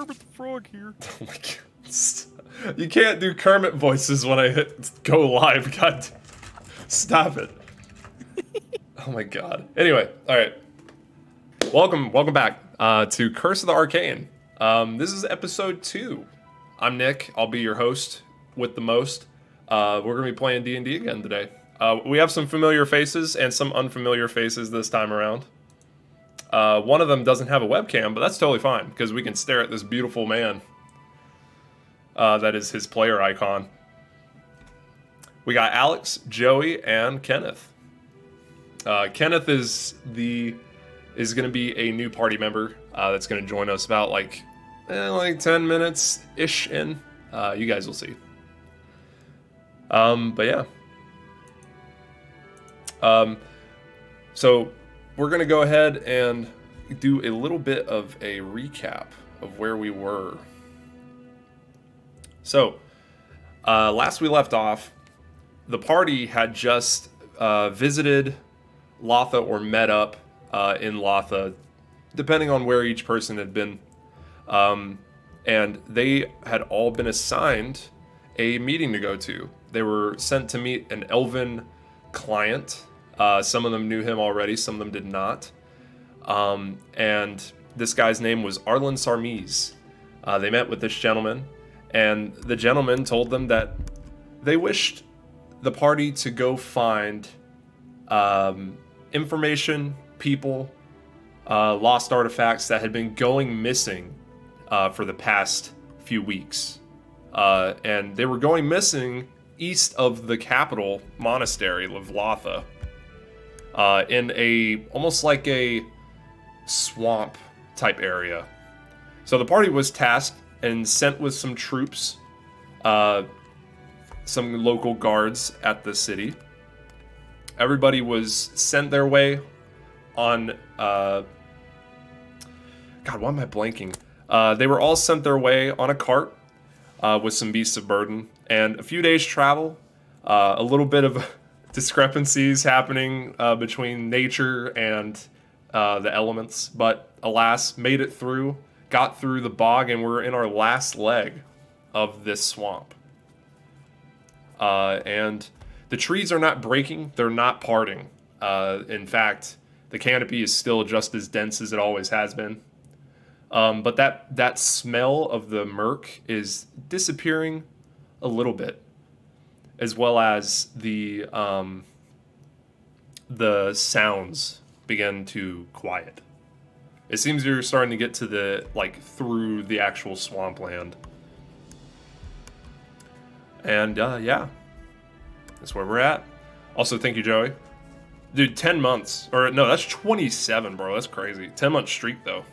Kermit the Frog here. Oh my god. You can't do Kermit voices when I hit go live. God, stop it. Oh my god. Anyway, all right. Welcome back to Curse of the Arcane. This is episode 2. I'm Nick. I'll be your host with the most. We're gonna be playing D&D again today. We have some familiar faces and some unfamiliar faces this time around. One of them doesn't have a webcam, but that's totally fine because we can stare at this beautiful man. That is his player icon. We got Alex, Joey, and Kenneth. Kenneth is going to be a new party member that's going to join us about like 10 minutes ish in. You guys will see. But yeah. So we're going to go ahead and do a little bit of a recap of where we were. So, last we left off, the party had just visited Lotha or met up in Lotha, depending on where each person had been. And they had all been assigned a meeting to go to. They were sent to meet an elven client. Some of them knew him already, some of them did not. And this guy's name was Arlen Sarmiz. They met with this gentleman. And the gentleman told them that they wished the party to go find information, people, lost artifacts that had been going missing for the past few weeks. And they were going missing east of the capital monastery of Lotha, in almost like a swamp type area. So the party was tasked and sent with some troops, some local guards at the city. Everybody was sent their way on, God, why am I blanking? They were all sent their way on a cart with some beasts of burden, and a few days travel, a little bit of discrepancies happening between nature and the elements, but alas, made it through. Got through the bog, and we're in our last leg of this swamp. And the trees are not breaking, they're not parting. In fact, the canopy is still just as dense as it always has been. But that smell of the murk is disappearing a little bit, as well as the sounds begin to quiet. It seems you're starting to get to through the actual swampland. And, yeah. That's where we're at. Also, thank you, Joey. Dude, 10 months. Or, no, that's 27, bro. That's crazy. 10-month streak, though.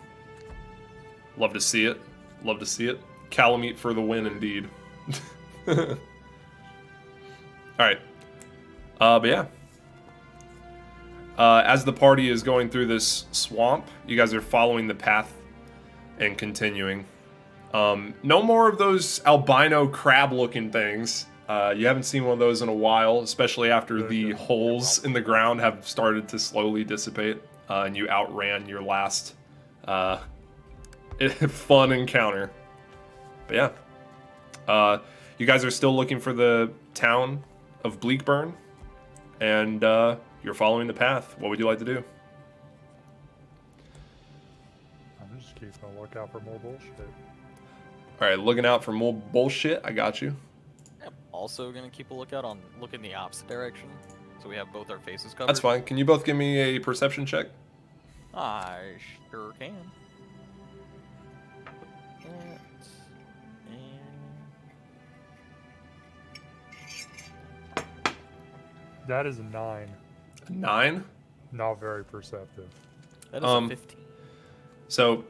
Love to see it. Love to see it. Calamite for the win, indeed. Alright. But, yeah. As the party is going through this swamp, you guys are following the path and continuing. No more of those albino crab-looking things. You haven't seen one of those in a while, especially after the holes in the ground have started to slowly dissipate, and you outran your last fun encounter. But yeah. You guys are still looking for the town of Bleakburn, and you're following the path. What would you like to do? I'm just keeping a lookout for more bullshit. Alright, looking out for more bullshit. I got you. I'm also gonna keep a lookout look in the opposite direction, so we have both our faces covered. That's fine. Can you both give me a perception check? I sure can. That is a 9. 9? Not very perceptive. That is a 15. So,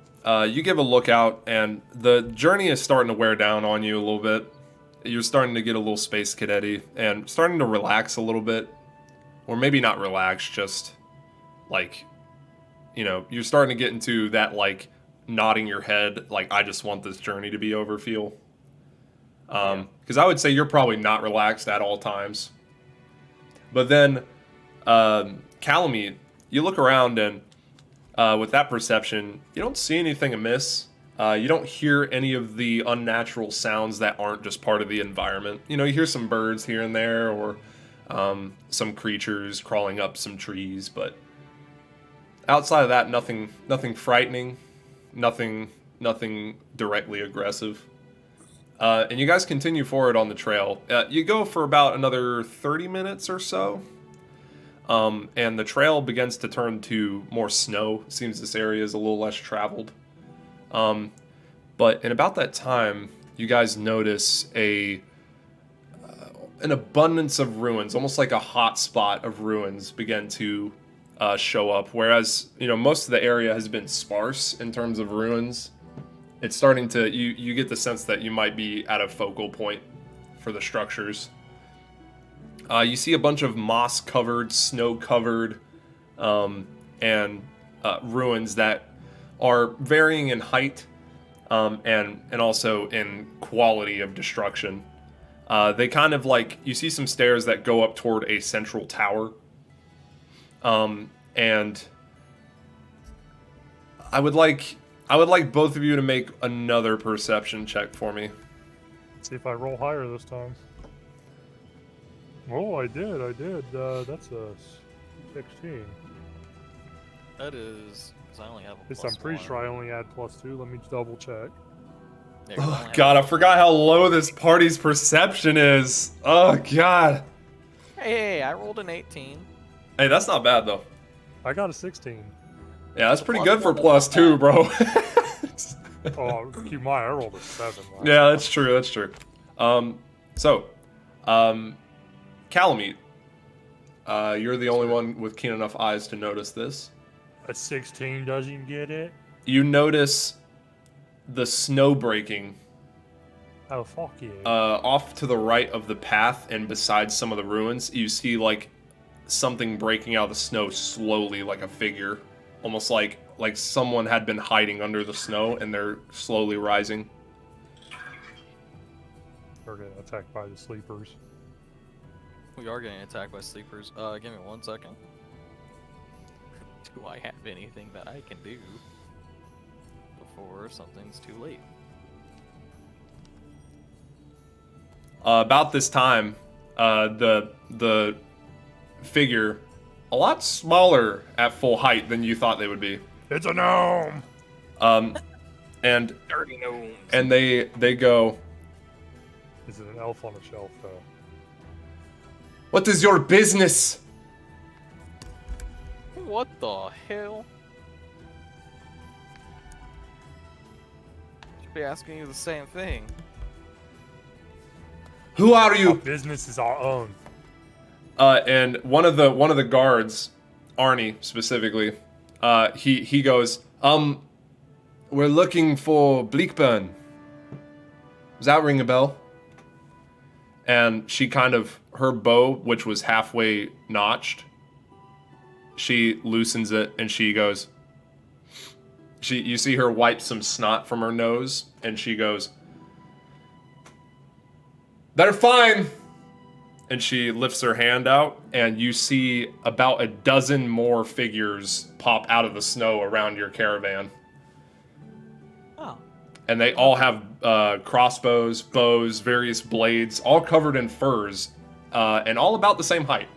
you give a look out, and the journey is starting to wear down on you a little bit. You're starting to get a little space cadetty, and starting to relax a little bit. Or maybe not relax, just, you're starting to get into that, nodding your head, I just want this journey to be over feel. Because I would say you're probably not relaxed at all times. But then, Calamite, you look around and with that perception, you don't see anything amiss. You don't hear any of the unnatural sounds that aren't just part of the environment. You know, you hear some birds here and there, or some creatures crawling up some trees, but outside of that, nothing frightening, nothing directly aggressive. And you guys continue forward on the trail. You go for about another 30 minutes or so. And the trail begins to turn to more snow. It seems this area is a little less traveled. But in about that time, you guys notice an abundance of ruins, almost like a hot spot of ruins begin to show up. Whereas, you know, most of the area has been sparse in terms of ruins. It's starting to, you get the sense that you might be at a focal point for the structures. You see a bunch of moss-covered, snow-covered, and ruins that are varying in height and also in quality of destruction. They kind of like, you see some stairs that go up toward a central tower. And I would like both of you to make another perception check for me. See if I roll higher this time. Oh, I did. That's a 16. That is, because I only have a Yes, plus I'm pretty one. sure I only add +2. Let me double check. Yeah, 'cause I only Oh have god, I a- forgot how low this party's perception is. Oh god. Hey, I rolled an 18. Hey, that's not bad though. I got a 16. Yeah, that's pretty plus good for one is not +2, bro. Oh, keep in mind, I rolled a 7. Yeah, that's true. Calamite, you're the only one with keen enough eyes to notice this. A 16 doesn't get it? You notice the snow breaking Oh, fuck yeah. off to the right of the path, and beside some of the ruins, you see like something breaking out of the snow slowly, like a figure, almost like someone had been hiding under the snow, and they're slowly rising. We're getting attacked by the sleepers. We are getting attacked by sleepers. Give me 1 second. Do I have anything that I can do before something's too late? About this time, the figure, a lot smaller at full height than you thought they would be. It's a gnome! And Dirty gnomes. and they go, Is it an elf on a shelf, though? "What is your business?" What the hell? Should be asking you the same thing. Who are Our you? business is our own. And one of the guards, Arnie specifically, he goes, "We're looking for Bleakburn. Does that ring a bell?" And she kind of, her bow, which was halfway notched, she loosens it and she goes, you see her wipe some snot from her nose, and she goes, "They're fine." And she lifts her hand out, and you see about a dozen more figures pop out of the snow around your caravan. Oh. And they all have crossbows, bows, various blades, all covered in furs, and all about the same height.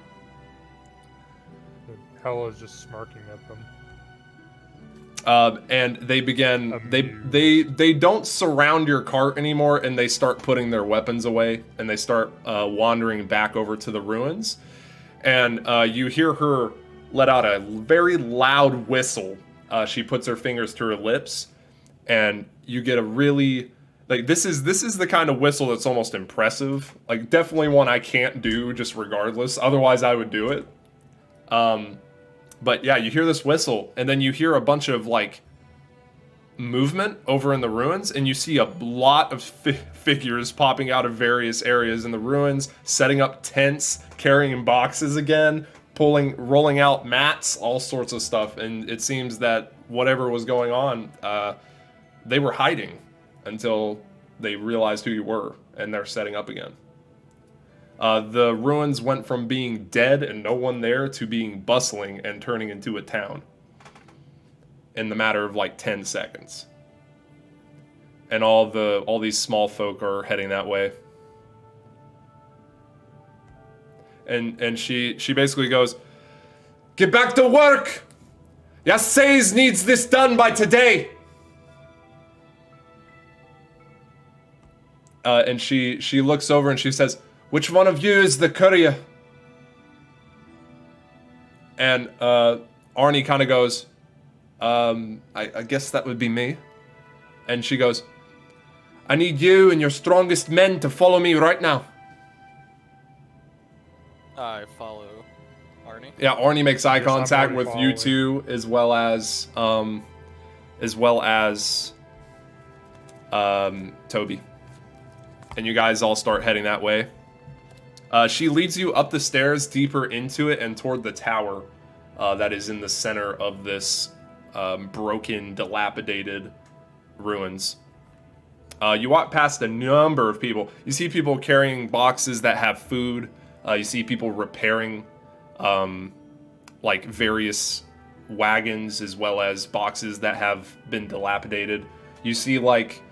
Hella's just smirking at them. And they begin. Amused. They don't surround your cart anymore, and they start putting their weapons away, and they start wandering back over to the ruins. And you hear her let out a very loud whistle. She puts her fingers to her lips, and you get a really, like, this is the kind of whistle that's almost impressive. Like, definitely one I can't do just regardless. Otherwise, I would do it. But yeah, you hear this whistle, and then you hear a bunch of like movement over in the ruins, and you see a lot of figures popping out of various areas in the ruins, setting up tents, carrying boxes again, rolling out mats, all sorts of stuff. And it seems that whatever was going on, they were hiding until they realized who you were, and they're setting up again. The ruins went from being dead and no one there to being bustling and turning into a town in the matter of like 10 seconds. and all these small folk are heading that way. And she basically goes, "Get back to work! Yasses needs this done by today!" And she looks over and she says, "Which one of you is the courier?" And Arnie kind of goes, I guess that would be me. And she goes, "I need you and your strongest men to follow me right now." I follow Arnie. Yeah, Arnie makes eye Yes, I'm contact already with you following. two, as well as Toby. And you guys all start heading that way. She leads you up the stairs, deeper into it, and toward the tower that is in the center of this broken, dilapidated ruins. You walk past a number of people. You see people carrying boxes that have food. You see people repairing like various wagons, as well as boxes that have been dilapidated. You see like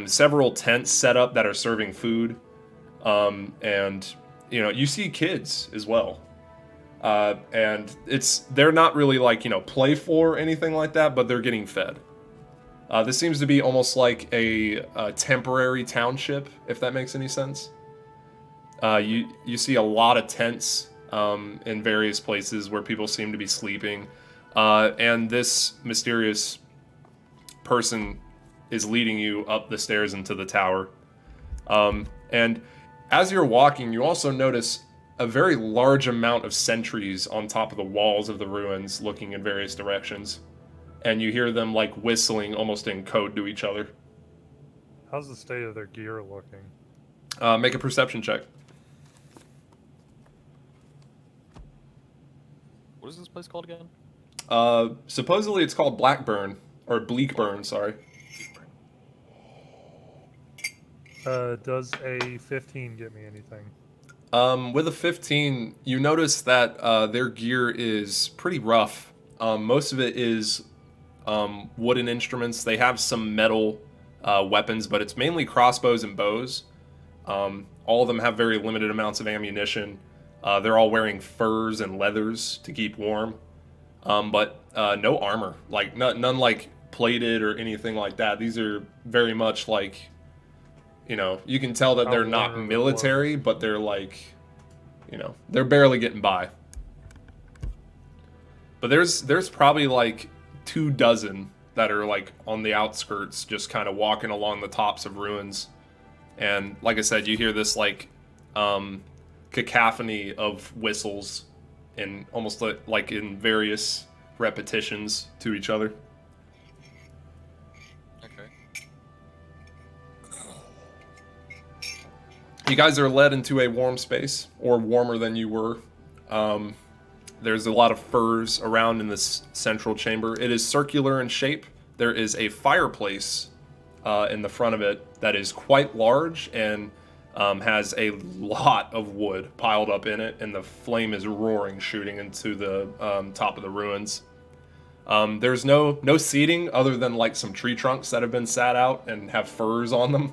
several tents set up that are serving food. And you know, you see kids as well. And they're not really like, you know, playful or anything like that, but they're getting fed. This seems to be almost like a temporary township, if that makes any sense. You see a lot of tents in various places where people seem to be sleeping. And this mysterious person is leading you up the stairs into the tower. And as you're walking, you also notice a very large amount of sentries on top of the walls of the ruins looking in various directions. And you hear them like whistling almost in code to each other. How's the state of their gear looking? Make a perception check. What is this place called again? Supposedly it's called Blackburn, or Bleakburn, sorry. Does a 15 get me anything? With a 15, you notice that their gear is pretty rough. Most of it is wooden instruments. They have some metal weapons, but it's mainly crossbows and bows. All of them have very limited amounts of ammunition. They're all wearing furs and leathers to keep warm. But no armor, like none like plated or anything like that. These are very much like, you know, you can tell that they're not military, but they're like, you know, they're barely getting by. But there's probably like 24 that are like on the outskirts, just kind of walking along the tops of ruins. And like I said, you hear this like cacophony of whistles and almost like in various repetitions to each other. Okay. You guys are led into a warm space, or warmer than you were. There's a lot of furs around in this central chamber. It is circular in shape. There is a fireplace in the front of it that is quite large and has a lot of wood piled up in it, and the flame is roaring, shooting into the top of the ruins. There's no seating other than like some tree trunks that have been sat out and have furs on them.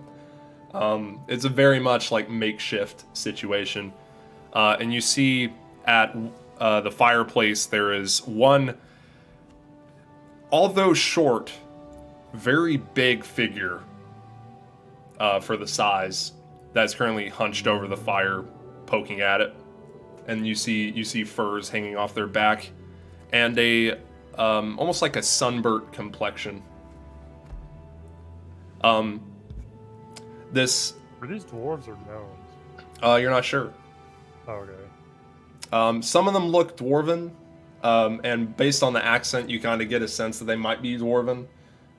It's a very much like makeshift situation. And you see at the fireplace there is one, although short, very big figure for the size that's currently hunched over the fire, poking at it. And you see furs hanging off their back, and a almost like a sunburnt complexion. This Are these dwarves or gnomes? you're not sure. Oh, okay. Some of them look dwarven, and based on the accent, you kind of get a sense that they might be dwarven.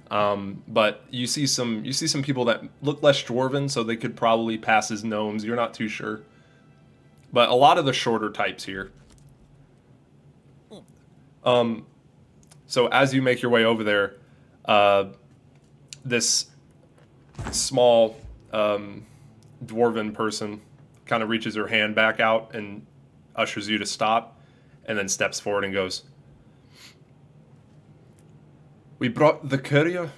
But you see some people that look less dwarven, so they could probably pass as gnomes. You're not too sure. But a lot of the shorter types here. So as you make your way over there, this small dwarven person kind of reaches her hand back out and ushers you to stop, and then steps forward and goes, "We brought the courier."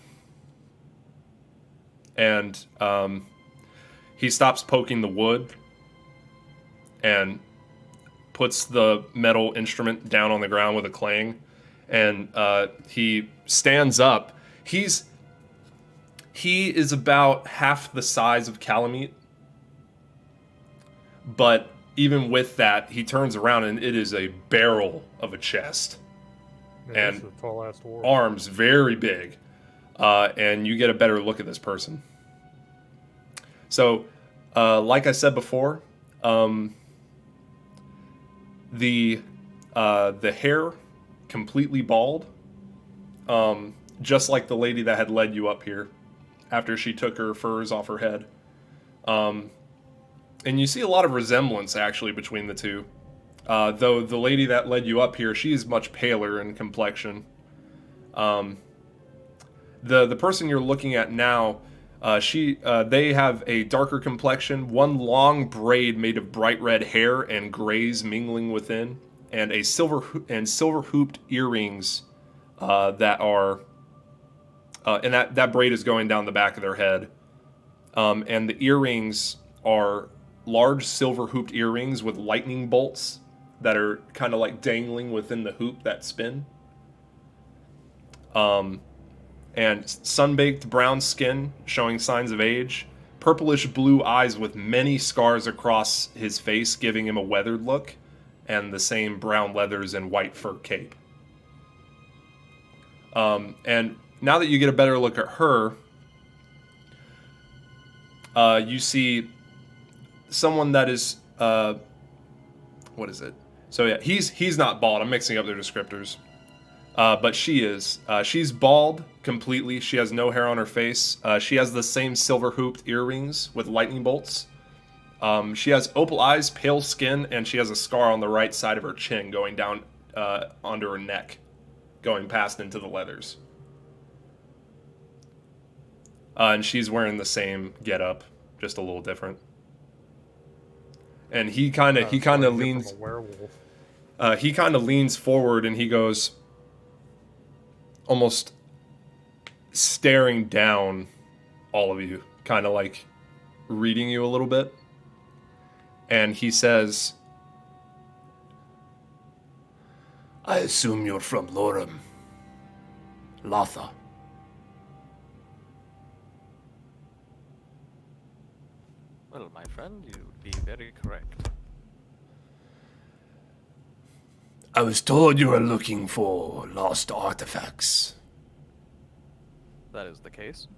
and he stops poking the wood and puts the metal instrument down on the ground with a clang, and he stands up. He is about half the size of Calamite, but even with that, he turns around and it is a barrel of a chest. Yeah, And this is a tall ass dwarf. arms very big, and you get a better look at this person. So, like I said before, the hair completely bald, just like the lady that had led you up here after she took her furs off her head. And you see a lot of resemblance actually between the two. Though the lady that led you up here, she is much paler in complexion. The person you're looking at now, they have a darker complexion, one long braid made of bright red hair and grays mingling within, and silver hooped earrings that are, and that braid is going down the back of their head, and the earrings are large silver hooped earrings with lightning bolts that are kind of like dangling within the hoop that spin. And sun-baked brown skin showing signs of age, purplish blue eyes with many scars across his face giving him a weathered look, and the same brown leathers and white fur cape. And now that you get a better look at her, you see someone that is, what is it? So yeah, he's not bald. I'm mixing up their descriptors. But she is. She's bald completely. She has no hair on her face. She has the same silver hooped earrings with lightning bolts. She has opal eyes, pale skin, and she has a scar on the right side of her chin going down under her neck, going past into the leathers. And she's wearing the same getup, just a little different. And he kind of leans. From a werewolf. He kind of leans forward and he goes, almost staring down all of you, kind of like reading you a little bit. And he says, I assume you're from Lorem. Latha. Well, my friend, you'd be very correct. I was told you were looking for lost artifacts. That is the case.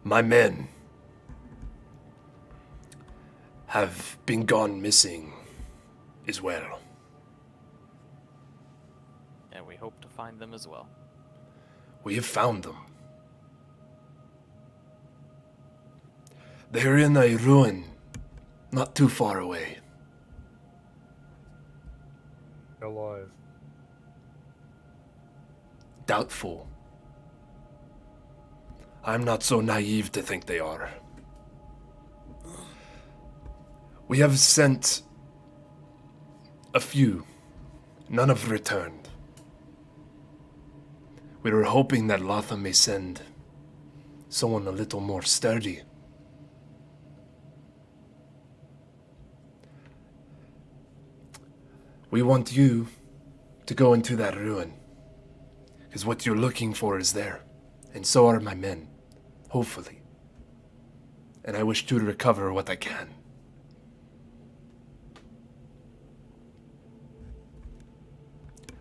My men have been gone missing as well. And we hope to find them as well. We have found them. They're in a ruin not too far away. Alive. Doubtful. I'm not so naive to think they are. We have sent a few. None have returned. We were hoping that Latha may send someone a little more sturdy. We want you to go into that ruin, because what you're looking for is there, and so are my men, hopefully. And I wish to recover what I can.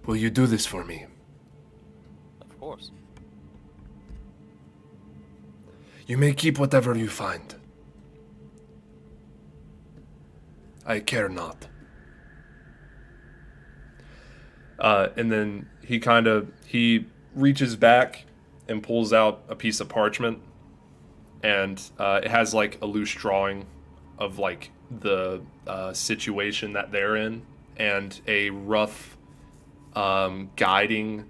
Will you do this for me? Of course. You may keep whatever you find. I care not. and then he reaches back and pulls out a piece of parchment, and it has like a loose drawing of like the situation that they're in, and a rough guiding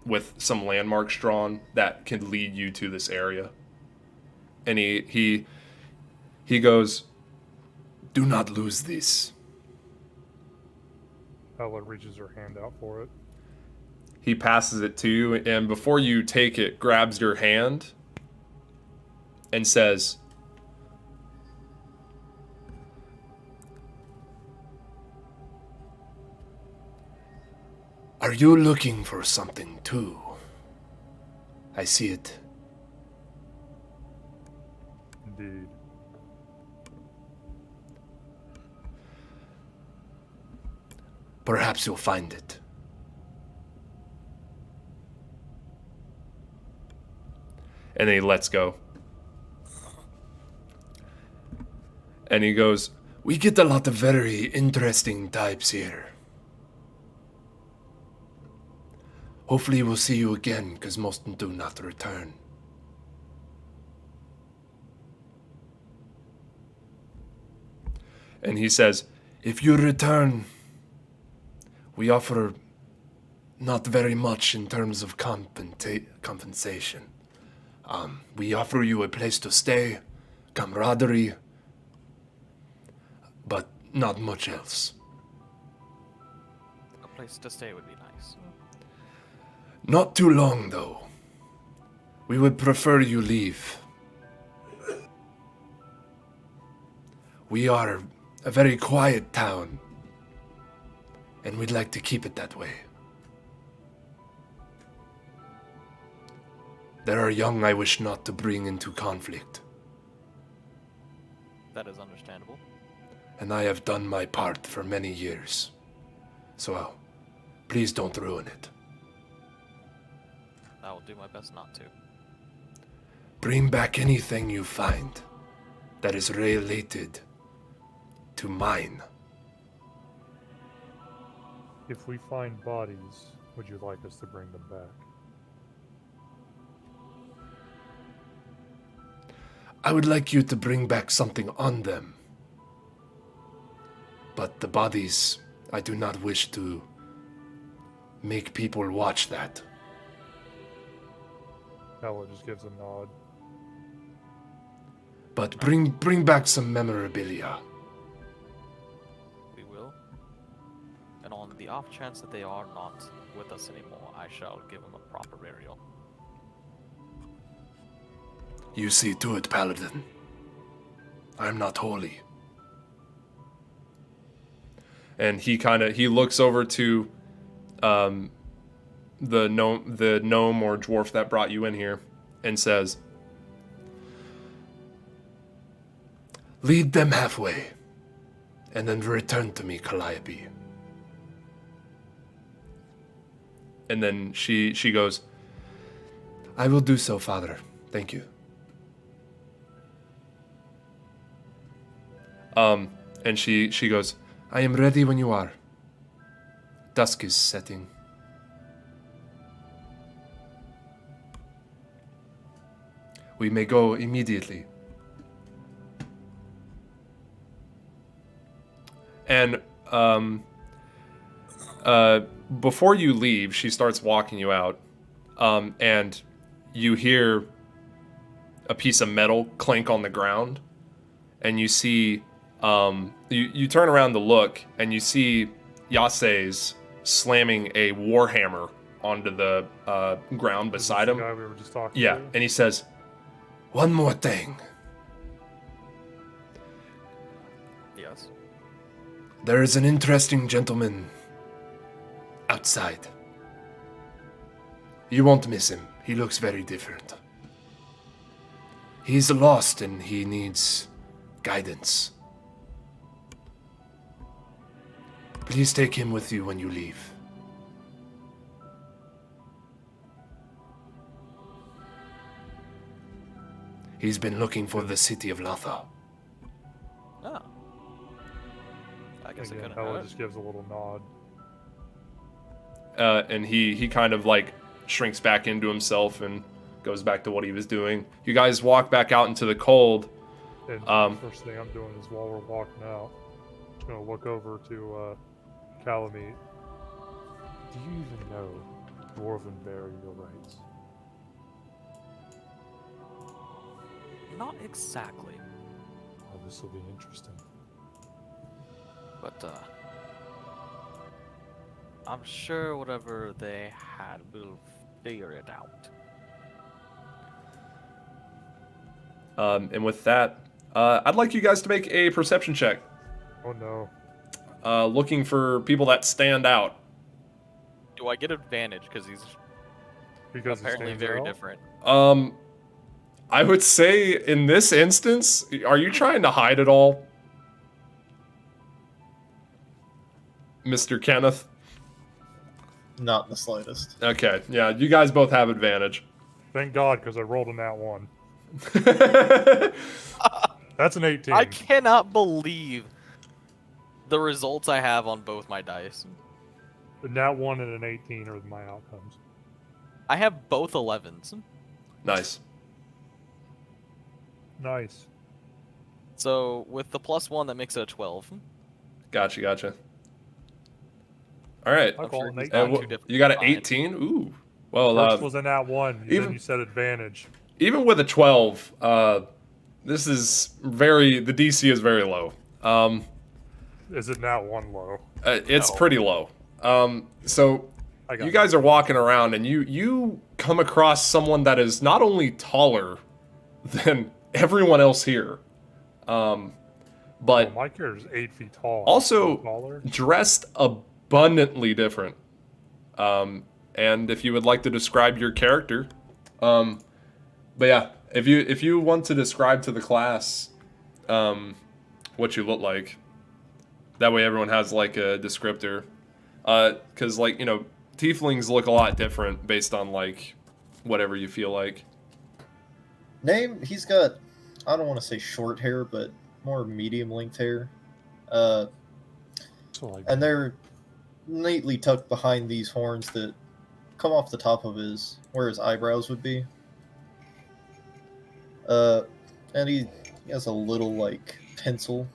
with some landmarks drawn that can lead you to this area. And he goes, Do not lose this. Ella reaches her hand out for it. He passes it to you, and before you take it, grabs your hand and says, Are you looking for something too? I see it. Indeed. Perhaps you'll find it. and then he lets go. And he goes, We get a lot of very interesting types here. Hopefully we'll see you again, because most do not return. and he says, If you return, we offer not very much in terms of compensation. We offer you a place to stay, camaraderie, but not much else. A place to stay would be nice. Not too long, though. We would prefer you leave. We are a very quiet town, and we'd like to keep it that way. There are young I wish not to bring into conflict, That is understandable. and I have done my part for many years. So, please don't ruin it. I will do my best not to. Bring back anything you find that is related to mine. If we find bodies, would you like us to bring them back? I would like you to bring back something on them. But the bodies, I do not wish to make people watch that. Ella just gives a nod. But bring back some memorabilia. We will. And on the off chance that they are not with us anymore, I shall give them a proper burial. You see to it, Paladin. I'm not holy. and he looks over to the gnome or dwarf that brought you in here and says, Lead them halfway, and then return to me, Calliope. and then she goes, I will do so, Father. Thank you. and she goes, I am ready when you are. Dusk is setting. We may go immediately. and before you leave, she starts walking you out, and you hear a piece of metal clink on the ground, and you see, you turn around to look, and you see Yase's slamming a warhammer onto the ground Is this beside the him. guy we were just talking Yeah, to? and he says, One more thing. Yes. There is an interesting gentleman outside. You won't miss him. He looks very different. He's lost and he needs guidance. Please take him with you when you leave. He's been looking for the city of Latha. Oh. I guess it Again, couldn't Ella hurt. just gives a little nod. and he kind of like shrinks back into himself and goes back to what he was doing. You guys walk back out into the cold. And first thing I'm doing is while we're walking out, I'm just gonna look over to Calamite. Do you even know Dwarven burial rites? Not exactly, Oh, this will be interesting. but I'm sure whatever they had, we'll figure it out. And with that, I'd like you guys to make a perception check. Oh no. Looking for people that stand out. Do I get advantage because he's Because apparently it very out? different? I would say in this instance, are you trying to hide it all, Mr. Kenneth? Not in the slightest. Okay, yeah, you guys both have advantage. Thank God, because I rolled a nat 1. That's an 18. I cannot believe the results I have on both my dice. A nat 1 and an 18 are my outcomes. I have both 11s. Nice. Nice. So with the +1, that makes it a 12. Gotcha. All right. I call it an he's 18. not too difficult You got to an find. 18? Ooh. Well, First was a nat 1, even- then you said advantage. even with a 12, this is the DC is very low. Is it nat 1 low? It's No. pretty low. So I got you guys are walking around and you come across someone that is not only taller than everyone else here, but Well, my character's 8 feet tall. also taller. dressed abundantly different. And if you would like to describe your character, but yeah, if you want to describe to the class, what you look like, that way everyone has like a descriptor, because like, you know, tieflings look a lot different based on like whatever you feel like. Name, he's got, I don't want to say short hair, but more medium length hair. So, like, And they're neatly tucked behind these horns that come off the top of where his eyebrows would be. And he has a little, like, pencil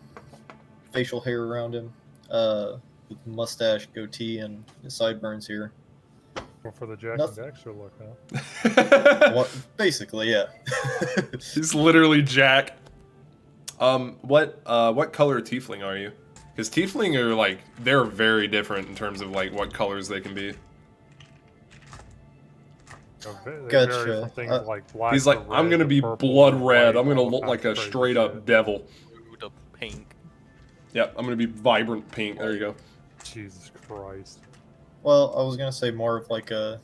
facial hair around him, with mustache, goatee, and his sideburns here. going for the Jack nothing. and Dexter look, huh? Basically, yeah. He's literally Jack. What color tiefling are you? Because tiefling are like, they're very different in terms of like what colors they can be. They Gotcha. vary from things like black He's to like, red I'm gonna to be purple blood to red. white, I'm gonna all look kinds like of a crazy straight up shit. devil. Blue to pink. Yep, I'm gonna be vibrant pink. There you go. Jesus Christ. Well, I was going to say more of like a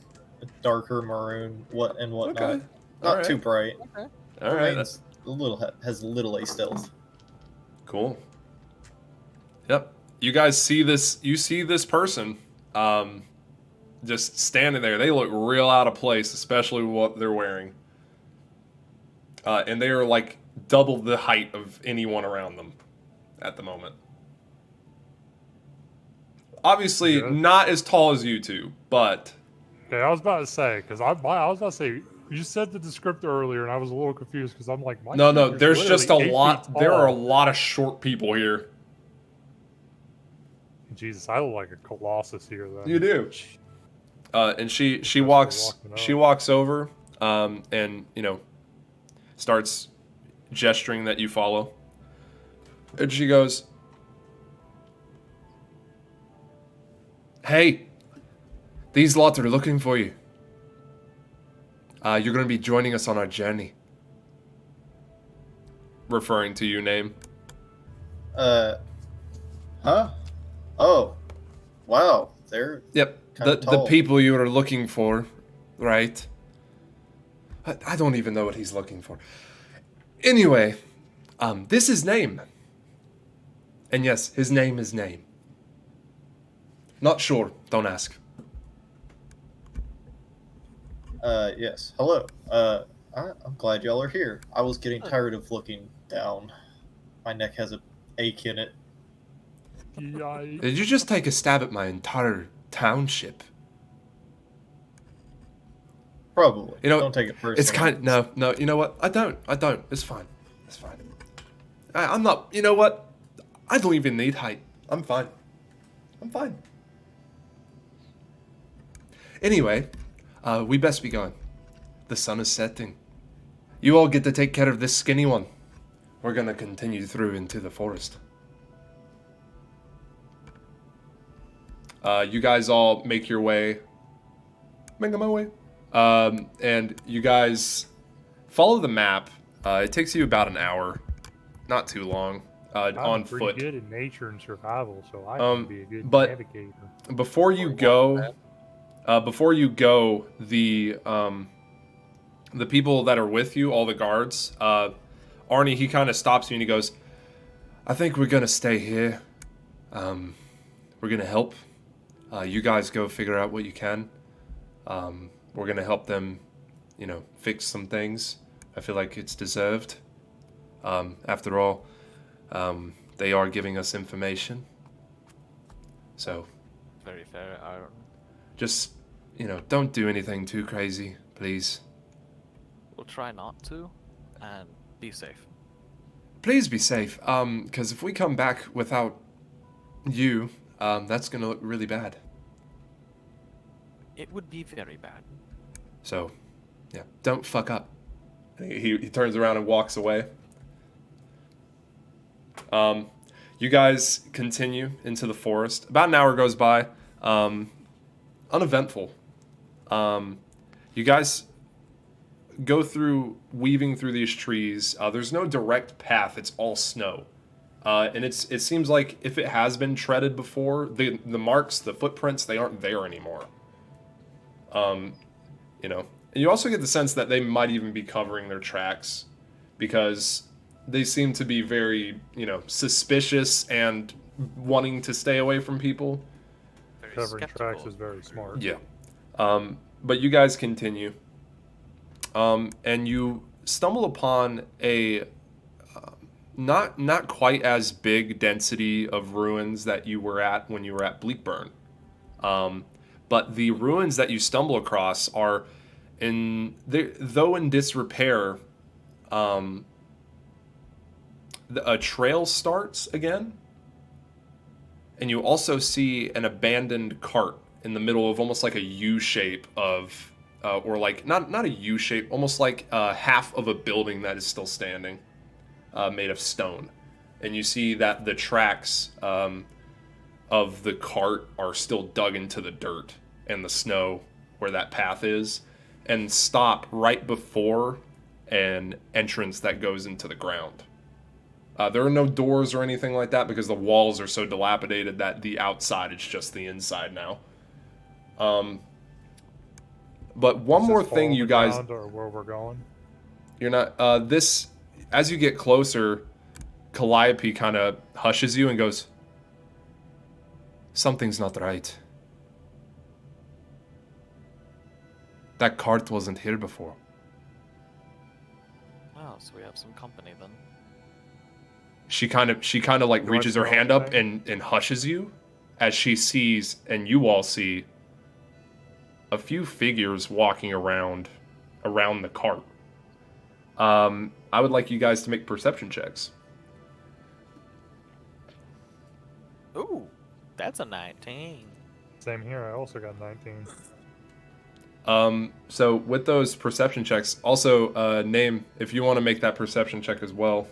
darker maroon and whatnot. Okay. Not Alright. too bright. Okay. All right. Remains has a little a stealth. Cool. Yep. You guys see this? You see this person, just standing there. They look real out of place, especially what they're wearing. And they are like double the height of anyone around them at the moment. Obviously, Yeah. not as tall as you two, but Okay, I was about to say, because I was about to say, you said the descriptor earlier, and I was a little confused, because I'm like, my no, character's there's just a literally 8 lot. feet There are a tall. lot of short people here. Jesus, I look like a colossus here, then. You do. And she Especially walks walking up. over, and you know, starts gesturing that you follow. And she goes, "Hey, these lots are looking for you. You're going to be joining us on our journey." Referring to you, name. Huh? Oh. Wow. They're Yep, Kinda the tall. people you are looking for, right? I don't even know what he's looking for. Anyway, this is Name. And yes, his name is Name. Not sure, don't ask. yes. Hello. I'm glad y'all are here. I was getting tired of looking down. My neck has a ache in it. Yikes. Did you just take a stab at my entire township? Probably. You know, don't take it personally. It's kind of, no, you know what? I don't. It's fine. It's fine. I'm not, you know what? I don't even need height. I'm fine. Anyway, we best be going. The sun is setting. You all get to take care of this skinny one. We're gonna continue through into the forest. You guys all make your way. Make my way. And you guys follow the map. It takes you about an hour, not too long, I'm on pretty foot. good in nature and survival, so I can be a good but- navigator. Before you go, the people that are with you, all the guards, Arnie, he kind of stops you and he goes, "I think we're gonna stay here. We're gonna help. You guys go figure out what you can. We're gonna help them, fix some things. I feel like it's deserved. After all, they are giving us information. So, Very fair. just, don't do anything too crazy, please. We'll try not to, and be safe. Please be safe, because if we come back without you, that's gonna look really bad. It would be very bad. So, yeah, don't fuck up." He turns around and walks away. You guys continue into the forest. About an hour goes by. Uneventful. You guys go through, weaving through these trees. There's no direct path. It's all snow. And it seems like if it has been treaded before, the marks, the footprints, they aren't there anymore. And you also get the sense that they might even be covering their tracks, because they seem to be very, suspicious and wanting to stay away from people. Very Covering tracks skeptical. is very smart. Yeah. But you guys continue. And you stumble upon a not quite as big density of ruins that you were at when you were at Bleakburn. But the ruins that you stumble across are though in disrepair. A trail starts again, and you also see an abandoned cart in the middle of almost like a U shape of, or like not a U shape, almost like half of a building that is still standing, made of stone, and you see that the tracks of the cart are still dug into the dirt and the snow where that path is, and stop right before an entrance that goes into the ground. There are no doors or anything like that because the walls are so dilapidated that the outside is just the inside now. But one Does more this fall thing on you the guys... ground or where we're going? You're not... as you get closer, Calliope kind of hushes you and goes, "Something's not right. That cart wasn't here before." Oh, so we have some company then. She kind of like Do I reaches her smell hand up anything? and hushes you as she sees, and you all see, a few figures walking around the cart. I would like you guys to make perception checks. Ooh, that's a 19. Same here. I also got 19. So with those perception checks, also name if you want to make that perception check as well.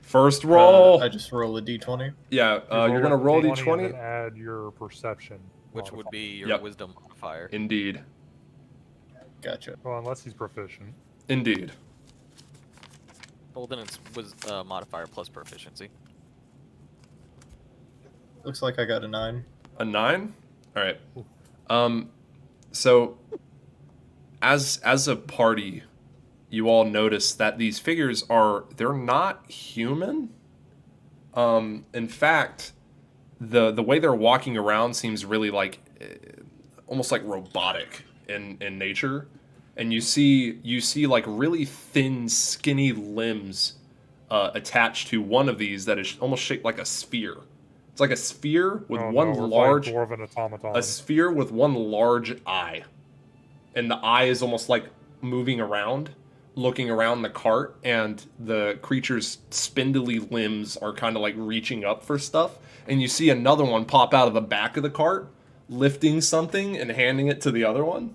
First roll. I just roll a d20. Yeah, you're gonna roll d20 d20. and then add your perception. Which would modifier. be your Yep. wisdom modifier. Indeed, Gotcha. Well, unless he's proficient. indeed. Well, then it's modifier plus proficiency. Looks like I got a 9. A 9? All right. So as a party, you all notice that these figures they're not human. In fact, the way they're walking around seems really like almost like robotic in nature. And you see like really thin, skinny limbs attached to one of these that is almost shaped like a sphere. It's like a sphere with Oh, one no, we're large fighting dwarven automaton. a sphere with one large eye, and the eye is almost like moving around, looking around the cart, and the creature's spindly limbs are kind of like reaching up for stuff, and you see another one pop out of the back of the cart, lifting something and handing it to the other one,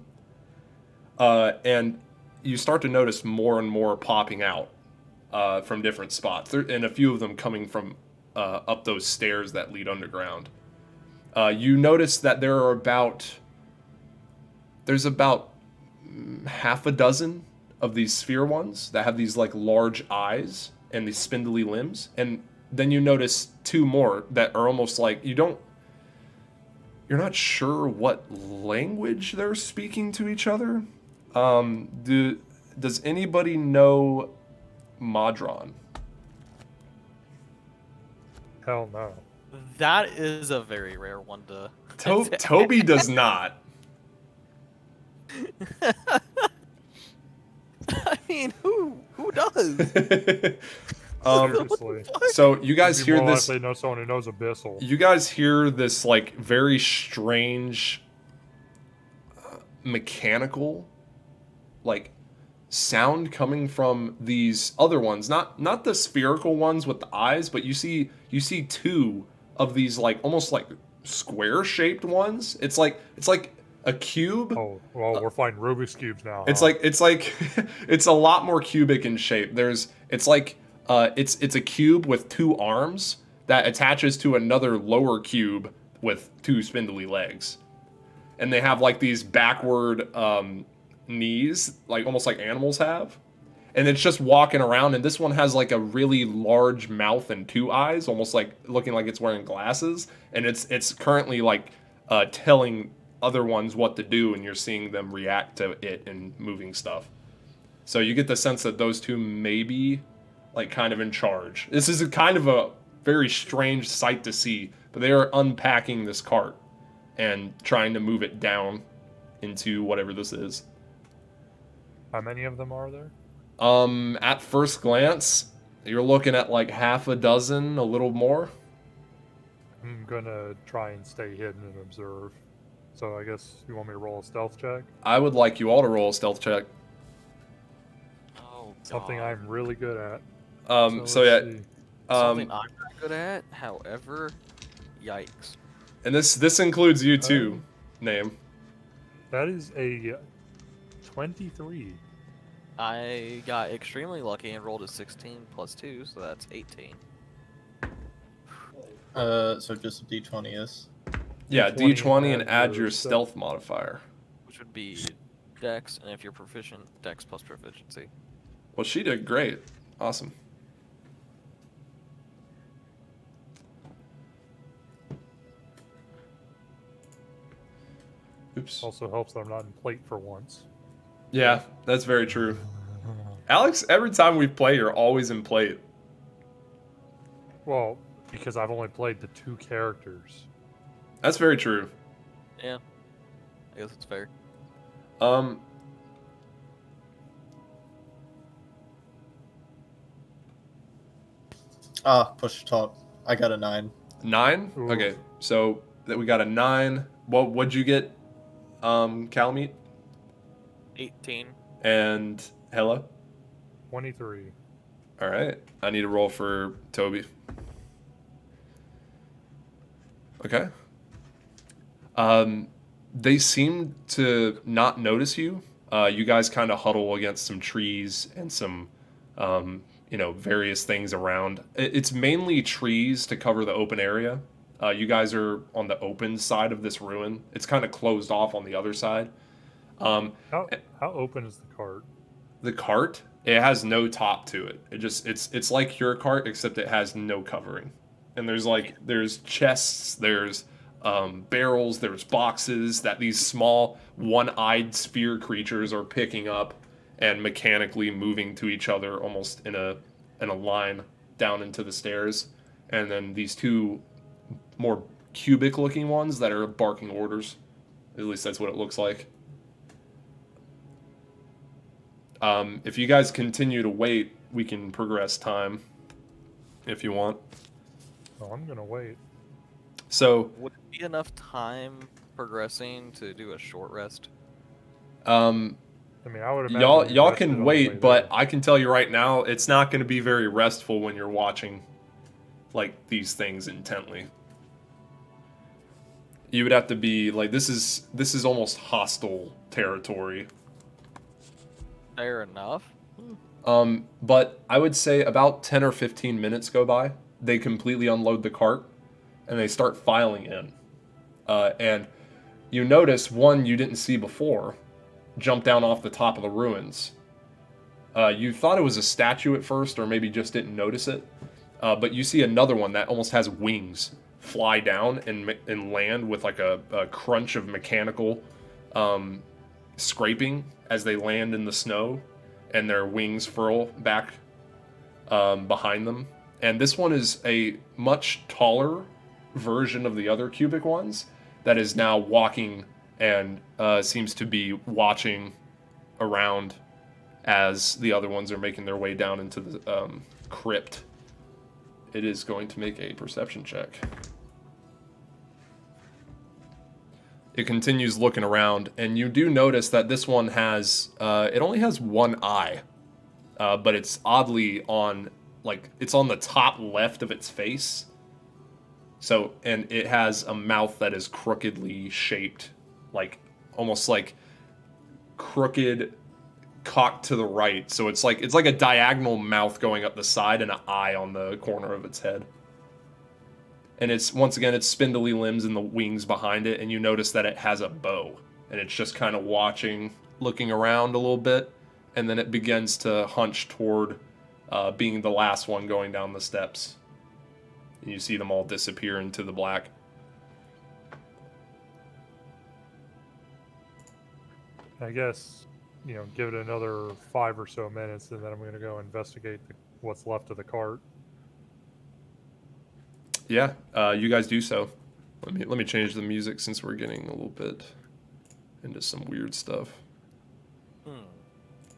and you start to notice more and more popping out from different spots, and a few of them coming from up those stairs that lead underground. You notice that there's about half a dozen of these sphere ones that have these like large eyes and these spindly limbs, and then you notice 2 more that are almost like you're not sure what language they're speaking to each other. Does anybody know Madron? Hell no. That is a very rare one to. Toby does not. I mean, who does? Seriously. So you guys It'd be hear more this? likely know someone who knows Abyssal. You guys hear this like very strange mechanical like sound coming from these other ones, not the spherical ones with the eyes, but you see 2 of these like almost like square shaped ones. It's like a cube. Oh, well, we're finding Rubik's Cubes now. It's huh? like it's a lot more cubic in shape. It's a cube with 2 arms that attaches to another lower cube with 2 spindly legs. And they have like these backward knees, like almost like animals have. And it's just walking around, and this one has like a really large mouth and 2 eyes, almost like looking like it's wearing glasses. And it's currently like telling other ones what to do, and you're seeing them react to it and moving stuff. So you get the sense that those 2 may be like kind of in charge. This is a kind of a very strange sight to see, but they are unpacking this cart and trying to move it down into whatever this is. How many of them are there? At first glance, you're looking at like half a dozen, a little more. I'm gonna try and stay hidden and observe. So I guess you want me to roll a stealth check? I would like you all to roll a stealth check. Oh, Something God. I'm really good at. So let's yeah, see. Something I'm not good at. However, yikes. and this includes you too, Name. That is a 23. I got extremely lucky and rolled a 16 plus 2, so that's 18. So just a D20 is. Yeah, D20 D20 and and add your your stealth modifier. Which would be Dex, and if you're proficient, Dex plus proficiency. Well, she did great. Awesome. Oops. Also helps that I'm not in plate for once. Yeah, that's very true. Alex, every time we play, you're always in plate. Well, because I've only played the 2 characters. That's very true. Yeah, I guess it's fair. Push to talk. I got a 9. 9? Ooh. Okay, so that we got a 9. What'd you get, Calamite? 18. And Hella? 23. Alright, I need a roll for Toby. Okay. They seem to not notice you. You guys kind of huddle against some trees and some, various things around. It's mainly trees to cover the open area. You guys are on the open side of this ruin. It's kind of closed off on the other side. How open is the cart? The cart, it has no top to it. It's like your cart, except it has no covering. And there's chests, there's barrels, there's boxes that these small one-eyed sphere creatures are picking up and mechanically moving to each other almost in a line down into the stairs. And then these 2 more cubic looking ones that are barking orders. At least that's what it looks like. If you guys continue to wait, we can progress time if you want. Oh, I'm gonna wait. So, Would it be enough time progressing to do a short rest? I mean, I would imagine y'all we rested can on the wait, way but there. I can tell you right now, it's not going to be very restful when you're watching like these things intently. You would have to be like, this is almost hostile territory. Fair enough. But I would say about 10 or 15 minutes go by, they completely unload the cart, and they start filing in. And you notice one you didn't see before jump down off the top of the ruins. You thought it was a statue at first, or maybe just didn't notice it. But you see another one that almost has wings fly down and land with like a crunch of mechanical scraping as they land in the snow, and their wings furl back behind them. And this one is a much taller version of the other cubic ones that is now walking and seems to be watching around as the other ones are making their way down into the crypt. It is going to make a perception check. It continues looking around, and you do notice that this one has, it only has one eye, but it's oddly on, like, it's on the top left of its face. So, and it has a mouth that is crookedly shaped, like, almost like crooked, cocked to the right. So it's like a diagonal mouth going up the side and an eye on the corner of its head. And it's, once again, it's spindly limbs and the wings behind it, and you notice that it has a bow. And it's just kind of watching, looking around a little bit, and then it begins to hunch toward being the last one going down the steps. And you see them all disappear into the black. I guess, you know, give it another 5 or so minutes, and then I'm going to go investigate what's left of the cart. Yeah, you guys do so. Let me change the music since we're getting a little bit into some weird stuff.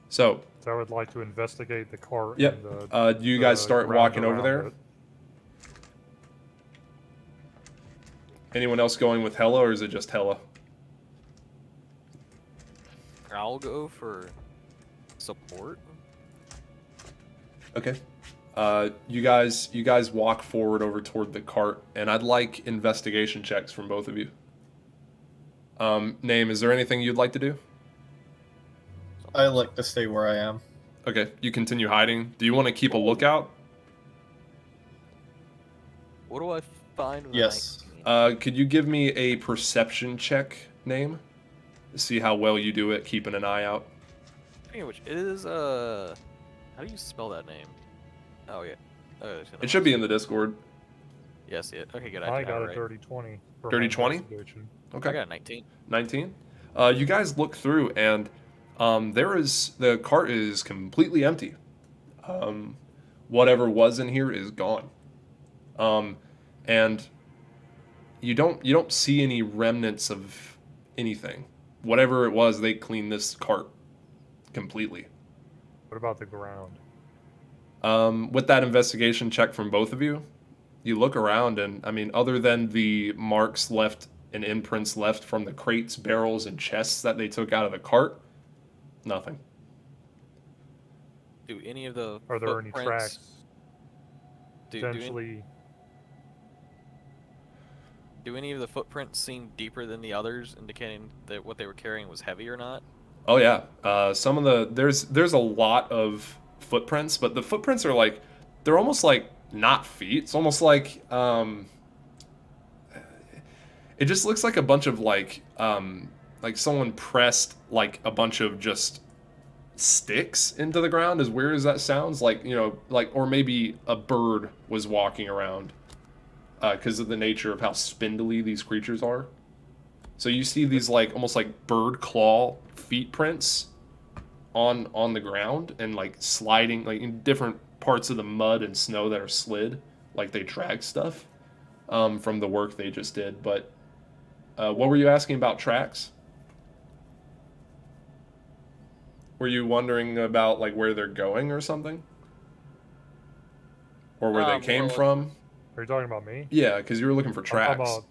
So I would like to investigate the cart. yep. And Do you guys start ground walking over around there? it. Anyone else going with Hella, or is it just Hella? I'll go for support. Okay. You guys walk forward over toward the cart, and I'd like investigation checks from both of you. Name, is there anything you'd like to do? I like to stay where I am. Okay, you continue hiding. Do you want to keep a lookout? What do I find? When Yes. Could you give me a perception check, Name? To see how well you do it, keeping an eye out. Speaking of which, it is how do you spell that name? Oh yeah. It should be in the Discord. Yes, yeah. Okay, good. I did got it a right. dirty 20. for Dirty my 20? investigation. Okay. I got a 19. 19. You guys look through, and the cart is completely empty. Whatever was in here is gone. And you don't see any remnants of anything. Whatever it was, they cleaned this cart completely. What about the ground? With that investigation check from both of you, you look around, and I mean, other than the marks left and imprints left from the crates, barrels, and chests that they took out of the cart, nothing. Do any of the Are there any footprints- tracks Do potentially? any of the footprints seem deeper than the others, indicating that what they were carrying was heavy or not? Oh yeah, some of the there's a lot of footprints, but the footprints are like, they're almost like not feet. It's almost like it just looks like a bunch of like someone pressed like a bunch of just sticks into the ground. As weird as that sounds, like, you know, like, or maybe a bird was walking around because of the nature of how spindly these creatures are. So you see these like almost like bird claw feet prints on the ground, and like sliding like in different parts of the mud and snow that are slid, like they drag stuff from the work they just did. But what were you asking about tracks? Were you wondering about like where they're going or something? Or where they came more like- from? Are you talking about me? Yeah, because you were looking for I'm talking tracks. about,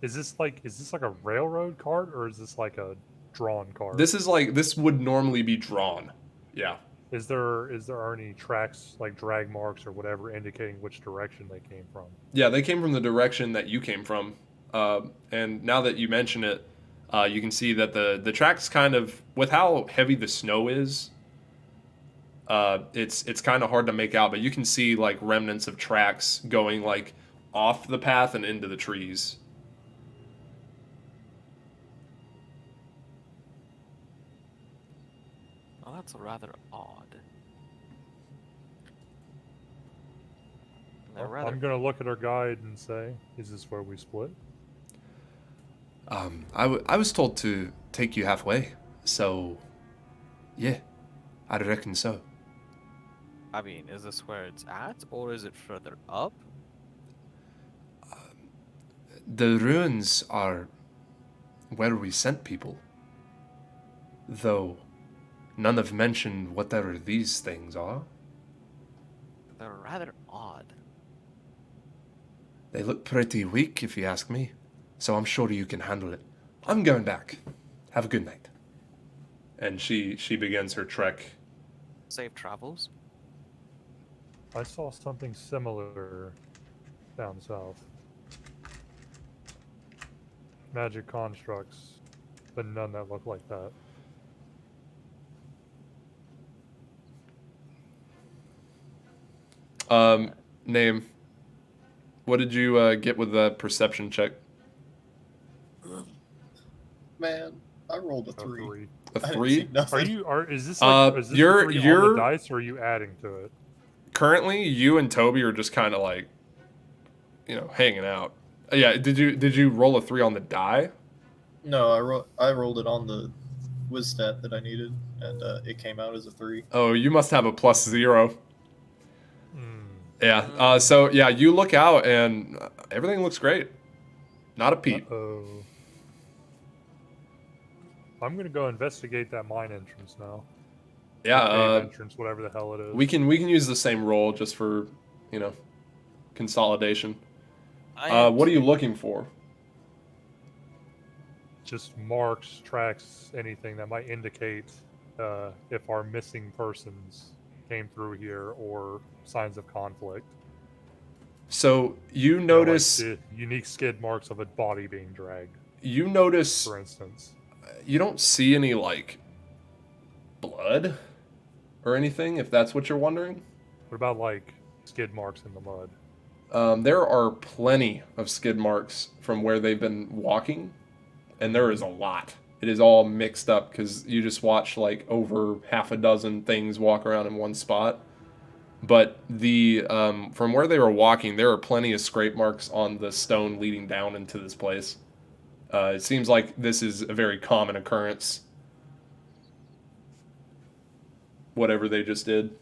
is this like a railroad cart, or is this like a drawn cart? This would normally be drawn. Yeah. Is there any tracks, like drag marks or whatever, indicating which direction they came from? Yeah, they came from the direction that you came from. And now that you mention it, you can see that the tracks kind of, with how heavy the snow is, It's kind of hard to make out, but you can see like remnants of tracks going like off the path and into the trees. Well, that's rather odd. They're rather. I'm gonna look at our guide and say, "Is this where we split?" I was told to take you halfway, so yeah, I reckon so. I mean, is this where it's at, or is it further up? The ruins are where we sent people, though none have mentioned whatever these things are. They're rather odd. They look pretty weak, if you ask me, so I'm sure you can handle it. I'm going back. Have a good night. And she begins her trek. Safe travels. I saw something similar down south. Magic constructs, but none that look like that. Name. What did you get with the perception check? Man, I rolled a A 3. three. A I didn't 3? see nothing. Is this like, is this you're- a three on you're- the dice, or are you adding to it? Currently, you and Toby are just kind of like, hanging out. Yeah. Did you roll a 3 on the die? No, I rolled it on the whiz stat that I needed, and it came out as a 3. Oh, you must have a +0. Hmm. Yeah. So yeah, you look out and everything looks great. Not a peep. Oh. I'm gonna go investigate that mine entrance now. Yeah. Cave entrance, whatever the hell it is. We can use the same roll just for consolidation. What are you looking for? Just marks, tracks, anything that might indicate if our missing persons came through here or signs of conflict. So you Like notice the unique skid marks of a body being dragged, you notice for instance. you don't see any like blood or anything, if that's what you're wondering. What about like skid marks in the mud? There are plenty of skid marks from where they've been walking, and there is a lot. It is all mixed up because you just watch like over half a dozen things walk around in one spot. But the from where they were walking, there are plenty of scrape marks on the stone leading down into this place. It seems like this is a very common occurrence. Whatever they just did.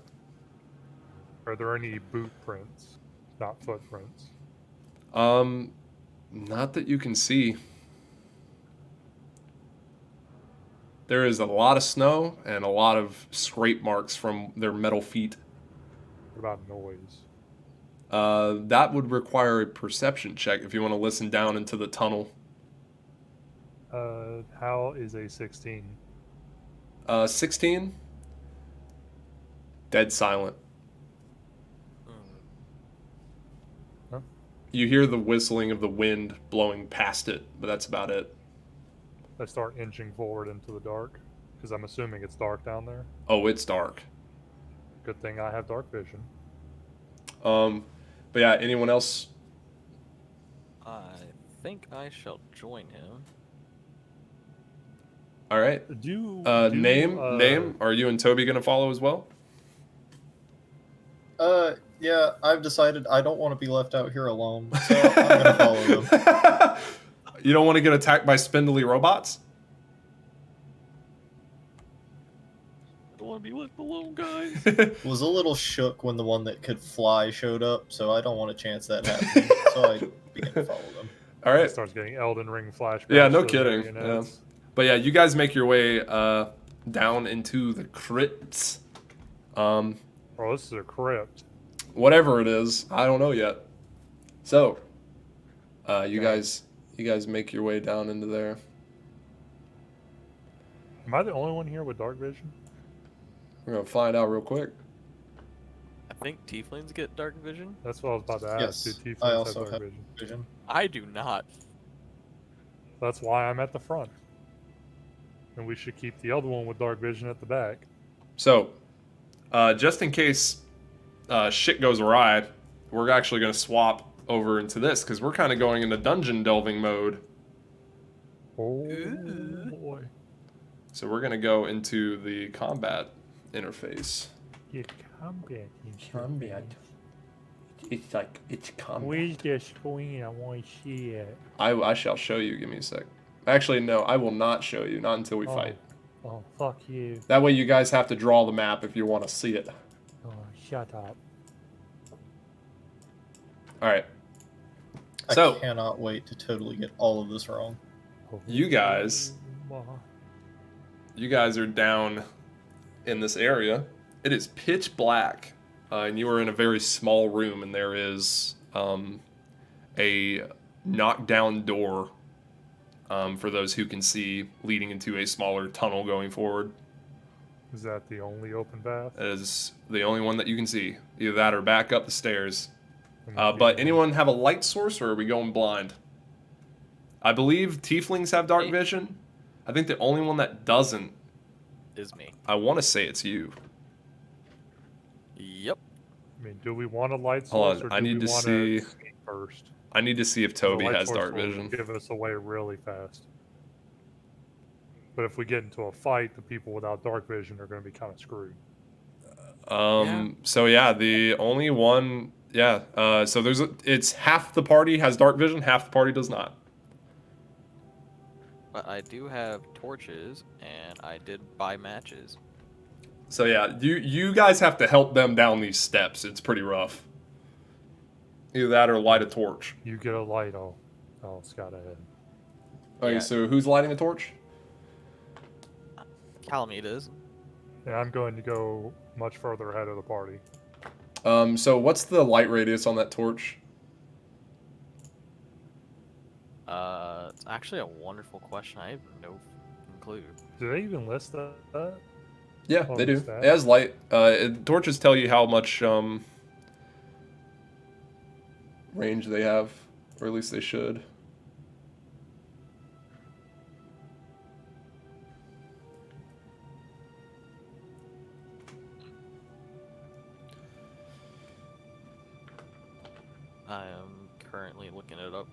Are there any boot prints, not footprints? Not that you can see. There is a lot of snow and a lot of scrape marks from their metal feet. What about noise? That would require a perception check if you want to listen down into the tunnel. How is a 16? 16? Dead silent. Huh? You hear the whistling of the wind blowing past it, but that's about it. I start inching forward into the dark, because I'm assuming it's dark down there. Oh, it's dark. Good thing I have dark vision. But yeah, anyone else? I think I shall join him. All right. Name. Are you and Toby gonna follow as well? Yeah, I've decided I don't want to be left out here alone, so I'm gonna follow them. You don't want to get attacked by spindly robots? I don't want to be left alone, guys. Was a little shook when the one that could fly showed up, so I don't want to chance that happening. So I began to follow them. All right. Starts getting Elden Ring flashbacks. Yeah, no to the kidding. marionettes. But yeah, you guys make your way down into the crypts. Oh, this is a crypt. Whatever it is, I don't know yet. So, you guys make your way down into there. Am I the only one here with dark vision? We're gonna find out real quick. I think tieflings get dark vision. That's what I was about to ask. Yes, Do tieflings I have also dark have vision? vision. I do not. That's why I'm at the front. And we should keep the other one with dark vision at the back. So, just in case shit goes awry, we're actually going to swap over into this because we're kind of going into dungeon delving mode. Oh boy. So we're going to go into the combat interface. Your combat. Combat. It's like, it's combat. Where's the screen? I want to see it. I shall show you. Give me a sec. Actually, no, I will not show you. Not until we fight. Oh, fuck you. That way you guys have to draw the map if you want to see it. Oh, shut up. Alright. I So, cannot wait to totally get all of this wrong. you guys are down in this area. It is pitch black. And you are in a very small room, and there is a knockdown door for those who can see, leading into a smaller tunnel going forward. Is that the only open path? That is the only one that you can see. Either that or back up the stairs. Okay. But anyone have a light source, or are we going blind? I believe tieflings have dark vision. I think the only one that doesn't, Is me. I want to say it's you. Yep. I mean, do we want a light Hold source, on, or do I need we to want see- sneak first? I need to see if The Toby light has source dark will vision. give us away really fast. But if we get into a fight, the people without dark vision are going to be kind of screwed. So yeah, the only one, so it's half the party has dark vision, half the party does not. But I do have torches, and I did buy matches. So yeah, you guys have to help them down these steps. It's pretty rough. Either that or light a torch. You get a light, oh, Scott ahead. Okay, Yeah. so who's lighting a torch? Calamite is. And I'm going to go much further ahead of the party. So what's the light radius on that torch? It's actually a wonderful question. I have no clue. Do they even list that? Yeah, Oh, they do. it's that? It has light. Torches tell you how much range they have, or at least they should. I am currently looking it up.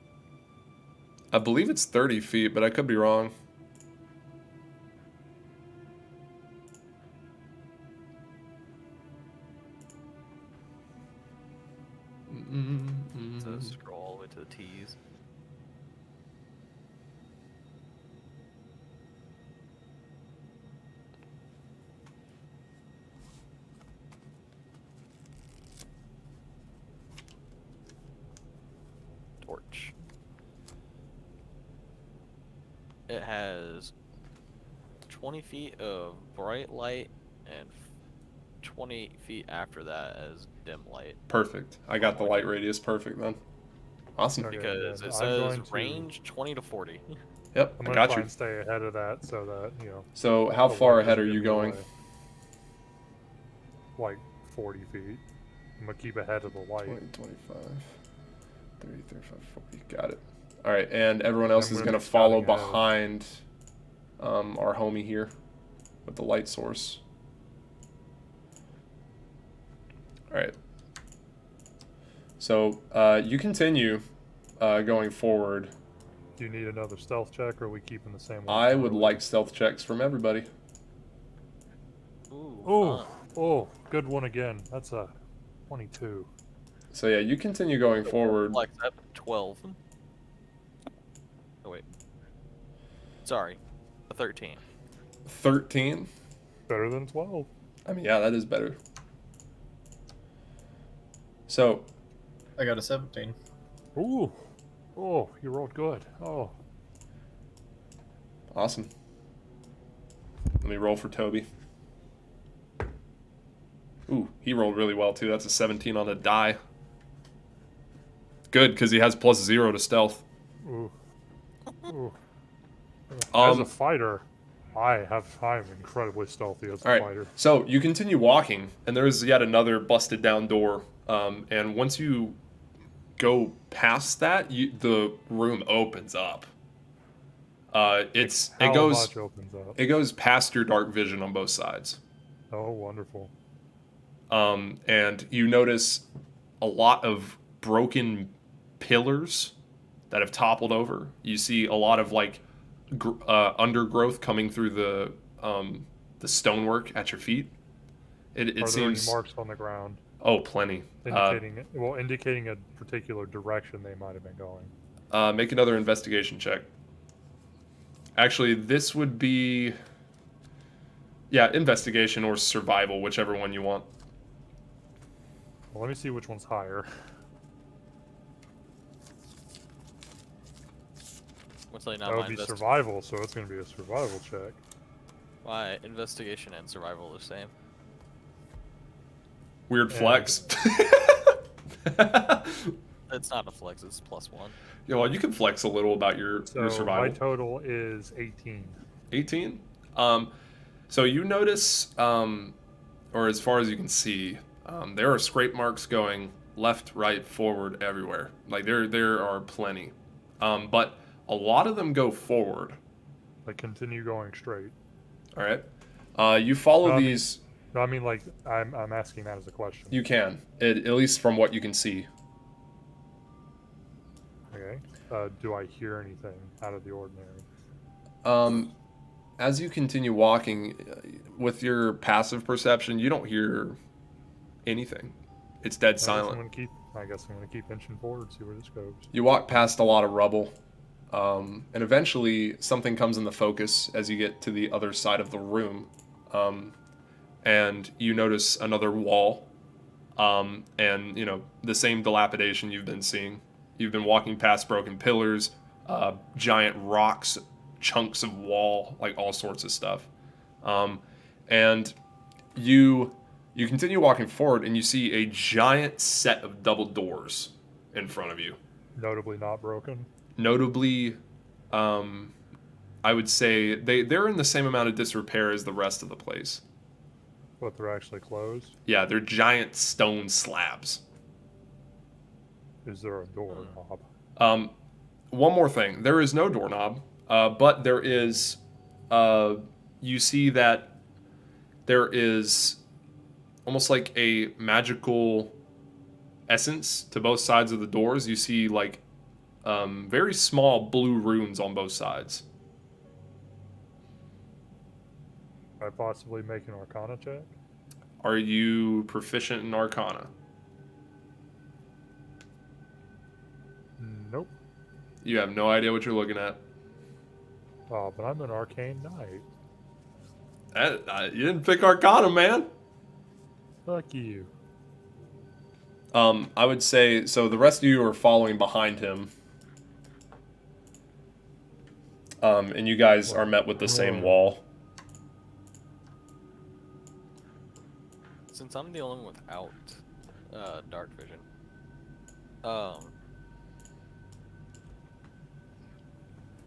I believe it's 30 feet, but I could be wrong. So scroll all the way to the T's. Torch. It has 20 feet of bright light and 20 feet after that as dim light. Perfect. I got the light radius perfect then. Awesome. Okay. Because then it I'm says going to- range 20 to 40. Yep, I'm I going to got try you. and stay ahead of that so that, So how the far light ahead doesn't are give you me going? away. Like 40 feet. I'm going to keep ahead of the light. 20, 25, 30, 35, 40. Got it. All right, and everyone else I'm is gonna going to be follow scouting ahead. behind our homie here with the light source. All right. So you continue going forward. Do you need another stealth check, or are we keeping the same one? I would like stealth checks from everybody. Ooh. Oh, oh, good one again. That's a 22. So yeah, you continue going forward. Flex up 12. Oh, wait. Sorry. A 13. 13. Better than 12. I mean, yeah, that is better. So I got a 17. Ooh. Oh, you rolled good. Oh. awesome. Let me roll for Toby. Ooh, he rolled really well too. That's a 17 on a die. Good, because he has +0 to stealth. Ooh. Ooh. As a Um, fighter, I'm incredibly stealthy as a all right, fighter. so you continue walking, and there's yet another busted down door. And once you go past that, the room opens up. How It goes much opens up? it goes past your dark vision on both sides. Oh, wonderful. And you notice a lot of broken pillars that have toppled over. You see a lot of like undergrowth coming through the stonework at your feet. It Are there any seems. marks on the ground Oh, plenty. indicating a particular direction they might have been going? Make another investigation check. Actually, this would be. Yeah, investigation or survival, whichever one you want. Well, let me see which one's higher. What's like That not would my be survival, so it's going to be a survival check. My investigation and survival are the same. Weird flex. It's not a flex, it's +1. Yeah, well, you can flex a little about your So survival. my total is 18. 18. So you notice, or as far as you can see, there are scrape marks going left, right, forward, everywhere. Like there are plenty, but a lot of them go forward. Like, continue going straight. All right. You follow No, I mean- these. No, I mean, like, I'm asking that as a question. You can, at least from what you can see. Okay. Do I hear anything out of the ordinary? As you continue walking, with your passive perception, you don't hear anything. It's dead silent. I guess I'm gonna keep inching forward, see where this goes. You walk past a lot of rubble, and eventually something comes in the focus as you get to the other side of the room, and you notice another wall, and the same dilapidation you've been seeing. You've been walking past broken pillars, giant rocks, chunks of wall, like all sorts of stuff, and you continue walking forward, and you see a giant set of double doors in front of you. Notably not broken. Notably, I would say they're in the same amount of disrepair as the rest of the place. But they're actually closed. Yeah, they're giant stone slabs. Is there a doorknob? One more thing. There is no doorknob, but there is, you see that there is almost like a magical essence to both sides of the doors. You see like very small blue runes on both sides. I possibly make an Arcana check? Are you proficient in Arcana? Nope. You have no idea what you're looking at. Oh, but I'm an Arcane Knight. You didn't pick Arcana, man. Fuck you. I would say, so the rest of you are following behind him. And you guys are met with the same wall. Since I'm the only one without dark vision,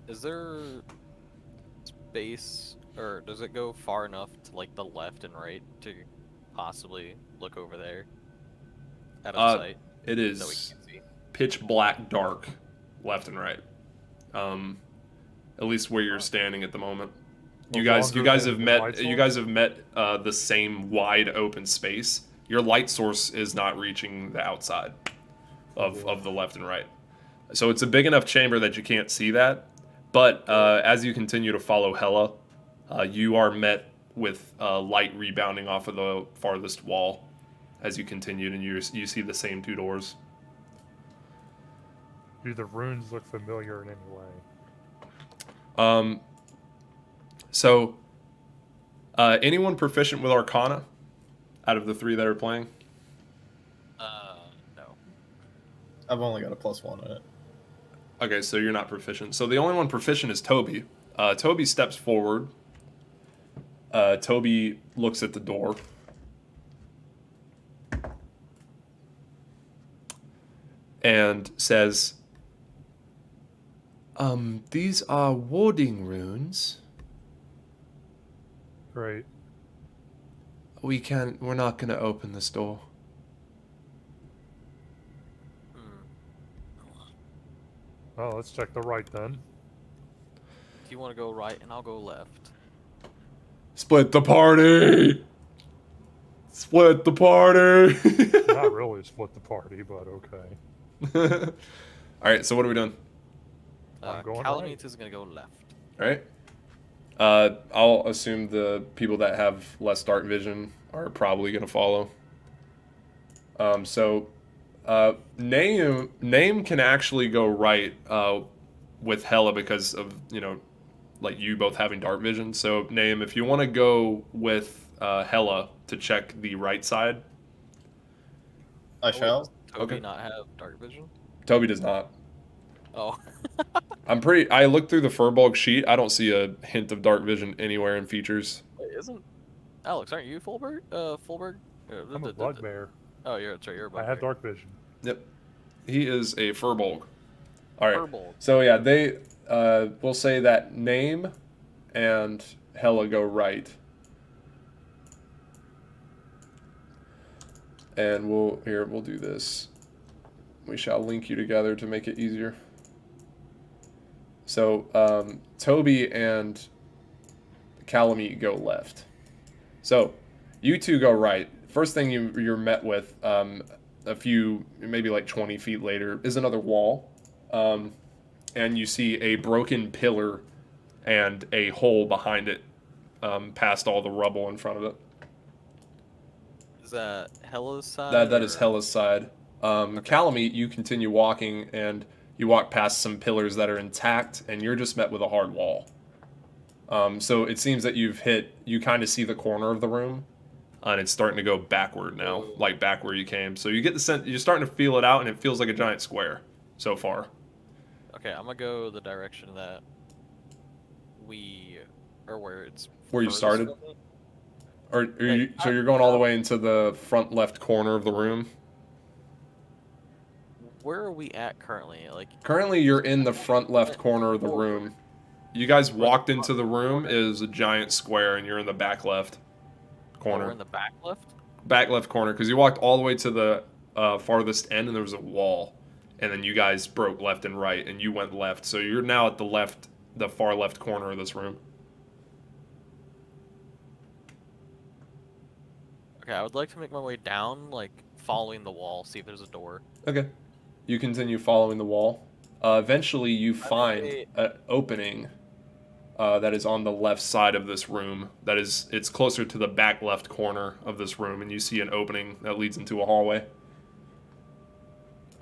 is there space, or does it go far enough to like the left and right to possibly look over there out of sight? It That we is can't see. pitch black dark, left and right. At least where you're standing at the moment. You guys have met. You guys have met the same wide open space. Your light source is not reaching the outside of the left and right. So it's a big enough chamber that you can't see that. But as you continue to follow Hella, you are met with light rebounding off of the farthest wall as you continued, and you see the same two doors. Do the runes look familiar in any way? So, anyone proficient with Arcana out of the three that are playing? No. I've only got a +1 in it. Okay, so you're not proficient. So the only one proficient is Toby. Toby steps forward. Toby looks at the door. And says, these are warding runes. Great. We're not gonna open this door. Well, let's check the right then. If you want to go right, and I'll go left. Split the party! Split the party. Not really split the party, but okay. All right, so what are we doing? I'm going Calamite right. is gonna go left. All right. I'll assume the people that have less dark vision are probably going to follow. Name can actually go right with Hella because of, like you both having dark vision. So Name, if you want to go with Hella to check the right side. I Wait, shall. does Toby Okay. not have dark vision? Toby does not. Oh. I looked through the Furbolg sheet. I don't see a hint of dark vision anywhere in features. Wait, isn't Alex? Aren't you Fulberg? Fulberg? I'm a bugbear. Oh, that's right. You're a I bugbear. have dark vision. Yep. He is a Furbolg. All right. Furbolg. So yeah, they will say that Name and Hella go right. And we'll do this. We shall link you together to make it easier. So Toby and Calamite go left. So you two go right. First thing you're met with a few, maybe like 20 feet later, is another wall. And you see a broken pillar and a hole behind it, past all the rubble in front of it. Is that Hella's side? That is Hella's side. Calamite, you continue walking, and you walk past some pillars that are intact, and you're just met with a hard wall. So it seems that you kind of see the corner of the room, and it's starting to go backward now, like back where you came. So you get the sense, you're starting to feel it out, and it feels like a giant square so far. Okay, I'm gonna go the direction that where it's Where you furthest started? from me. So you're going all the way into the front left corner of the room? Where are we at currently? Like, Currently, you're in the front left corner of the room. You guys walked into the room, is a giant square, and you're in the back left corner. we're in the back left. Back left corner, because you walked all the way to the farthest end, and there was a wall. And then you guys broke left and right, and you went left. So you're now at the far left corner of this room. Okay, I would like to make my way down, like following the wall, see if there's a door. Okay. You continue following the wall. Eventually, you find an opening that is on the left side of this room. It's closer to the back left corner of this room, and you see an opening that leads into a hallway.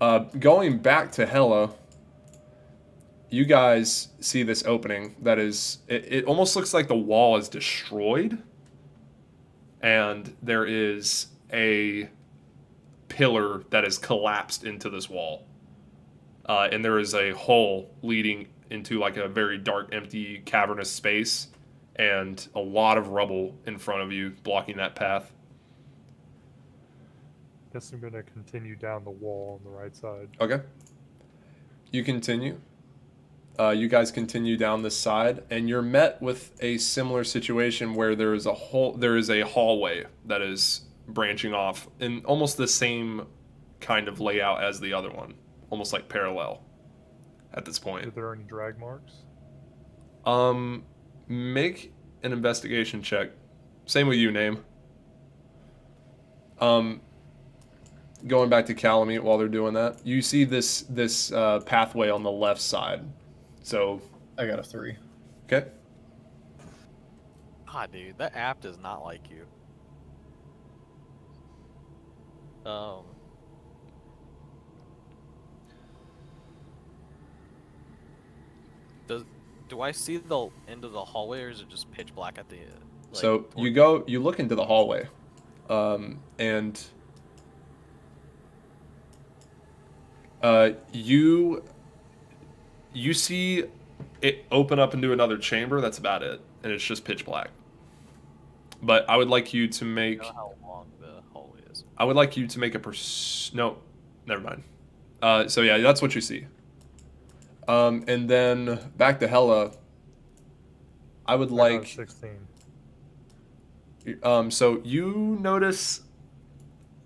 Going back to Hella, you guys see this opening that is... It almost looks like the wall is destroyed, and there is a pillar that is collapsed into this wall. And there is a hole leading into like a very dark, empty, cavernous space, and a lot of rubble in front of you, blocking that path. Guess I'm gonna continue down the wall on the right side. Okay. You continue. You guys continue down this side, and you're met with a similar situation where there is a hallway that is branching off in almost the same kind of layout as the other one, almost like parallel at this point. Are there any drag marks? Make an investigation check. Same with you, Name. Going back to Calamite while they're doing that, you see this pathway on the left side. So, I got a 3. okay. God, dude, that app does not like you. Do I see the end of the hallway, or is it just pitch black at the end? So you look into the hallway, and you see it open up into another chamber. That's about it, and it's just pitch black. But I would like you to make. I don't know how long the hallway is. I would like you to make no, never mind. So yeah, that's what you see. And then back to Hella. I would I got a like. 16. So you notice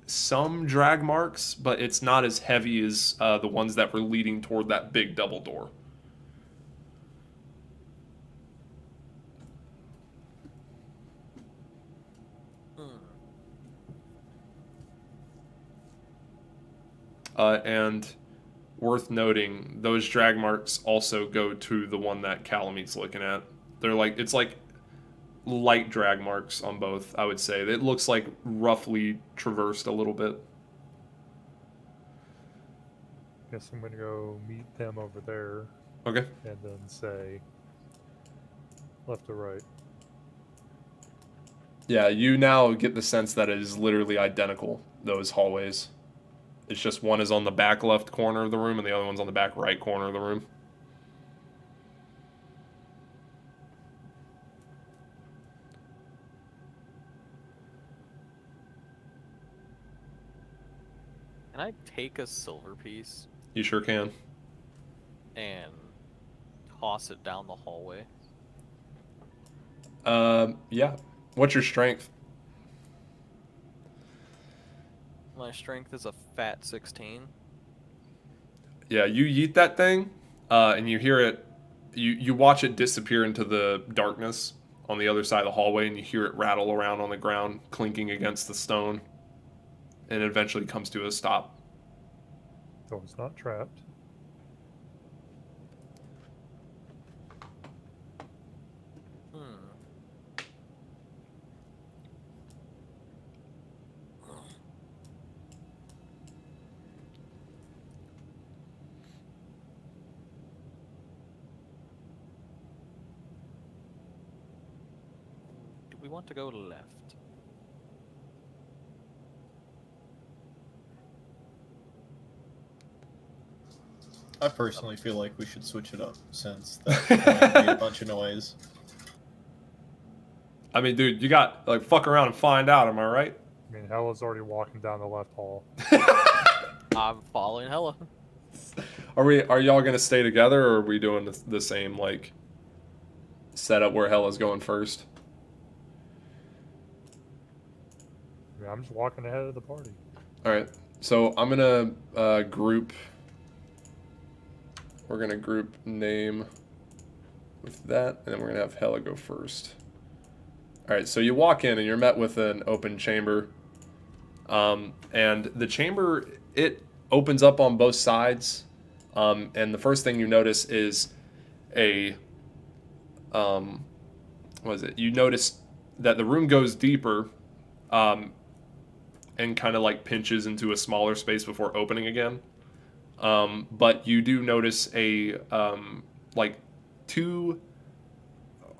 some drag marks, but it's not as heavy as the ones that were leading toward that big double door. And worth noting, those drag marks also go to the one that Calamete's looking at. They're like, it's like light drag marks on both, I would say. It looks like roughly traversed a little bit. Guess I'm gonna go meet them over there Okay. and then say left to right. Yeah, you now get the sense that it is literally identical, those hallways. It's just one is on the back left corner of the room and the other one's on the back right corner of the room. Can I take a silver piece You sure can. and toss it down the hallway? Yeah. What's your strength? My strength is a fat 16. Yeah, you yeet that thing, and you hear it. You watch it disappear into the darkness on the other side of the hallway, and you hear it rattle around on the ground, clinking against the stone, and it eventually comes to a stop. So it's not trapped. Do we want to go left? I personally feel like we should switch it up since that might be a bunch of noise. I mean, dude, you got like fuck around and find out. Am I right? I mean, Hella's already walking down the left hall. I'm following Hella. Are y'all gonna stay together, or are we doing the same like setup where Hella's going first? I mean, I'm just walking ahead of the party. All right. So I'm gonna group. We're gonna group name with that, and then we're gonna have Hella go first. All right. So you walk in, and you're met with an open chamber. And the chamber, it opens up on both sides. And the first thing you notice is what is it? You notice that the room goes deeper, and kind of like pinches into a smaller space before opening again. But you do notice like two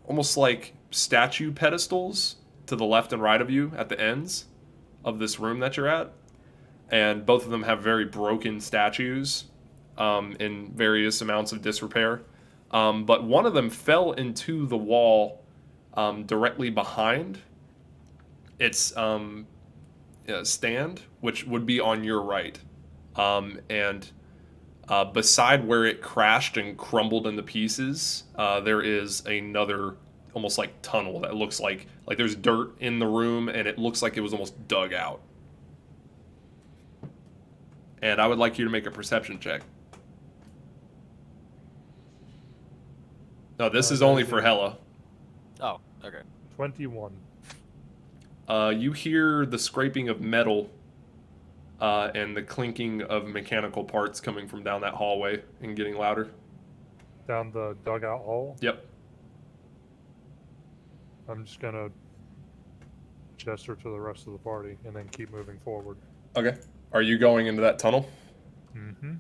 almost like statue pedestals to the left and right of you at the ends of this room that you're at. And both of them have very broken statues in various amounts of disrepair. But one of them fell into the wall directly behind its stand, which would be on your right. And beside where it crashed and crumbled into pieces, there is another almost like tunnel that looks like there's dirt in the room, and it looks like it was almost dug out. And I would like you to make a perception check. No, this is only for Hella. Oh, okay. 21. You hear the scraping of metal and the clinking of mechanical parts coming from down that hallway and getting louder. Down the dugout hall. Yep. I'm just gonna gesture to the rest of the party and then keep moving forward. Okay. Are you going into that tunnel? Mm-hmm.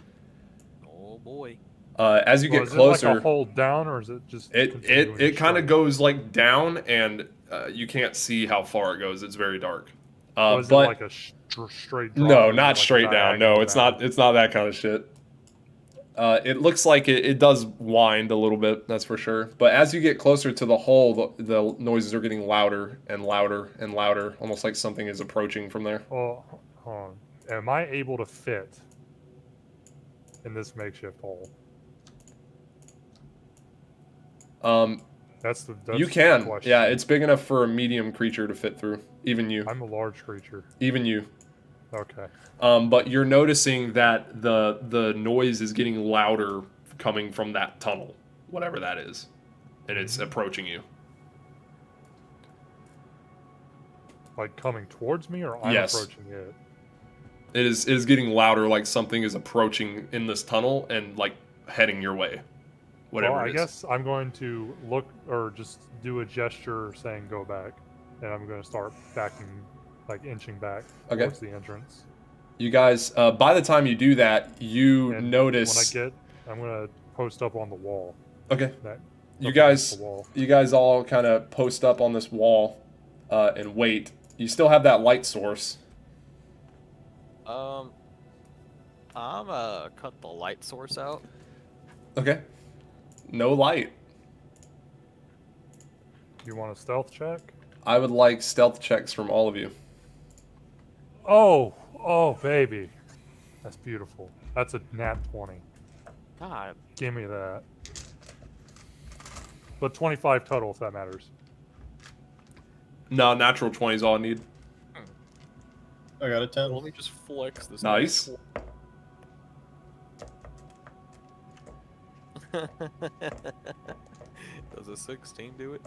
Oh boy. As you get is closer, it like a hold down, or is it just it kind of goes like down, and you can't see how far it goes. It's very dark. Is but it like a straight drop, no, or is it not like a straight down. No, diagonal it's down? not. It's not that kind of shit. It looks like it does wind a little bit, that's for sure. But as you get closer to the hole, the noises are getting louder and louder and louder, almost like something is approaching from there. Well, hold on. Am I able to fit in this makeshift hole? That's You the can. question. Yeah, it's big enough for a medium creature to fit through. Even you. I'm a large creature. Even you. Okay. But you're noticing that the noise is getting louder coming from that tunnel, whatever that is, and it's approaching you. Like coming towards me, or I'm Yes. approaching it? It is getting louder, like something is approaching in this tunnel and like heading your way. Whatever Well, it I is. guess I'm going to look or just do a gesture saying go back, and I'm going to start backing, like inching back Okay. towards the entrance. You guys, by the time you do that, you And notice. I'm going to post up on the wall. Okay. That You up against guys, the wall. you guys all kind of post up on this wall and wait. You still have that light source. I'm cut the light source out. Okay. No light. You want a stealth check? I would like stealth checks from all of you. Oh, baby. That's beautiful. That's a nat 20. God, Give me that. But 25 total, if that matters. No, natural 20 is all I need. I got a 10. let me just flex this. Nice. Does a 16 do it?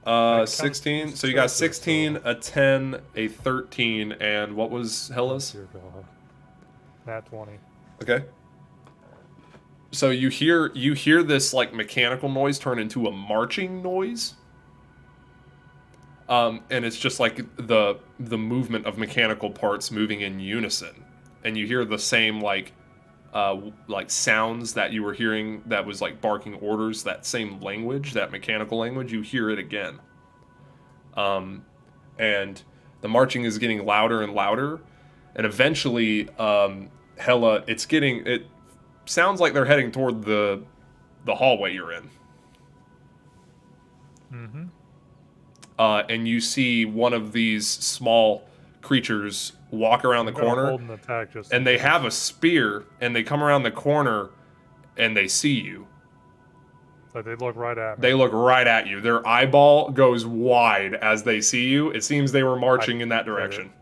That 16. counts So you got as 16, a 10, a 13, and what was Hella's? Dear God. Nat 20. Okay. So you hear this like mechanical noise turn into a marching noise. And it's just like the movement of mechanical parts moving in unison, and you hear the same like sounds that you were hearing that was like barking orders, that same language, that mechanical language. You hear it again, and the marching is getting louder and louder, and eventually, Hella, it sounds like they're heading toward the hallway you're in. Mm-hmm. And you see one of these small creatures walk around the I'm gonna corner, hold an attack just and in they case. have a spear, and they come around the corner, and they see you. So they look right at me. They look right at you. Their eyeball goes wide as they see you. It seems they were marching in that direction.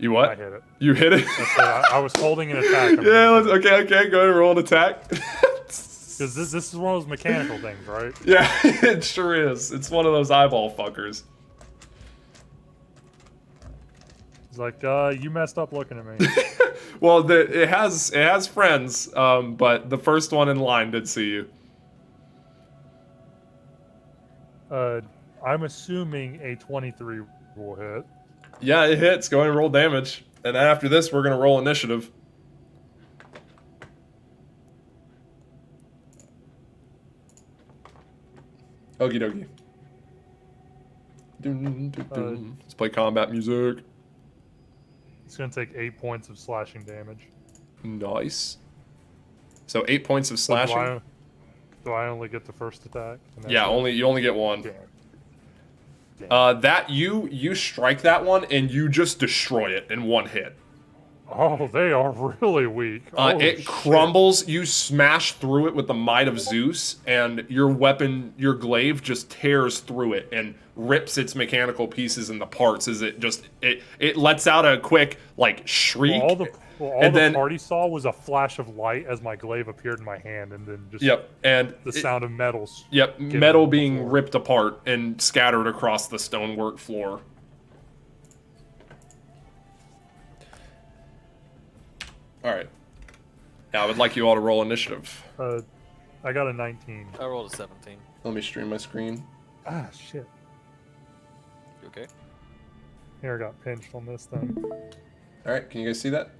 You I what? hit it. You hit it? That's it. I was holding an attack. Yeah, okay, go ahead and roll an attack. Because this is one of those mechanical things, right? Yeah, it sure is. It's one of those eyeball fuckers. It's like, you messed up looking at me. Well, it has friends, but the first one in line did see you. I'm assuming a 23 will hit. Yeah, it hits. Go ahead and roll damage. And after this, we're going to roll initiative. Okie dokie. Dun, dun, dun. Let's play combat music. It's going to take 8 points of slashing damage. Nice. So 8 points of So do slashing. do I only get the first attack? And that's Yeah, it? you only get one. Damn. That you strike that one and you just destroy it in one hit. Oh, they are really weak. Holy It shit. crumbles. You smash through it with the might of Zeus, and your weapon, your glaive, just tears through it and rips its mechanical pieces into parts. As it lets out a quick like shriek. All the and then- party saw was a flash of light as my glaive appeared in my hand, and then just Yep, and the sound of metals. Yep, getting metal on the being floor. ripped apart and scattered across the stonework floor. All right. Now I would like you all to roll initiative. I got a 19. I rolled a 17. Let me stream my screen. Ah, shit. You okay? Here, I got pinched on this thing. All right, can you guys see that?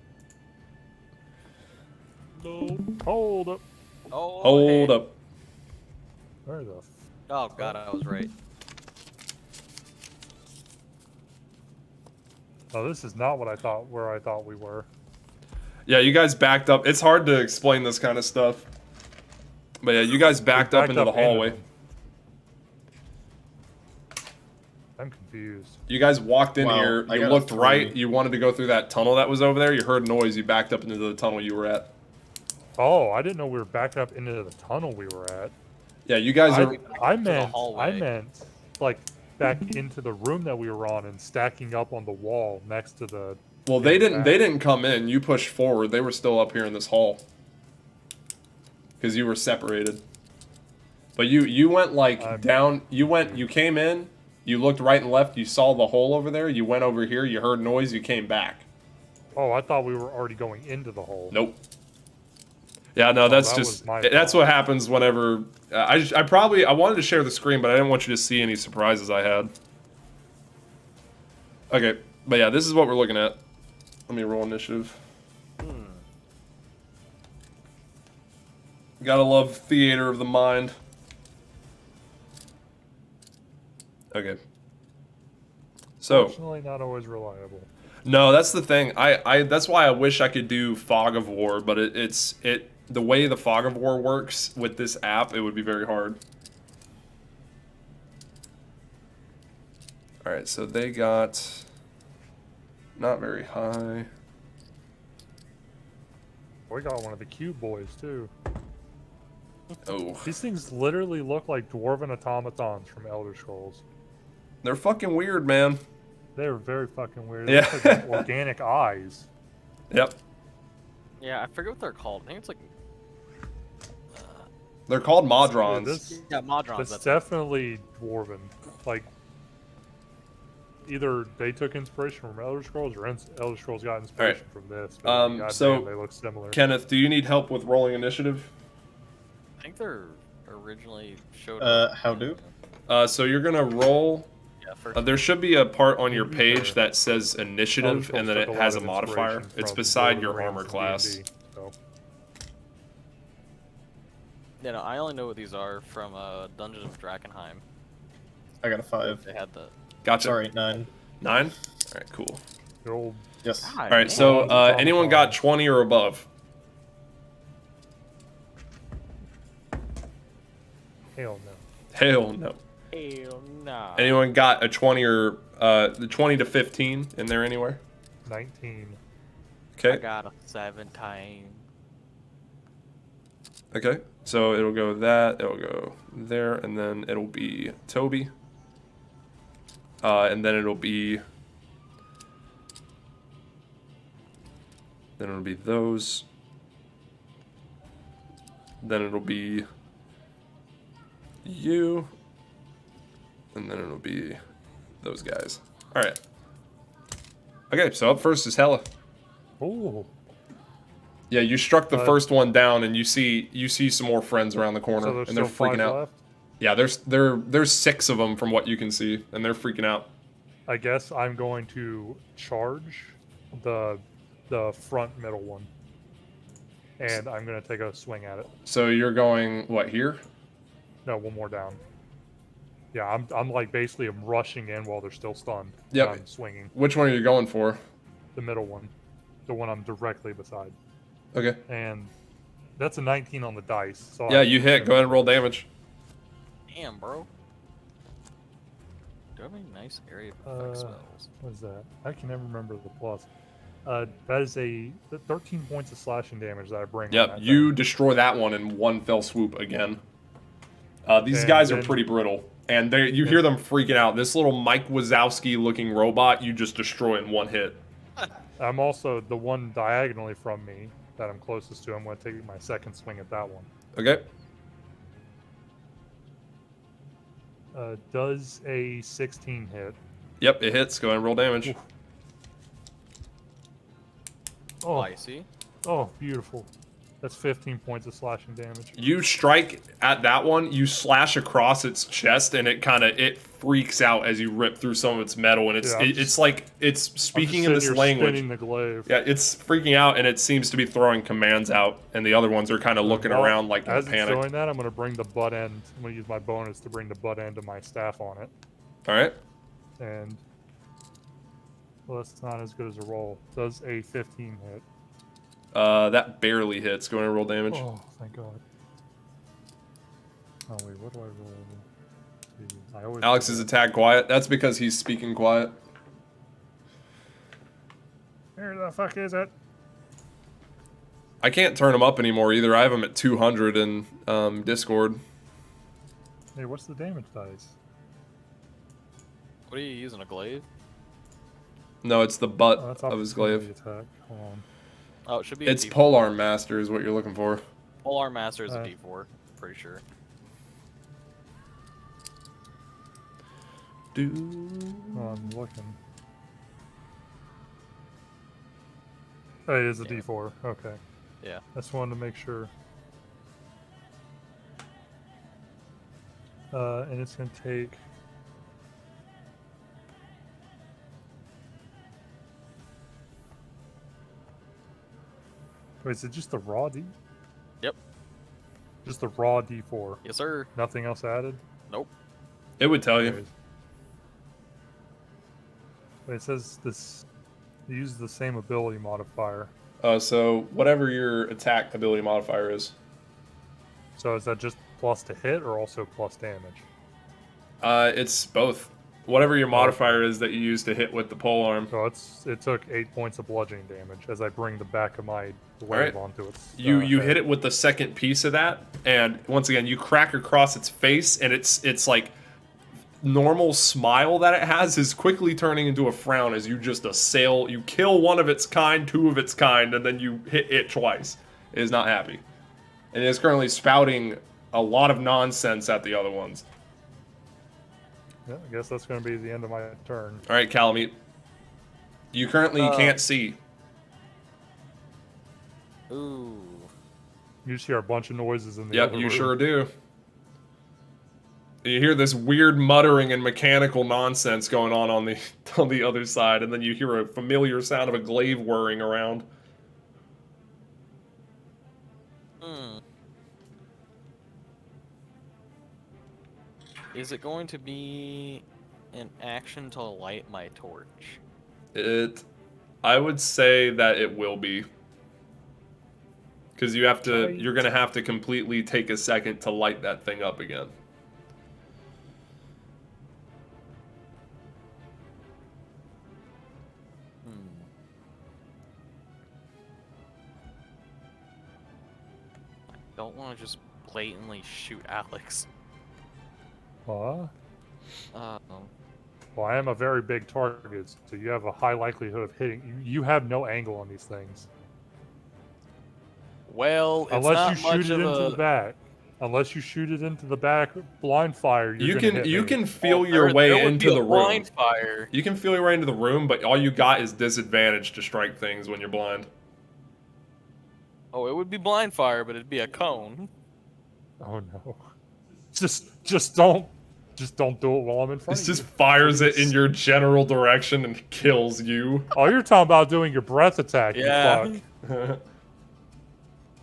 No. Hold up. Oh, Hold hey. up. Where the Oh god, I was right. Oh, this is not what I thought. Where I thought we were. Yeah, you guys backed up. It's hard to explain this kind of stuff. But yeah, you guys backed up into the hallway. them. I'm confused. You guys walked in Wow, here. I You got a looked 3. right. You wanted to go through that tunnel that was over there. You heard noise. You backed up into the tunnel you were at. Oh, I didn't know we were back up into the tunnel we were at. Yeah, you guys are. I meant hallway. like back into the room that we were on and stacking up on the wall next to the. Well, they didn't come in. You pushed forward. They were still up here in this hall. Because you were separated. But you went like down. You came in. You looked right and left, you saw the hole over there, you went over here, you heard noise, you came back. Oh, I thought we were already going into the hole. Nope. Yeah, no, that's that just was my that's fault. what happens whenever I wanted to share the screen, but I didn't want you to see any surprises I had. Okay, but yeah, this is what we're looking at. Let me roll initiative. Gotta love theater of the mind. Okay. So, Fortunately, not always reliable. no, that's the thing. I that's why I wish I could do Fog of War, but it's the way the Fog of War works with this app, it would be very hard. All right, so they got not very high. We got one of the cube boys too. Oh, These things literally look like dwarven automatons from Elder Scrolls. they're fucking weird, man. They're very fucking weird. They Yeah. look like organic eyes. Yep, Yeah, I forget what they're called. I think it's like they're called Dude, Modrons. this Modrons. that's That's definitely dwarven. Like, either they took inspiration from Elder Scrolls, or Elder Scrolls got inspiration from this. But goddamn, so they look similar. Kenneth, do you need help with rolling initiative? I think they're originally showed. How do? So you're gonna roll. Yeah, first. There should be a part on your Maybe page the that says Elder initiative, Scrolls and then took it lot has a of modifier. inspiration It's from beside Lord your of the armor Rings and class. D&D, so. Yeah, no, I only know what these are from Dungeons of Drakenheim. I got a 5. They had the. Gotcha. Sorry, 9. 9? Alright, cool. Your old Yes. God, Alright, man. so Automaton. anyone got 20 or above? hell no. Hell no. Hell nah. Anyone got a 20 or the 20 to 15 in there anywhere? 19. I Okay. got a 17. Okay. So it'll go that, it'll go there, and then it'll be Toby. And then it'll be those. Then it'll be you. And then it'll be those guys. Alright. Okay, so up first is Hella. Oh, Yeah, you struck the Uh, first one down, and you see some more friends around the corner, so there's and they're still 5 freaking out. left. Yeah, there's 6 of them from what you can see, and they're freaking out. I guess I'm going to charge the front middle one, and I'm gonna take a swing at it. So you're going what here? No, one more down. Yeah, I'm like basically I'm rushing in while they're still stunned. Yep. I'm swinging Which one are you going for? the middle one, the one I'm directly beside, Okay. and that's a 19 on the dice. So Yeah, you hit. Go ahead and roll damage. Damn, bro. Do I have any nice area effect spells? What is that? I can never remember the plus. That is 13 points of slashing damage that I bring. on Yep, that you thing. destroy that one in one fell swoop again. These And guys are then- pretty brittle, and you hear them freaking out. This little Mike Wazowski-looking robot you just destroy in one hit. I'm also the one diagonally from me that I'm closest to. I'm going to take my second swing at that one. Okay. Does a 16 hit? Yep, it hits. Go ahead and roll damage. Oh, Spicy. oh, beautiful. That's 15 points of slashing damage. You strike at that one, you slash across its chest, and it freaks out as you rip through some of its metal, and it's Yeah, I'm it's like it's speaking in I'm this just sitting here language. spinning the glaive. Yeah, it's freaking out, and it seems to be throwing commands out, and the other ones are kind of looking Well, around like in as it's panic. doing that, I'm going to bring the butt end. I'm going to use my bonus to bring the butt end of my staff on it. All right. And well, that's not as good as a roll. Does a 15 hit? That barely hits. Go ahead and roll damage. Oh, thank God. Oh wait, what do I roll? Let's see. I always Alex is a tad quiet. That's because he's speaking quiet. Where the fuck is it? I can't turn him up anymore either. I have him at 200 in Discord. Hey, what's the damage dice? What are you using, a glaive? No, it's the butt Oh, that's of his opportunity glaive. attack. Hold on. Oh, it should be It's a D4. Polearm Master is what you're looking for. Polearm Master is a Uh, D4. Pretty sure. Oh, I'm looking. Oh, it is a Yeah. D4. Okay. Yeah. I just wanted to make sure. And it's gonna take. Wait, is it just the raw D? Yep. Just the raw D4. Yes, sir. Nothing else added? Nope. It would tell you. Okay. Wait, it says this uses the same ability modifier. So whatever your attack ability modifier is. So is that just plus to hit or also plus damage? It's both. Whatever your modifier is that you use to hit with the polearm. So it took 8 points of bludgeoning damage as I bring the back of my wave onto its. You head. hit it with the second piece of that, and once again you crack across its face, and it's like normal smile that it has is quickly turning into a frown as you just you kill one of its kind, two of its kind, and then you hit it twice. It is not happy, and it is currently spouting a lot of nonsense at the other ones. Yeah, I guess that's going to be the end of my turn. All right, Calamite. You currently can't see. Ooh. You just hear a bunch of noises in the Yep, other you room. sure do. You hear this weird muttering and mechanical nonsense going on the other side, and then you hear a familiar sound of a glaive whirring around. Hmm. Is it going to be an action to light my torch? I would say that it will be. Because you're gonna have to completely take a second to light that thing up again. I don't want to just blatantly shoot Alex. What? Um, Well, I am a very big target, so you have a high likelihood of hitting. You have no angle on these things. well, it's Unless not you shoot much it of into a... the back. Unless you shoot it into the back, blind fire, you're gonna hit You me. can feel Well, your there way would into be a the room. blind fire. You can feel your way into the room, but all you got is disadvantage to strike things when you're blind. Oh, it would be blind fire, but it'd be a cone. Oh no! Just don't do it while I'm in front It of just you. fires it in Please. your general direction and kills you. Oh, you're talking about doing your breath attack. Yeah. You fuck.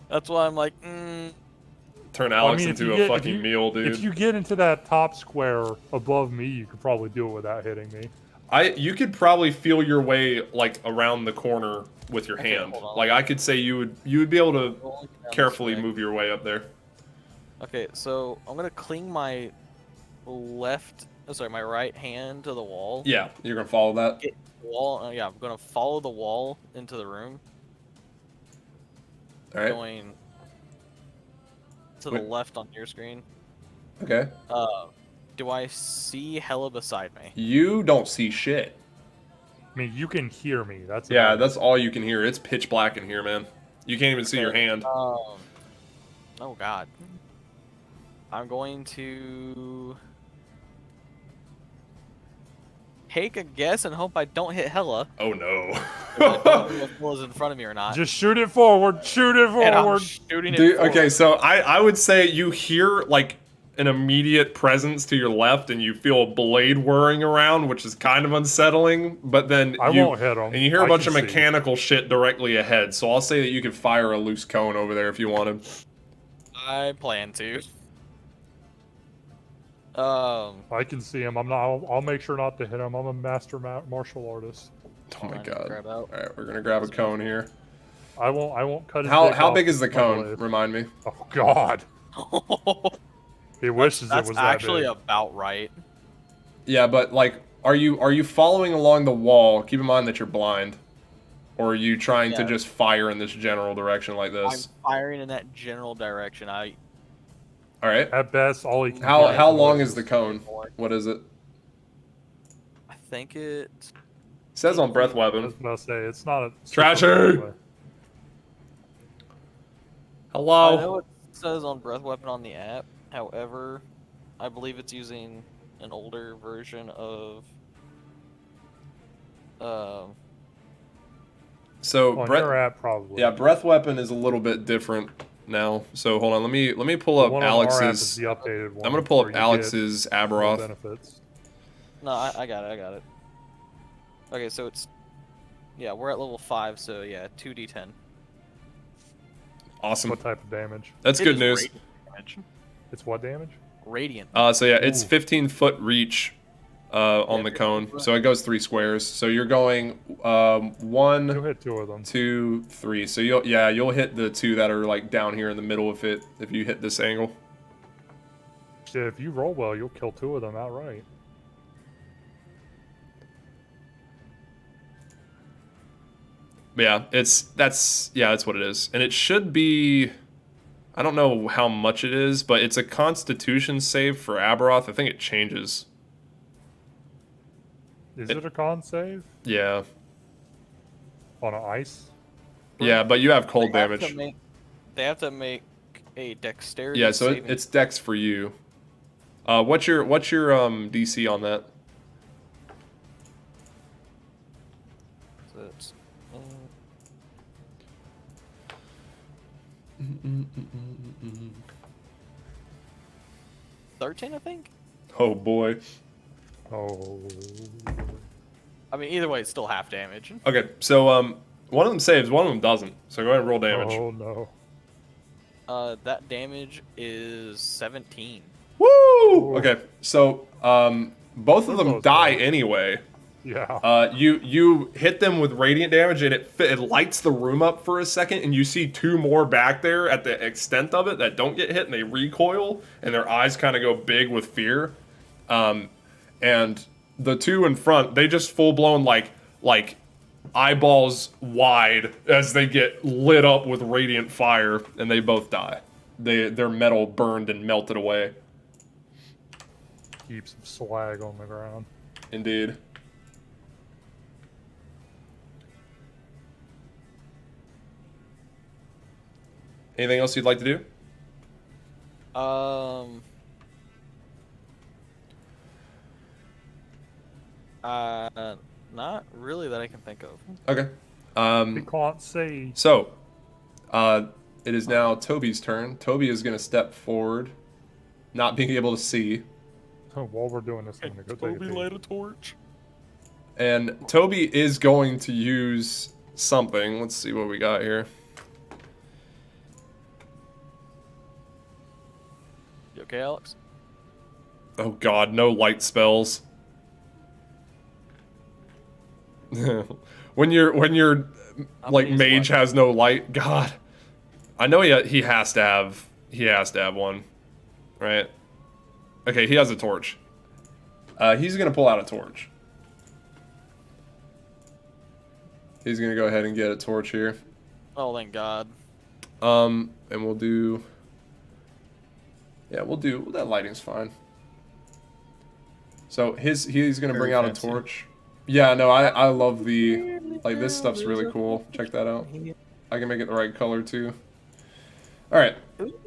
That's why I'm like, Turn Well, I Alex mean, if into you a get- if fucking you- meal, dude. If you get into that top square above me, you could probably do it without hitting me. You could probably feel your way like around the corner with your Okay, hand. hold on. Like I could say you would be able to rolling down this carefully way. move your way up there. Okay, so I'm gonna cling my my right hand to the wall. Yeah, you're gonna follow that. Get the wall. Yeah, I'm gonna follow the wall into the room. All right. Going to the Wait. left on your screen. Okay. Do I see Hella beside me? You don't see shit. I mean, you can hear me. That's Yeah, about it. that's all you can hear. It's pitch black in here, man. You can't even see your hand. Oh God. I'm going to take a guess and hope I don't hit Hella. Oh no. 'Cause I don't know if Hella's in front of me or not. Just shoot it forward. Shoot it And I'm forward. shooting it Dude, forward. okay, so I would say you hear like an immediate presence to your left, and you feel a blade whirring around, which is kind of unsettling. But then I won't hit 'em. and you hear a I bunch of can see. mechanical shit directly ahead. So I'll say that you could fire a loose cone over there if you wanted. I plan to. I can see him. I'll make sure not to hit him. I'm a master martial artist. Oh my Fine, god! grab All out. right, we're gonna grab a cone here. I won't cut his How dick how off big is the with my cone? blade. Remind me. Oh God. He wishes it That's was that actually big. about right. Yeah, but like, are you following along the wall? Keep in mind that you're blind, or are you trying to Yeah. just fire in this general direction like I'm this? firing in that general direction. All right. At best, all he can How hear how is long noises. is the cone? What is it? I think it. It says on breath I was weapon. about to say it's not a Trashy! I I Hello. know it says on breath weapon on the app. However, I believe it's using an older version of um So On Brett, your app, probably. yeah, breath weapon is a little bit different now. So hold on, let me pull The up one on our app is Alex's. the updated one. I'm gonna pull where up you Alex's get more Aberoth. benefits. no, I got it. Okay, so it's yeah, we're at level 5, so yeah, 2d10. Awesome. What type of damage? That's It good is news. radiant damage. It's what damage? Radiant. So yeah, it's Ooh. 15-foot reach on the 15 cone, foot. so it goes 3 squares. So you're going You'll 1, hit 2 of them. 2, 3. So you'll hit the 2 that are like down here in the middle of it if you hit this angle. Shit, if you roll well, you'll kill 2 of them outright. But yeah, that's what it is, and it should be. I don't know how much it is, but it's a Constitution save for Aberoth. I think it changes. Is it a con save? Yeah, On an ice? yeah, but you have cold They have damage. to make- They have to make a dexterity Yeah, so saving. it's Dex for you. What's your DC on that? So it's, 13, I think. Oh boy. Oh. I mean, either way, it's still half damage. Okay, so one of them saves, one of them doesn't. So go ahead and roll damage. Oh no. That damage is 17. Woo! Okay, so both of They're them both die dead. anyway. Yeah. You hit them with radiant damage, and it lights the room up for a second, and you see 2 more back there at the extent of it that don't get hit, and they recoil, and their eyes kind of go big with fear. And the 2 in front, they just full blown like eyeballs wide as they get lit up with radiant fire, and they both die. Their metal burned and melted away. Keep some slag on the ground. Indeed. Anything else you'd like to do? Not really that I can think of. Okay. They can't see. So, it is now Toby's turn. Toby is going to step forward, not being able to see. While we're doing this, I'm gonna go take a peek. a torch. And Toby is going to use something. Let's see what we got here. You okay, Alex? Oh god, no light spells. when you're I'm like gonna use mage light. has no light, god. I know he has to have one. Right? Okay, he has a torch. He's going to pull out a torch. He's going to go ahead and get a torch here. Oh, thank God. And we'll do... Yeah, we'll do... That lighting's fine. So he's going to bring out a fancy. torch. Yeah, no, I love the... Like, this stuff's really cool. Check that out. I can make it the right color, too. Alright.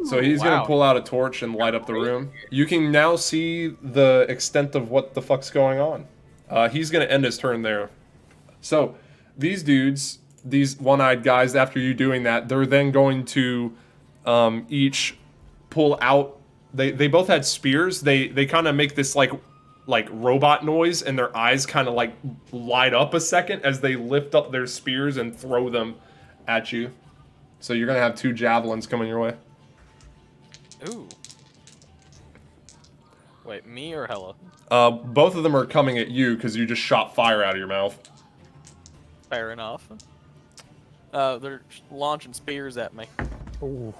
So he's going to pull out a torch and light up the room. You can now see the extent of what the fuck's going on. He's going to end his turn there. So, these dudes, these one-eyed guys, after you doing that, they're then going to each pull out... They both had spears. They kind of make this, like robot noise, and their eyes kind of, like, light up a second as they lift up their spears and throw them at you. So you're going to have 2 javelins coming your way. Ooh. Wait, me or Hella? Both of them are coming at you because you just shot fire out of your mouth. Fair enough. They're launching spears at me. Ooh.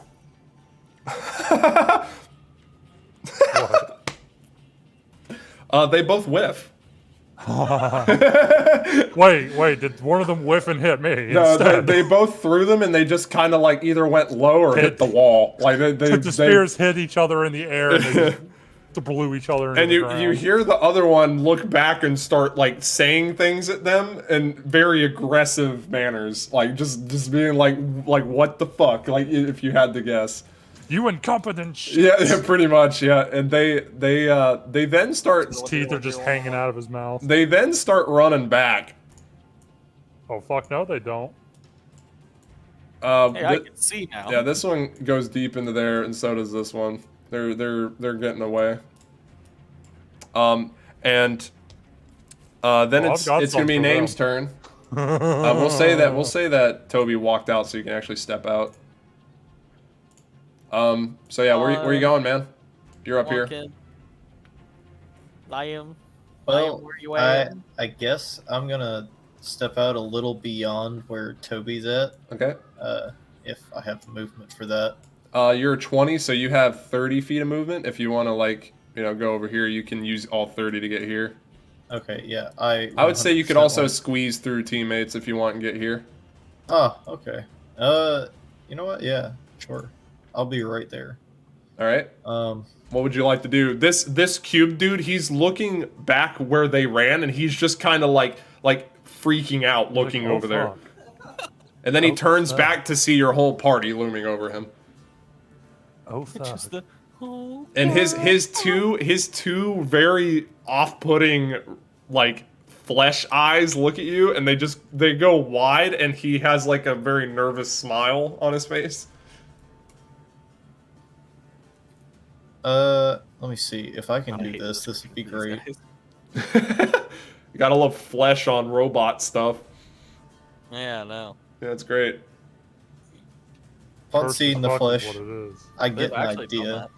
They both whiff. Wait, did one of them whiff and hit me No, instead? they both threw them, and they just kind of like either went low or hit the wall. Like The spears hit each other in the air and they just blew each other into and the you ground. hear the other one look back and start like saying things at them in very aggressive manners, like just being like what the fuck, like if you had to guess. You incompetent shit. Yeah, pretty much. Yeah, and they then start. His teeth are just hanging out of his mouth. They then start running back. Oh fuck no, they don't. Hey, I can see now. Yeah, this one goes deep into there, and so does this one. They're getting away. And then Well, it's I've got gonna be some for Name's turn. We'll say that Toby walked out, so you can actually step out. So yeah, where you going, man? You're up here. Walking. Liam. Well, Liam, where you at? I guess I'm gonna step out a little beyond where Toby's at. Okay. If I have the movement for that. You're 20, so you have 30 feet of movement. If you want to, like, go over here, you can use all 30 to get here. Okay, yeah, I would say you could 100% also want- squeeze through teammates if you want and get here. Oh, okay. You know what? Yeah, sure. I'll be right there. All right. What would you like to do? This cube dude, he's looking back where they ran, and he's just kind of like freaking out, looking Like, oh, over there. fuck. And then he Oh, turns fuck. back to see your whole party looming over him. Oh fuck. Just the, oh, And his two very off-putting, like, flesh eyes look at you, and they go wide, and he has like a very nervous smile on his face. Let me see if I can I do hate this. This would be these great. guys. You gotta love flesh on robot stuff. Yeah, no. Yeah, it's great. Upon First seeing the fuck is flesh, what it is. I They've get an actually done idea. that.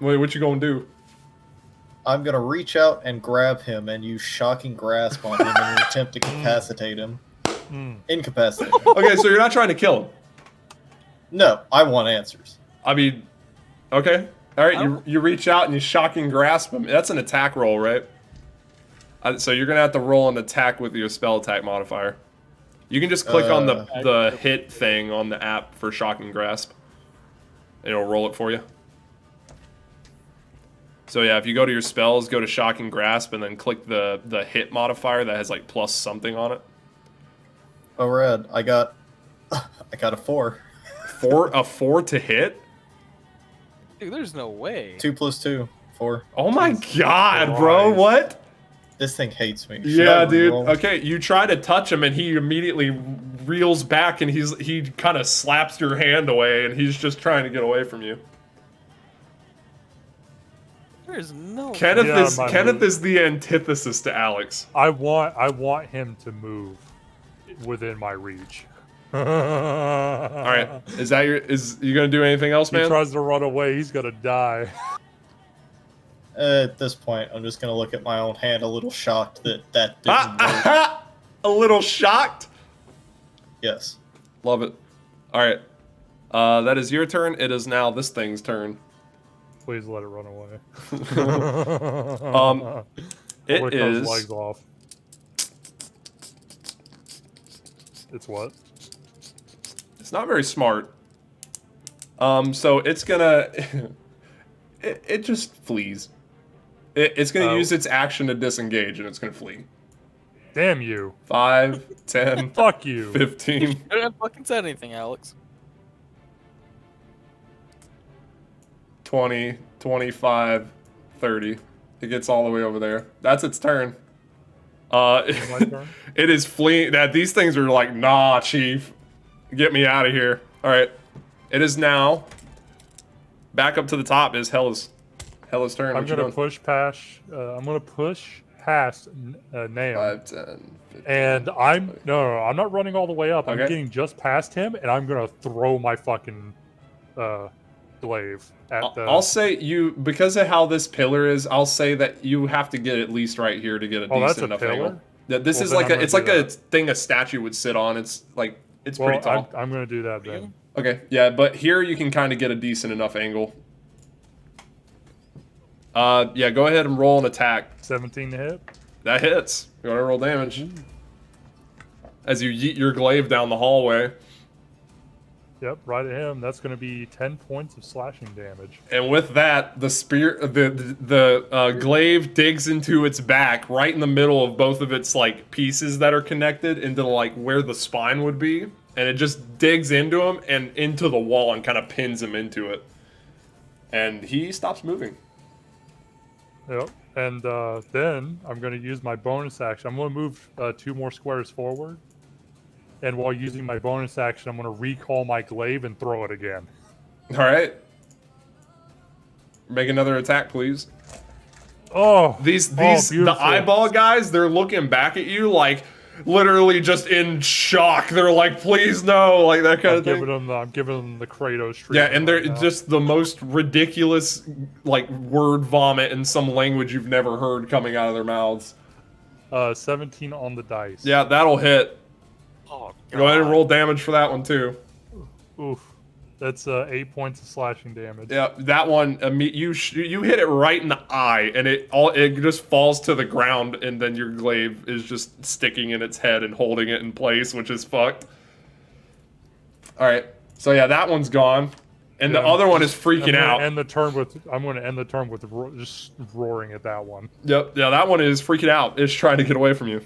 Wait, what you gonna do? I'm gonna reach out and grab him and use shocking grasp on him in an attempt to incapacitate him. Incapacitate him. Okay, so you're not trying to kill him. No, I want answers. I mean, okay. All right, Oh. you reach out and you shocking grasp him. That's an attack roll, right? So you're gonna have to roll an attack with your spell attack modifier. You can just click on the hit thing on the app for shocking grasp, and it'll roll it for you. So yeah, if you go to your spells, go to shocking grasp, and then click the hit modifier that has like plus something on it. Oh, rad! I got a 4. A 4 to hit. Dude, there's no way. 2 + 2, 4. Oh my god, bro! Christ. What? This thing hates me. Should Yeah, I dude. reroll? Okay, you try to touch him, and he immediately reels back, and he kind of slaps your hand away, and he's just trying to get away from you. There's no. Kenneth Get out of is my Kenneth move. is the antithesis to Alex. I want him to move within my reach. All All right, is you gonna do anything else, He man? tries to run away, he's gonna die. At this point, I'm just gonna look at my own hand, a little shocked that didn't work. A little shocked. Yes. Love it. All right, that is your turn. It is now this thing's turn. Please let it run away. It Lick those is. legs off. It's what? It's not very smart. So it's gonna. it just flees. It's gonna Oh. use its action to disengage, and it's gonna flee. Damn you. 5, 10, Fuck you. 15, I didn't fucking said anything, Alex. 20, 25, 30. It gets all the way over there. That's its turn. My turn? It is fleeing. These things are like, nah, chief. Get me out of here. All right. It is now. Back up to the top is Hella's turn. I'm What you gonna doing? push past. I'm gonna push past Nam. 5, 10, 15. And I'm not running all the way up. I'm Okay. getting just past him, and I'm gonna throw my fucking glaive at the. I'll say because of how this pillar is, I'll say that you have to get at least right here to get a Oh, that's decent a enough pillar? angle. That this Well, is then like I'm gonna it's do like a that. thing a statue would sit on. It's like it's well, pretty tall. I'm gonna do that then. Okay, yeah, but here you can kind of get a decent enough angle. Yeah, go ahead and roll an attack. 17 to hit. That hits. You want to roll damage as you yeet your glaive down the hallway. Yep, right at him. That's gonna be 10 points of slashing damage. And with that, the glaive digs into its back, right in the middle of both of its like pieces that are connected into like where the spine would be, and it just digs into him and into the wall and kind of pins him into it. And he stops moving. Yep. And then I'm going to use my bonus action. I'm going to move 2 more squares forward. And while using my bonus action, I'm going to recall my glaive and throw it again. All right. Make another attack, please. Oh, These oh, the beautiful. eyeball guys, they're looking back at you like literally just in shock. They're like, please no, like that kind of thing. I'm giving them the Kratos treatment. Yeah, and they're right now. just the most ridiculous like word vomit in some language you've never heard coming out of their mouths. 17 on the dice. Yeah, that'll hit. Oh, Go ahead and God. roll damage for that one too. Oof. That's 8 points of slashing damage. Yeah, that one you hit it right in the eye, and it just falls to the ground, and then your glaive is just sticking in its head and holding it in place, which is fucked. All right, so yeah, that one's gone, and the other one is freaking out. I'm going to end the turn with just roaring at that one. Yep, yeah, that one is freaking out. It's trying to get away from you.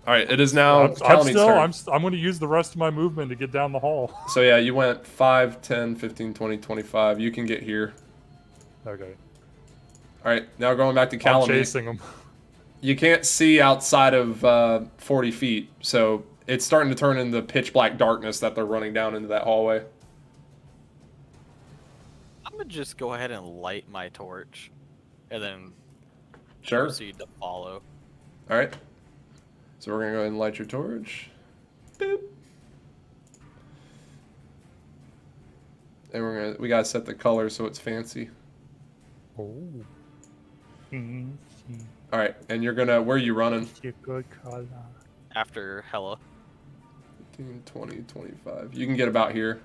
All right, it is now Calumny's turn. I'm going to use the rest of my movement to get down the hall. So yeah, you went 5, 10, 15, 20, 25. You can get here. Okay. All right, now going back to I'm Calumny. chasing him. You can't see outside of 40 feet, so it's starting to turn into pitch black darkness that they're running down into that hallway. I'm gonna just go ahead and light my torch, and then Sure. proceed to follow. All right. So we're gonna go ahead and light your torch. Boop. And we gotta set the color so it's fancy. Oh. All right, and you're gonna, where are you running? Good color. After Hella. 15, 20, 25. You can get about here.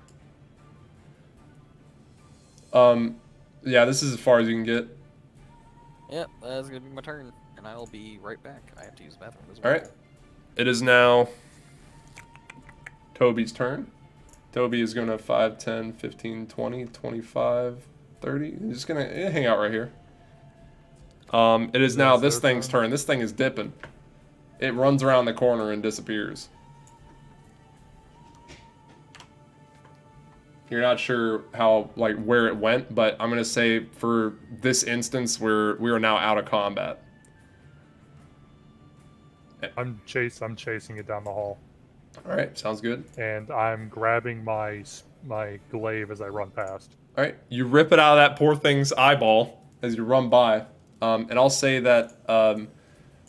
Yeah, this is as far as you can get. Yep, that's gonna be my turn, and I'll be right back. I have to use the bathroom as well. All right. It is now Toby's turn. Toby is going to 5, 10, 15, 20, 25, 30. He's just going to hang out right here. It is now this thing's turn. This thing is dipping. It runs around the corner and disappears. You're not sure how, like, where it went, but I'm going to say for this instance, we are now out of combat. I'm chasing it down the hall, All right, sounds good. and I'm grabbing my glaive as I run past. All right, you rip it out of that poor thing's eyeball as you run by. And I'll say that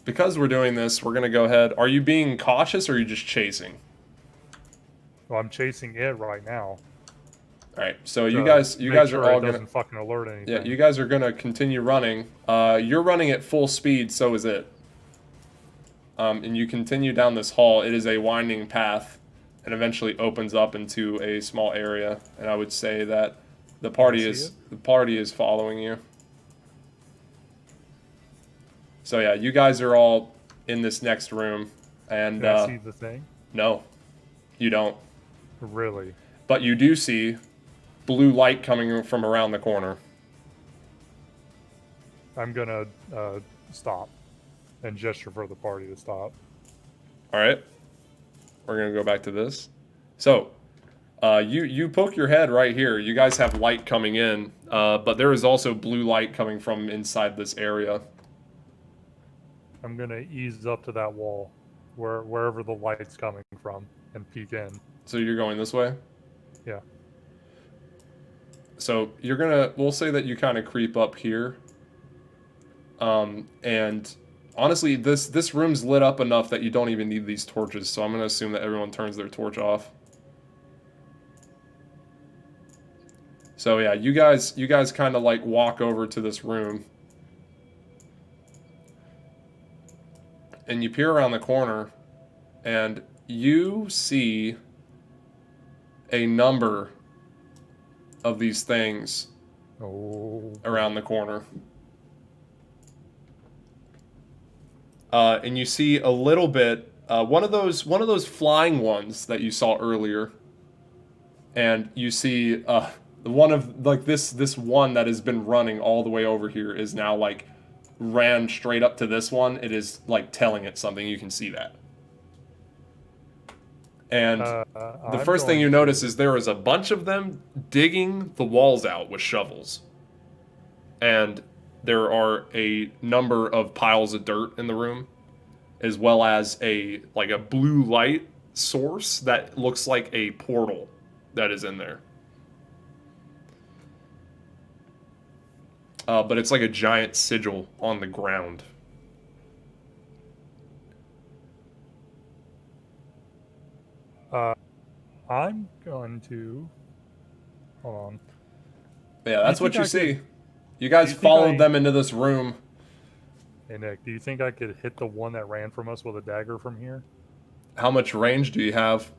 because we're doing this, we're going to go ahead. Are you being cautious or are you just chasing? Well, I'm chasing it right now. All right, so you guys Make are sure all it going doesn't to... fucking alert anything. Yeah, you guys are going to continue running. You're running at full speed, so is it. And you continue down this hall. It is a winding path and eventually opens up into a small area. And I would say that the party is following you. So yeah, you guys are all in this next room. And Can I see the thing? no, you don't. Really? But you do see blue light coming from around the corner. I'm gonna stop and gesture for the party to stop. All right, we're gonna go back to this. So, you poke your head right here. You guys have light coming in, but there is also blue light coming from inside this area. I'm gonna ease up to that wall, wherever the light's coming from, and peek in. So you're going this way? Yeah. So we'll say that you kind of creep up here. And honestly, this room's lit up enough that you don't even need these torches, so I'm gonna assume that everyone turns their torch off. So yeah, you guys kind of like walk over to this room. And you peer around the corner, and you see a number of these things around the corner. And you see a little bit, one of those flying ones that you saw earlier, and you see one of like this one that has been running all the way over here is now like ran straight up to this one. It is like telling it something. You can see that. And the first thing you notice is there is a bunch of them digging the walls out with shovels. and there are a number of piles of dirt in the room, as well as a blue light source that looks like a portal that is in there. But it's like a giant sigil on the ground. I'm going to. Hold on. Yeah, that's what think you I see. could- You guys do you think followed I- them into this room. Hey Nick, do you think I could hit the one that ran from us with a dagger from here? How much range do you have?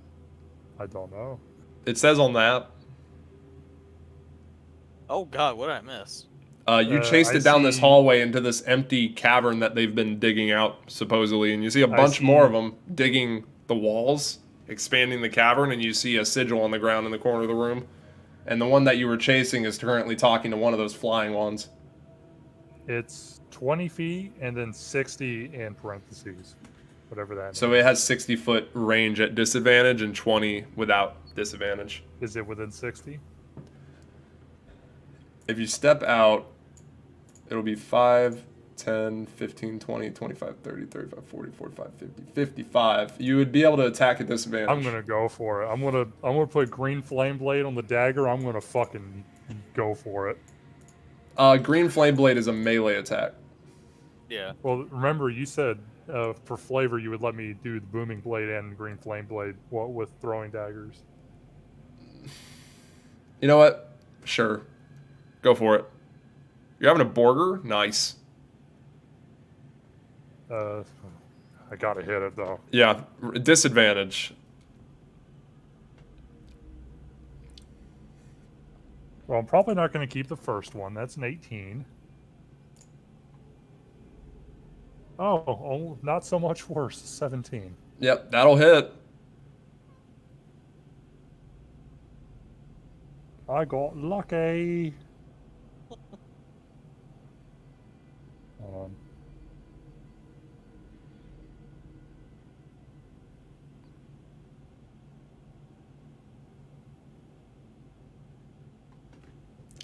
I don't know. It says on that. Oh god, what did I miss? You chased I it down this see- hallway into this empty cavern that they've been digging out, supposedly, and you see a bunch more of see- them digging the walls, expanding the cavern, and you see a sigil on the ground in the corner of the room. And the one that you were chasing is currently talking to one of those flying ones. It's 20 feet and then 60 in parentheses, whatever that So means. it has 60-foot range at disadvantage and 20 without disadvantage. Is it within 60? If you step out, it'll be 5, 10, 15, 20, 25, 30, 35, 40, 45, 50, 55. You would be able to attack at disadvantage. I'm gonna go for it. I'm gonna put green flame blade on the dagger. I'm gonna fucking go for it. Green Flame Blade is a melee attack. Yeah. Well, remember you said for flavor you would let me do the booming blade and green flame blade with throwing daggers. You know what? Sure. Go for it. You're having a Borger? Nice. I gotta hit it though. Yeah, disadvantage. Well, I'm probably not gonna keep the first one. That's an 18. Oh, not so much worse. 17. Yep, that'll hit. I got lucky. Hold on.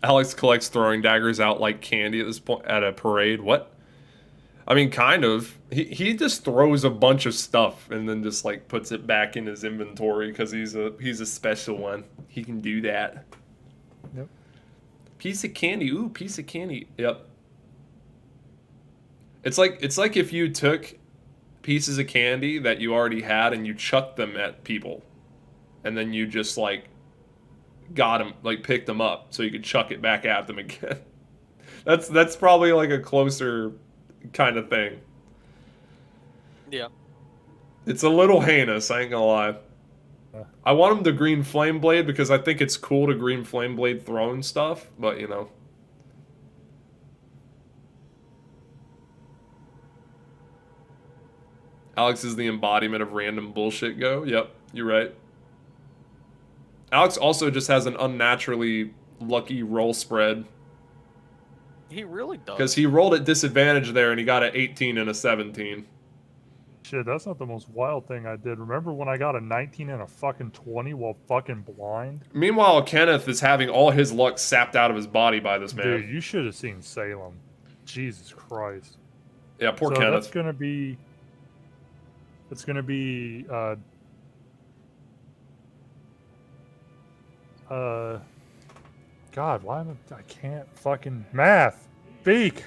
Alex collects throwing daggers out like candy at this point at a parade. What? I mean, kind of. He just throws a bunch of stuff and then just like puts it back in his inventory because he's a special one. He can do that. Yep. Piece of candy. Ooh, piece of candy. Yep. It's like if you took pieces of candy that you already had and you chucked them at people, and then you just like got them, like picked them up so you could chuck it back at them again. That's probably like a closer kind of thing. Yeah. It's a little heinous, I ain't gonna lie. I want him to green flame blade because I think it's cool to green flame blade throwing stuff, but you know. Alex is the embodiment of random bullshit go. Yep, you're right. Alex also just has an unnaturally lucky roll spread He really does. because he rolled at disadvantage there and he got an 18 and a 17. Shit, that's not the most wild thing I did. Remember when I got a 19 and a fucking 20 while fucking blind? Meanwhile, Kenneth is having all his luck sapped out of his body by this man. Dude, you should have seen Salem. Jesus Christ. Yeah, poor So Kenneth. that's gonna be. It's gonna be. God, why am I can't fucking math. Beak.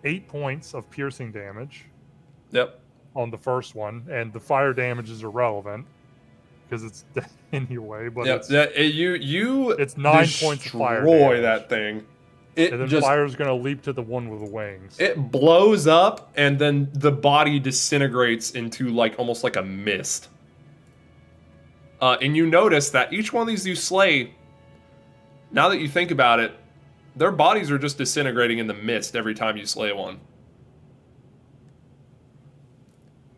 8 points of piercing damage Yep. on the first one, and the fire damage is irrelevant because it's dead anyway. But Yep. You it's 9 points of fire destroy damage. that thing. It And then just fire's gonna leap to the one with the wings. it blows up and then the body disintegrates into like almost like a mist. And you notice that each one of these you slay, now that you think about it, their bodies are just disintegrating in the mist every time you slay one.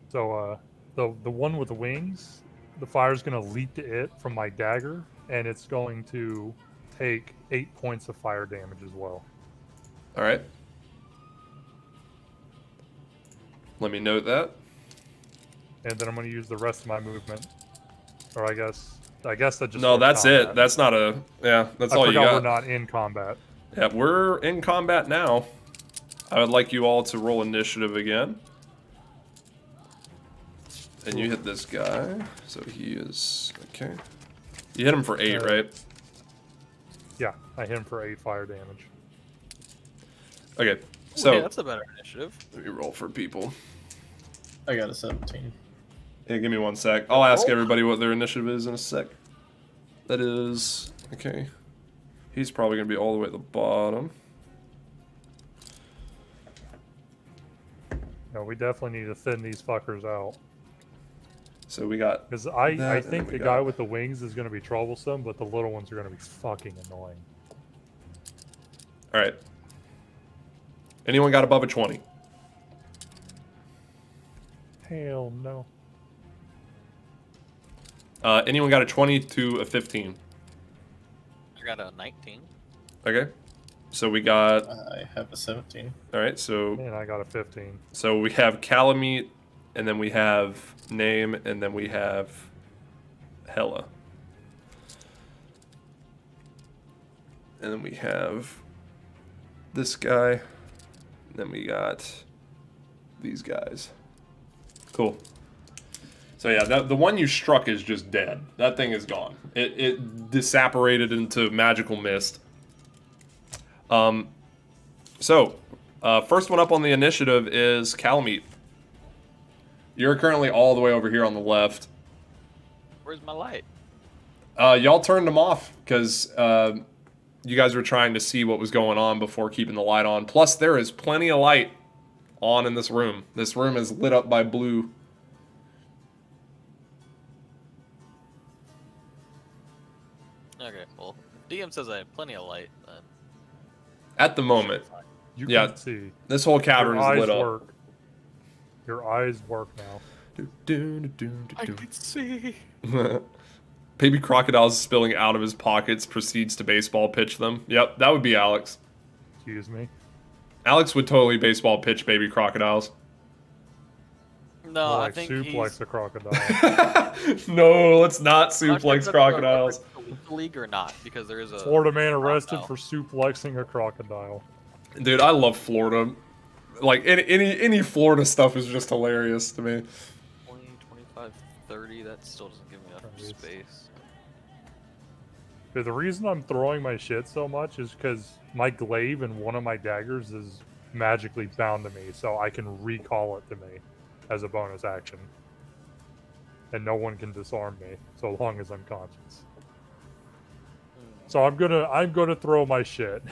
So the one with the wings, the fire's gonna leap to it from my dagger, and it's going to take 8 points of fire damage as well. All right. Let me note that. And then I'm gonna use the rest of my movement, or I guess I guess that just No, starts that's combat. it. That's not a. Yeah, that's I all you forgot got. we're not in combat. Yeah, we're in combat now. I would like you all to roll initiative again. And you hit this guy, so he is okay. You hit him for 8, right? Yeah, I hit him for 8 fire damage. Okay, So so that's a better initiative. let me roll for people. I got a 17. Hey, give me 1 sec. I'll ask everybody what their initiative is in a sec. That is okay. He's probably gonna be all the way at the bottom. No, we definitely need to thin these fuckers out. So we got. Because that, I and then think we the guy got- with the wings is going to be troublesome, but the little ones are going to be fucking annoying. All right. Anyone got above a 20? Hell no. Anyone got a 20 to a 15? I got a 19. Okay. So we got. I have a 17. All right. So And I got a 15. we have Calamite, and then we have Name, and then we have Hella. And then we have this guy. And then we got these guys. Cool. So yeah, the one you struck is just dead. That thing is gone. It disapparated into magical mist. So, first one up on the initiative is Calamite. You're currently all the way over here on the left. Where's my light? Y'all turned them off because you guys were trying to see what was going on before keeping the light on. Plus, there is plenty of light on in this room. This room is lit up by blue. Okay, well, DM says I have plenty of light. Then At the moment, You Yeah. can see. this whole cavern Your is eyes lit up. work. Your eyes work now. I can see. Baby crocodiles spilling out of his pockets proceeds to baseball pitch them. Yep, that would be Alex. Excuse me. Alex would totally baseball pitch baby crocodiles. No, More I like think suplex he's. a crocodile. No, let's not I'm not sure if suplex that's crocodiles. a Little League or not, because there is a Florida man arrested crocodile. for suplexing a crocodile. Dude, I love Florida. Like any Florida stuff is just hilarious to me. 20, 25, 30. That still doesn't give me enough Nice. space. Dude, the reason I'm throwing my shit so much is because my glaive and one of my daggers is magically bound to me, so I can recall it to me as a bonus action. And no one can disarm me so long as I'm conscious. So I'm gonna throw my shit.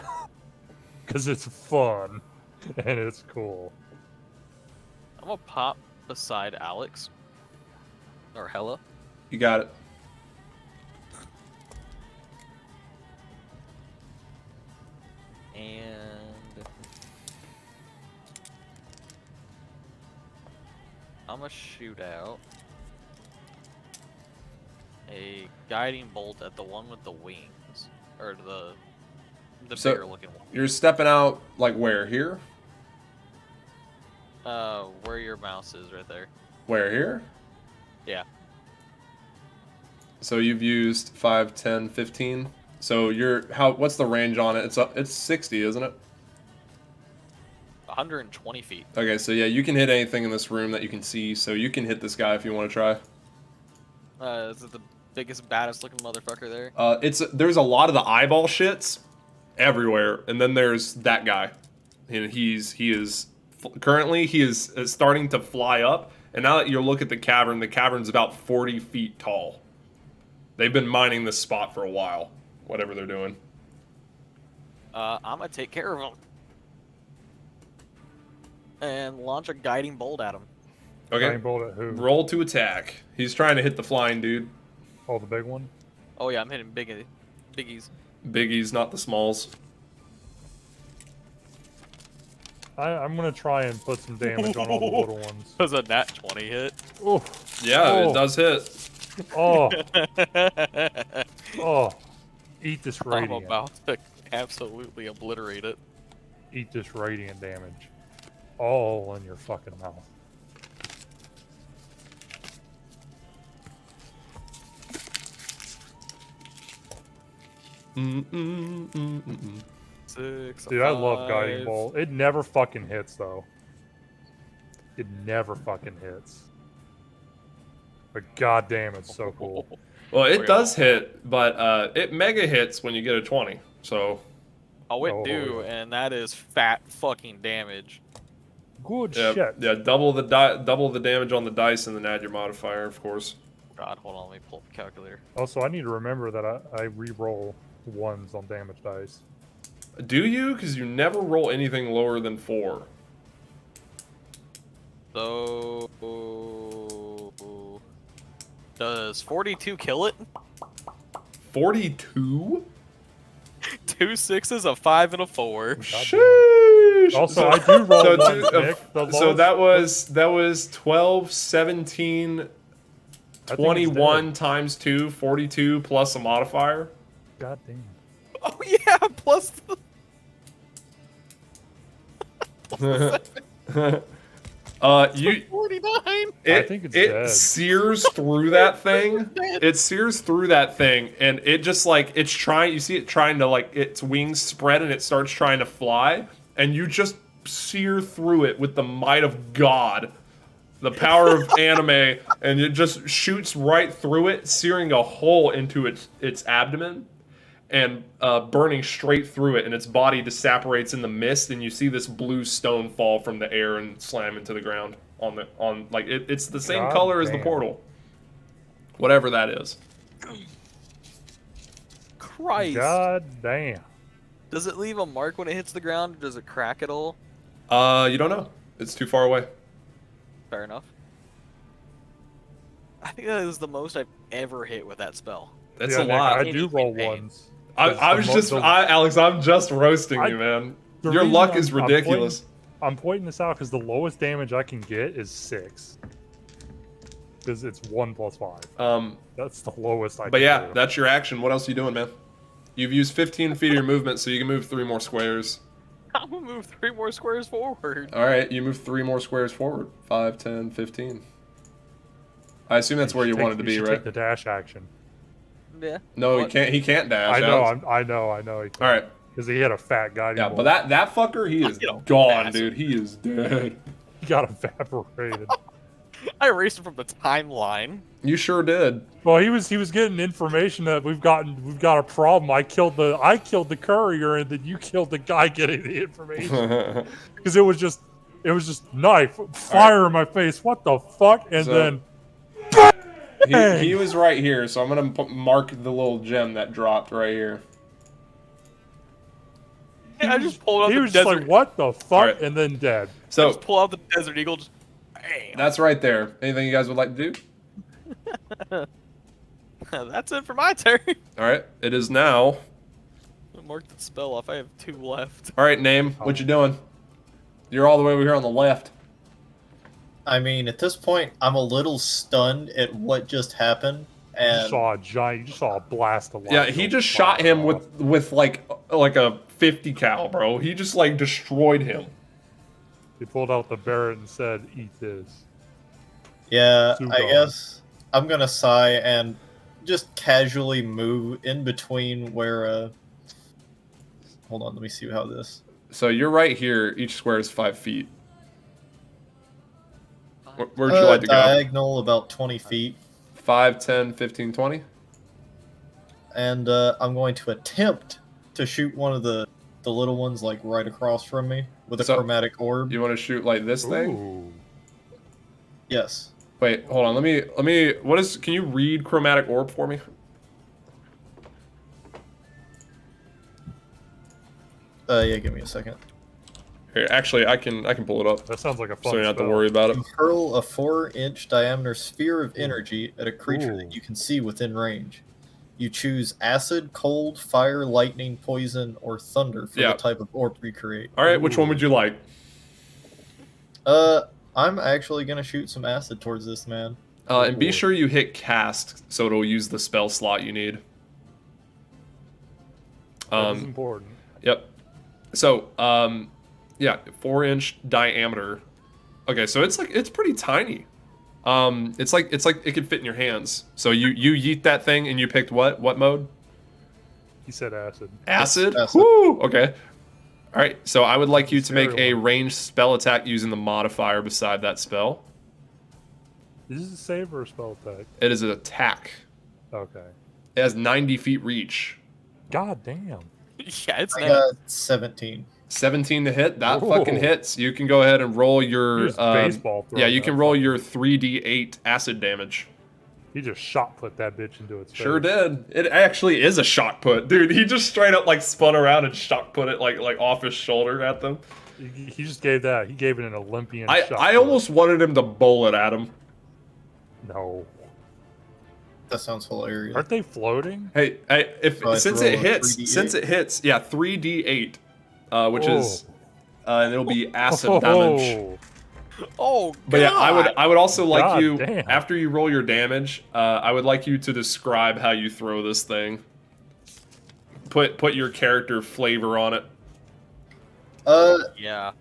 Cause it's fun and it's cool. I'm gonna pop beside Alex or Hella. You got it. And I'm gonna shoot out a guiding bolt at the one with the wings, or the So- bigger looking one. You're stepping out like where? Here? Where your mouse is, right there. Where? Here? Yeah. So you've used 5, 10, 15. So what's the range on it? It's 60, isn't it? 120 feet. Okay, so yeah, you can hit anything in this room that you can see, so you can hit this guy if you want to try. Is it the biggest, baddest looking motherfucker there? There's a lot of the eyeball shits everywhere, and then there's that guy, and he is starting to fly up. And now that you look at the cavern's about 40 feet tall. They've been mining this spot for a while, whatever they're doing. I'm gonna take care of him. And launch a guiding bolt at him. Okay, Guiding bolt at who? roll to attack. He's trying to hit the flying dude. Oh, the big one? Oh yeah, I'm hitting biggies. Biggies, not the smalls. I'm gonna try and put some damage on all the little ones. Was a nat 20 hit? Oh, Yeah, Oh. it does hit. oh, oh. Eat this I'm radiant. about to absolutely obliterate it. Eat this radiant damage. All in your fucking mouth. 6. Dude, I love guiding 5. bolt. It never fucking hits though. It never fucking hits. But goddamn, it's so cool. Well, it Wait, does hit, but it mega hits when you get a 20. So Oh, it Oh, do, yeah. and that is fat fucking damage. Good yeah, shit. yeah, double the damage on the dice, and then add your modifier, of course. God, hold on, let me pull up the calculator. Also, I need to remember that I re-roll ones on damage dice. Do you? Because you never roll anything lower than 4. So, does 42 kill it? 42? 2 6s, a 5, and a 4. Sheesh. Also, I do roll so, ones, two- Nick. The so lowest- that was 12, 17, I think it's 21 dead. times 2, 42 plus a modifier. God damn. Oh yeah, plus You 49. it, think it's it dead. sears through that thing. Dead. It sears through that thing, and it just like it's trying. You see it trying to like its wings spread, and it starts trying to fly, and you just sear through it with the might of God, the power of anime, and it just shoots right through it, searing a hole into its abdomen, and burning straight through it, and its body just separates in the mist, and you see this blue stone fall from the air and slam into the ground on like it's the same God color as the damn. portal, whatever that is. Christ. God damn. Does it leave a mark when it hits the ground, or does it crack at all? You don't know. It's too far away. Fair enough. I think that is the most I've ever hit with that spell. That's Yeah, a Nick, lot. I do roll Pain. ones. Alex, I'm just roasting I- you, man. The Your reason luck is I'm ridiculous. I'm pointing this out because the lowest damage I can get is 6. Because it's 1 plus 5. That's the lowest I But can yeah, do. that's your action. What else are you doing, man? You've used 15 feet of your movement, so you can move 3 more squares. I'm gonna move 3 more squares forward. All right, you move 3 more squares forward. 5, 10, 15. I assume that's where you wanted to be, should right? Take the dash action. Yeah. No, What? he can't. He can't dash. I know. Alex. I know. All right. Because he had a fat guy. Yeah, but that fucker, he is You know, gone, massive. dude. He is dead. he got evaporated. I erased him from the timeline. You sure did. Well, he was getting information that we've got a problem. I killed the courier, and then you killed the guy getting the information. Because it was just knife fire in my face. What the fuck? And So- then he was right here, so I'm gonna mark the little gem that dropped right here. I just pulled out he the was just desert. like, "What the fuck?" Alright. And then dead. So Just pull out the desert eagle. Just bam. that's right there. Anything you guys would like to do? That's it for my turn. All right, it is now. Mark the spell off. I have 2 left. All right, name. What you doing? You're all the way over here on the left. I mean, at this point, I'm a little stunned at what just happened, You and just saw a blast of light. Yeah, he go just shot flying him off. with like a 50 cal, bro. He just like destroyed him. He pulled out the Barrett and said, "Eat this." yeah, Too I gone. guess I'm gonna sigh and just casually move in between where. Hold on, let me see how this. So you're right here. Each square is 5 feet. Where'd you like to go? Diagonal about 20 feet, 5, 10, 15, 20? and I'm going to attempt to shoot one of the little ones like right across from me with a So- chromatic orb. You want to shoot like this thing? Ooh. Yes. Wait, hold on. Let me. What is? Can you read chromatic orb for me? Yeah, give me a second. Here, actually, I can pull it up, That sounds like a fun so you don't have to spell. worry about it. You hurl a 4-inch diameter sphere of energy at a creature Ooh. that you can see within range. You choose acid, cold, fire, lightning, poison, or thunder for Yeah. the type of orb you create. All right, which one would you like? I'm actually gonna shoot some acid towards this man. And be sure you hit cast, so it'll use the spell slot you need. That is important. Yep. So, yeah, 4-inch diameter. Okay, so it's pretty tiny. It's like it could fit in your hands. So you yeet that thing and you picked what mode? He said acid. Acid? Acid. Woo! Okay. All right, so I would like you to make a Scary one. ranged spell attack using the modifier beside that spell. Is this a save or a spell attack? It is an attack. Okay. It has 90 feet reach. God damn. Yeah, it's I not. got 17. 17 to hit. That Ooh. fucking hits. You can go ahead and roll your. You just baseball throw yeah, you that can roll fucking- your 3d8 acid damage. He just shot put that bitch into its face. Sure did. It actually is a shock put, dude. He just straight up like spun around and shock put it like off his shoulder at them. He just gave that. He gave it an Olympian I shot. I almost wanted him to bowl it at him. No. That sounds hilarious. Aren't they floating? Hey, if So I since throw it a hits, 3d8? yeah, 3d8, which is, and it'll be acid Oh. damage. Oh, God. But yeah, I would also like God you damn. after you roll your damage, I would like you to describe how you throw this thing. Put your character flavor on it. Yeah. A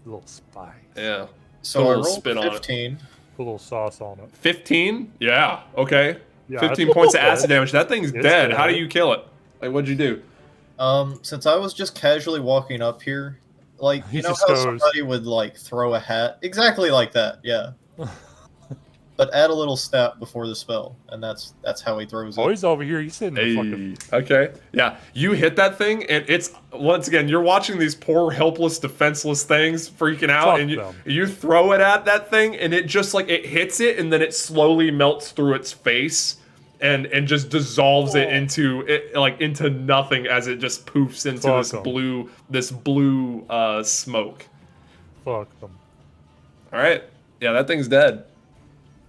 little spice. Yeah. So Put a I little rolled spin on it. 15. Put a little sauce on it. 15? Yeah. Okay. Yeah, 15 that's points of dead. acid damage. That thing's It's dead. How do dead. you kill it? Like, what'd you do? Since I was just casually walking up here, like, He you know just how goes- somebody would, like, throw a hat? Exactly like that, yeah. But add a little stat before the spell, and that's how he throws it. Oh, he's over here. He's sitting in the fucking. Okay. Yeah. You hit that thing, and it's once again you're watching these poor, helpless, defenseless things freaking out, Fuck and them. you throw it at that thing, and it just like it hits it, and then it slowly melts through its face, and just dissolves it into nothing as it just poofs into Fuck this 'em. blue smoke. Fuck them. All right. Yeah, that thing's dead.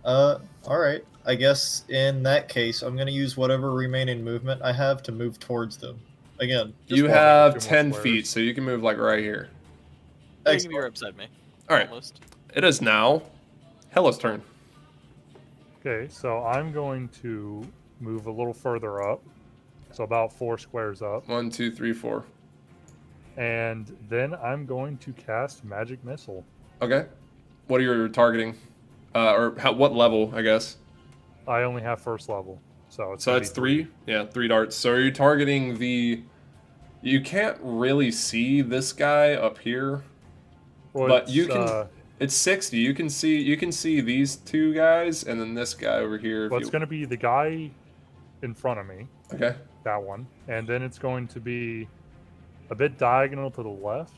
Alright. I guess in that case, I'm gonna use whatever remaining movement I have to move towards them. Again, just You walking. have 2 more 10 squares. feet, so you can move like right here. You can Excellent. be right beside me. All right. Almost. It is now Hella's turn. Okay, so I'm going to move a little further up. So about 4 squares up. 1, 2, 3, 4. And then I'm going to cast Magic Missile. Okay. What are you targeting? What level, I guess? I only have first level. So it's So gonna that's be 3? Yeah, 3 darts. So are you targeting the... You can't really see this guy up here, Well, but it's, you can... It's 60. You can see these 2 guys, and then this guy over here. If Well, it's you... going to be the guy in front of me. Okay. That one. And then it's going to be a bit diagonal to the left.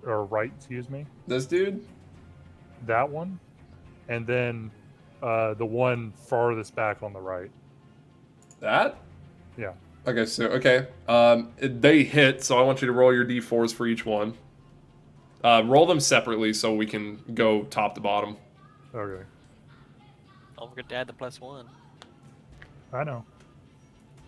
Or right, excuse me. This dude? That one. And then the one farthest back on the right. That? Yeah. Okay, so, okay. They hit, so I want you to roll your d4s for each one. Roll them separately so we can go top to bottom. Okay. Don't forget to add the +1. I know.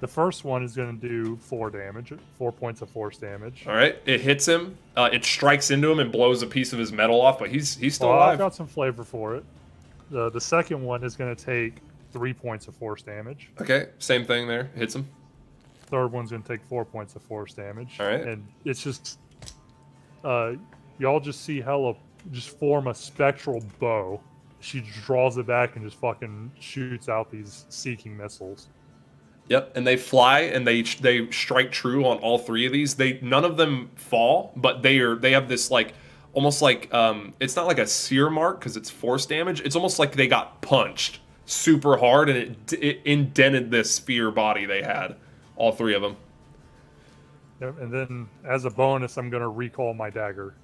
The first one is going to do 4 damage. 4 points of force damage. All right, it hits him. It strikes into him and blows a piece of his metal off, but he's still Well, alive. I've got some flavor for it. The second one is going to take 3 points of force damage. Okay, same thing there. Hits him. Third one's going to take 4 points of force damage. All right. And it's just... y'all just see Hella just form a spectral bow. She draws it back and just fucking shoots out these seeking missiles. Yep, and they fly and they strike true on all 3 of these. None of them fall, but they have this like almost like it's not like a sear mark because it's force damage. It's almost like they got punched super hard and it indented this sphere body they had. All 3 of them. Yep, and then as a bonus, I'm going to recall my dagger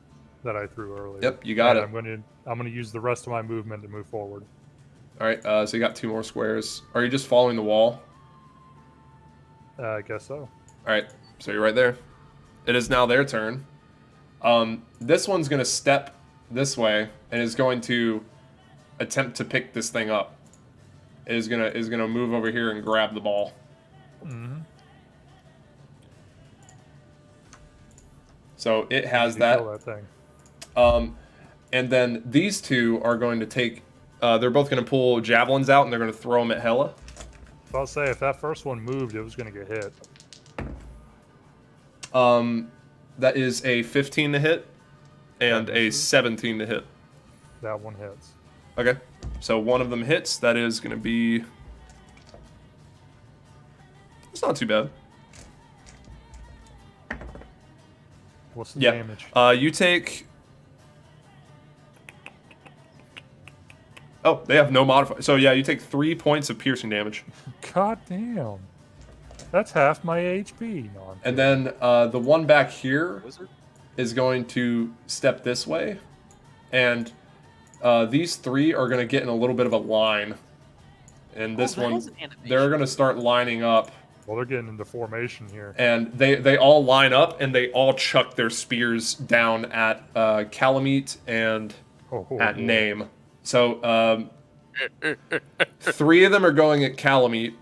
that I threw earlier. Yep, you got And it. I'm going to use the rest of my movement to move forward. All right, so you got 2 more squares. Are you just following the wall? I guess so. All right, so you're right there. It is now their turn. This one's gonna step this way and is going to attempt to pick this thing up. It is gonna move over here and grab the ball. Mm-hmm. So it has Kill that. that thing. And then these 2 are going to take. They're both gonna pull javelins out and they're gonna throw them at Hella. So I'll say if that first one moved, it was going to get hit. That is a 15 to hit and That a misses. 17 to hit. That one hits. Okay, so one of them hits. That is going to be... It's not too bad. What's the Yeah. damage? You take. Oh, they have no modifier. So yeah, you take 3 points of piercing damage, God damn. That's half my HP. No, I'm and kidding. then the one back here Wizard? is going to step this way, and these 3 are going to get in a little bit of a line. And this that one, has an they're animation. going to start lining up, Well, they're getting into formation here. and they all line up, and they all chuck their spears down at Calamite and Oh, at boy. Name. So 3 of them are going at Calamite,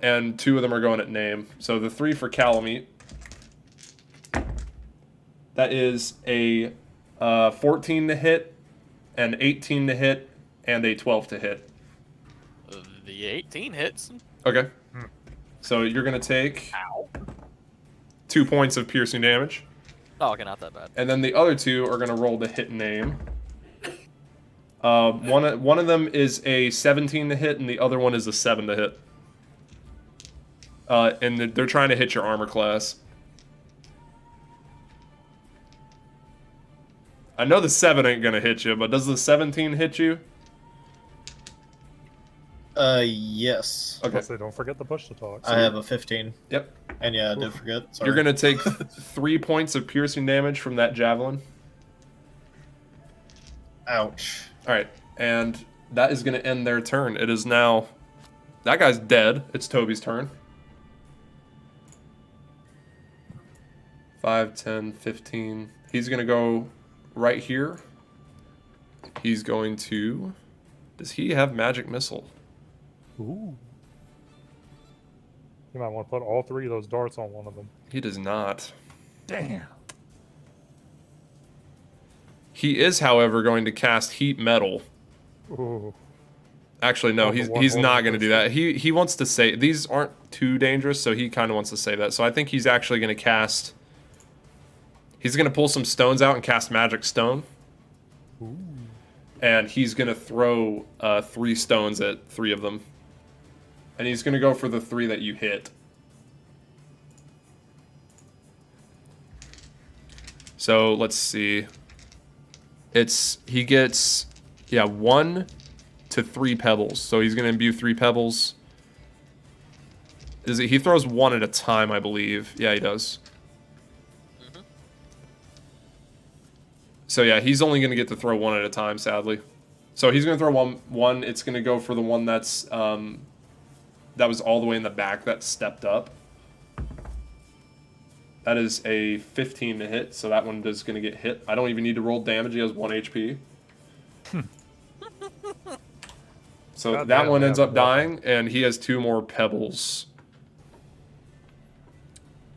and 2 of them are going at Name. So the 3 for Calamite. That is a 14 to hit, an 18 to hit, and a 12 to hit. The 18 hits. Okay. So you're going to take Ow. 2 points of piercing damage. Oh, okay, not that bad. And then the other 2 are going to roll to hit Name. One of them is a 17 to hit, and the other one is a 7 to hit. And they're trying to hit your armor class. I know the 7 ain't gonna hit you, but does the 17 hit you? Yes. Okay. Say, don't forget the push to talk. I have a 15. Yep. And yeah, I did forget. Sorry. You're gonna take 3 points of piercing damage from that javelin. Ouch. Alright, and that is gonna end their turn. It is now... That guy's dead. It's Toby's turn. 5, 10, 15. He's gonna go right here. He's going to... Does he have magic missile? Ooh. You might want to put all 3 of those darts on one of them. He does not. Damn. He is, however, going to cast heat metal. Ooh. Actually, no, Oh, the he's one he's holding not the going to do pistol. that. He wants to say these aren't too dangerous, so he kind of wants to say that. So I think he's actually going to cast. He's going to pull some stones out and cast magic stone, Ooh. and he's going to throw 3 stones at 3 of them, and he's going to go for the 3 that you hit. So let's see. He gets 1 to 3 pebbles. So he's gonna imbue 3 pebbles. He throws 1 at a time, I believe. Yeah, he does. So yeah, he's only gonna get to throw 1 at a time, sadly. So he's gonna throw one. It's gonna go for the one that's that was all the way in the back that stepped up. That is a 15 to hit, so that one is going to get hit. I don't even need to roll damage. He has 1 HP. So God that damn, one they ends have up nothing. dying, and he has 2 more pebbles.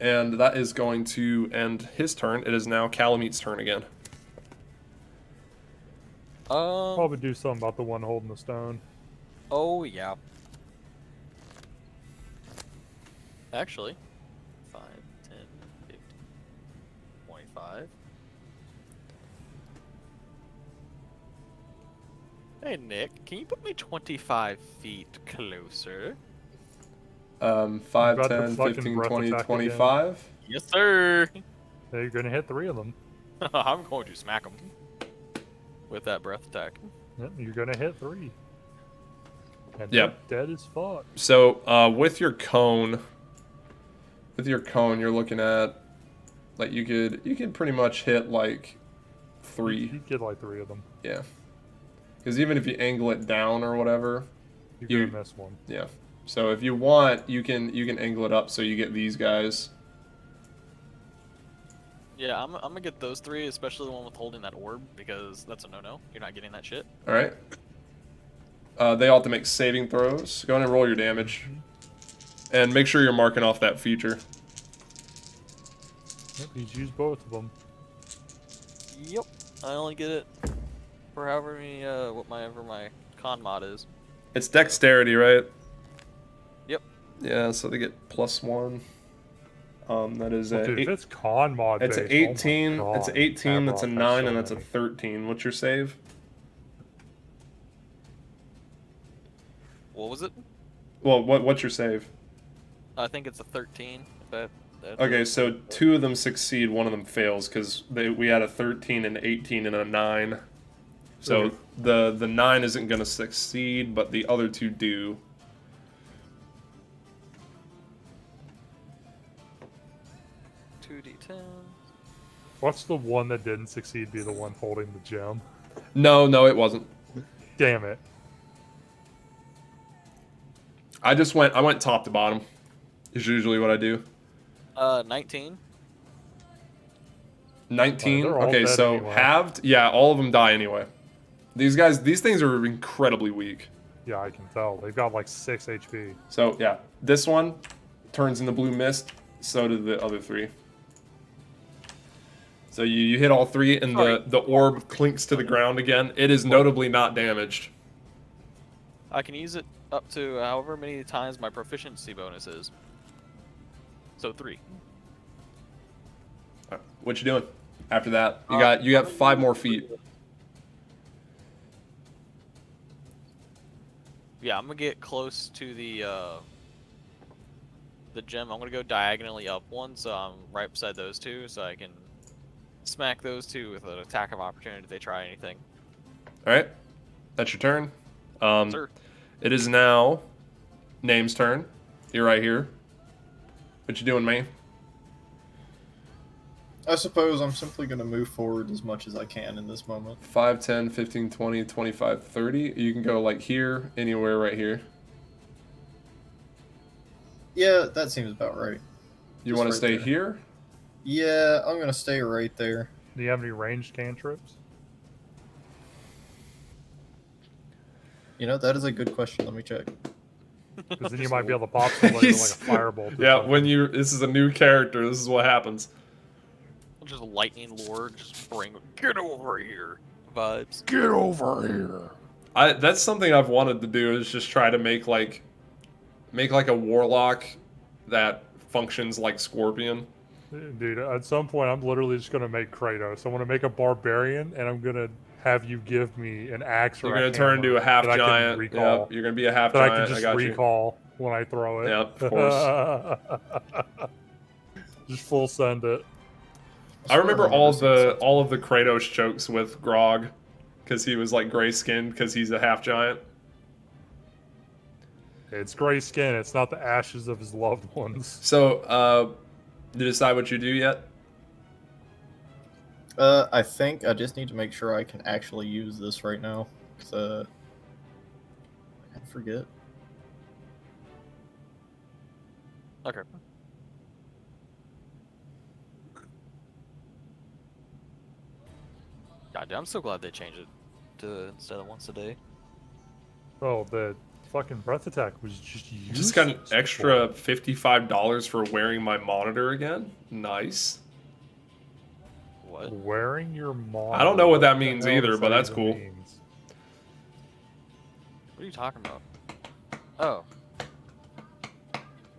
And that is going to end his turn. It is now Calamite's turn again. Probably do something about the one holding the stone. Oh, yeah. Actually, 5, 10, 15, 25. Hey, Nick, can you put me 25 feet closer? 5, got the 10, fucking 15, breath 20, attack 25. Yes, sir. Yeah, you're gonna hit 3 of them. I'm going to smack him with that breath attack. Yep, you're gonna hit 3. And Yep. they're dead as fuck. So with your cone, you're looking at like you could pretty much hit like 3. You get like 3 of them. Yeah. Because even if you angle it down or whatever, You're gonna miss one. yeah. So if you want, you can angle it up so you get these guys. Yeah, I'm gonna get those 3, especially the one with holding that orb, because that's a no-no. You're not getting that shit. All right. They all have to make saving throws. Go ahead and roll your damage, and make sure you're marking off that feature. Yep, he's used both of them. Yep. I only get it for however many, whatever my con mod is. It's dexterity, right? Yep. Yeah. So they get +1. That is Well, dude, if a. it's con mod It's based, an 18. oh my It's an God. 18. That's a Abaroth has 9, so and that's a many. 13. What's your save? What was it? Well, what's your save? I think it's a 13. If I That's Okay, it. so 2 of them succeed, 1 of them fails because we had a 13, an 18, and a 9. So Ooh. the 9 isn't going to succeed, but the other 2 do. Two D10. Watch the one that didn't succeed be the one holding the gem. No, it wasn't. Damn it. I went top to bottom. Is usually what I do. 19. 19. they're all Okay, dead so anyway. halved. Yeah, all of them die anyway. These things are incredibly weak. Yeah, I can tell. They've got like 6 HP. So yeah, this one turns into blue mist. So do the other 3. So you hit all 3, and Sorry. the orb clinks to the ground again. It is notably not damaged. I can use it up to however many times my proficiency bonus is. So 3. Alright, what you doing after that? You got 5 more feet. Yeah, I'm gonna get close to the gem. I'm gonna go diagonally up one, so I'm right beside those 2, so I can smack those 2 with an attack of opportunity if they try anything. All right, that's your turn. Sir. It is now Name's turn. You're right here. What you doing, man? I suppose I'm simply going to move forward as much as I can in this moment. 5, 10, 15, 20, 25, 30. You can go like here, anywhere right here. Yeah, that seems about right. You Just want to right stay there. here? Yeah, I'm going to stay right there. Do you have any ranged cantrips? You know, that is a good question. Let me check. Because then you might be able to pop somebody with like a firebolt. or Yeah, something. when this is a new character, this is what happens. Just lightning lord, just bring get over here vibes. Get over here. That's something I've wanted to do, is just try to make like a warlock that functions like Scorpion. Dude, at some point, I'm literally just going to make Kratos. I want to make a barbarian, and I'm going to have you give me an axe or You're a gonna turn into hammer a half that I can giant. recall. Yep, you're gonna be a half That I giant. can I just got you. recall when I throw it. Yep, of course. Just full send it. I remember all of the the Kratos jokes with Grog, because he was like gray skinned because he's a half giant. It's gray skin. It's not the ashes of his loved ones. So, did you decide what you do yet? I think I just need to make sure I can actually use this right now. Cause, I forget. Okay. God, I'm so glad they changed it to instead of once a day. Oh, the fucking breath attack was just useless. Just got an extra before. $55 for wearing my monitor again. Nice. What? Wearing your monitor. I don't know what that the means hell either, does but that that's even cool. means? What are you talking about? Oh,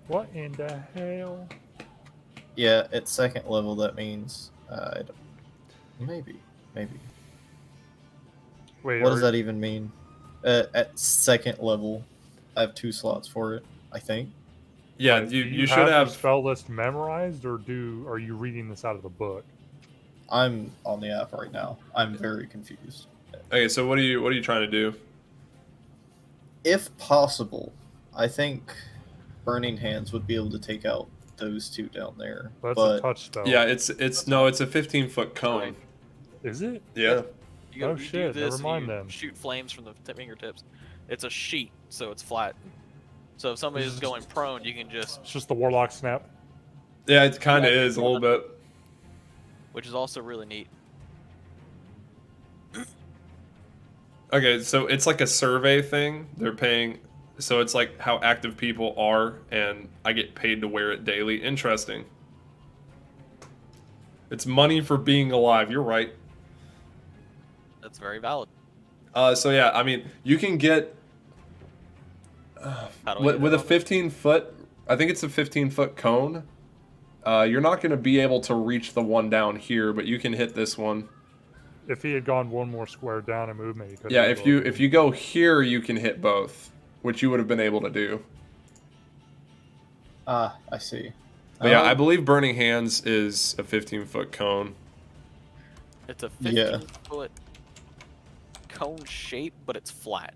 What in the hell? Yeah, at second level, that means I don't, maybe. Wait, What does that even mean? At second level, I have 2 slots for it. I think. Yeah, Wait, you do should your have. spell list memorized, or are you reading this out of the book? I'm on the app right now. I'm very confused. Okay, so what are you trying to do? If possible, I think Burning Hands would be able to take out those 2 down there. That's but a touch spell. Yeah, it's a 15-foot cone. Is it? Yeah. you Oh, you shit, do this, never mind you then. shoot flames from the fingertips. It's a sheet, so it's flat. So if somebody's This is going prone, you can just, It's just the warlock snap. Yeah, it kind of is a little bit. which is also really neat. Okay, so it's like a survey thing. They're paying, so it's like how active people are, and I get paid to wear it daily. Interesting. It's money for being alive. You're right. That's very valid. So yeah, I mean, you can get How do I with, get with a it on it? 15-foot. I think it's a 15-foot cone. You're not going to be able to reach the one down here, but you can hit this one. If he had gone one more square down in movement, he could. Yeah, if you go here, you can hit both, which you would have been able to do. I see. But yeah, I believe Burning Hands is a 15-foot cone. It's a Yeah. 15-foot cone shape, but it's flat.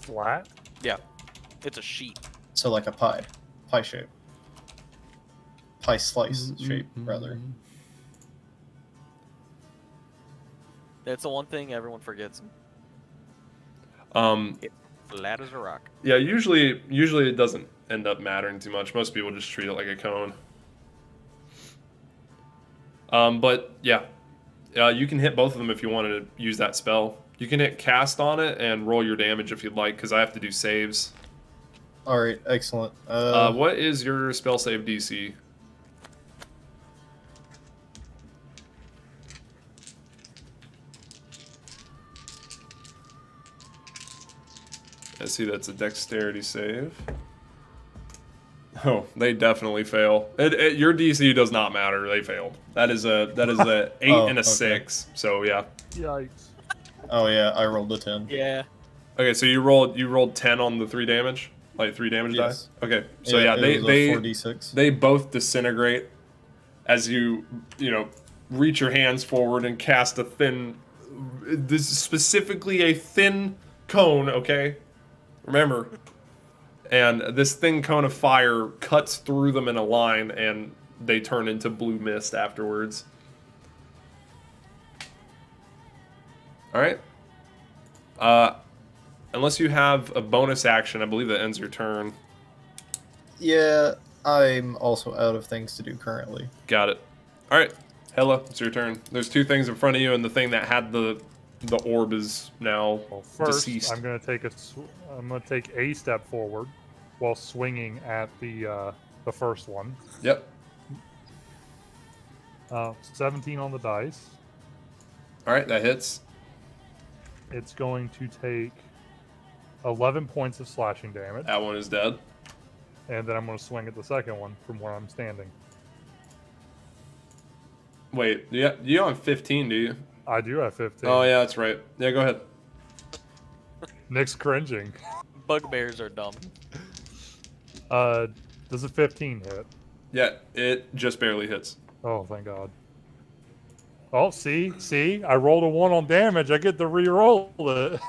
Flat? Yeah, it's a sheet. So like a pie shape, pie slice shape rather. That's the one thing everyone forgets. Um, It's flat as a rock. yeah, usually it doesn't end up mattering too much. Most people just treat it like a cone. But yeah, you can hit both of them if you wanted to use that spell. You can hit cast on it and roll your damage if you'd like, because I have to do saves. All right, excellent. What is your spell save DC? I see that's a dexterity save. Oh, they definitely fail. Your DC does not matter. They failed. That is a 8 Oh, and a okay. 6. So yeah. Yikes. Oh yeah, I rolled a 10. Yeah. Okay, so you rolled 10 on the 3 damage, like 3 damage Yes. die. Okay, so yeah, it was a they 4d6. they both disintegrate as you reach your hands forward and cast a thin. This is specifically a thin cone. Okay, remember. And this thin cone of fire cuts through them in a line, and they turn into blue mist afterwards. All right. Unless you have a bonus action, I believe that ends your turn. Yeah, I'm also out of things to do currently. Got it. All right, Hella, it's your turn. There's 2 things in front of you, and the thing that had the orb is now Well, first, deceased. I'm gonna take a step forward while swinging at the first one. Yep. 17 on the dice. All right, that hits. It's going to take 11 points of slashing damage, That one is dead. and then I'm going to swing at the second one from where I'm standing. Wait, yeah, you don't have 15, do you? I do have 15. Oh yeah, that's right. Yeah, go ahead. Nick's cringing. Bugbears are dumb. Does a 15 hit? Yeah, it just barely hits. Oh, thank God. Oh, see, I rolled a 1 on damage. I get to re-roll it.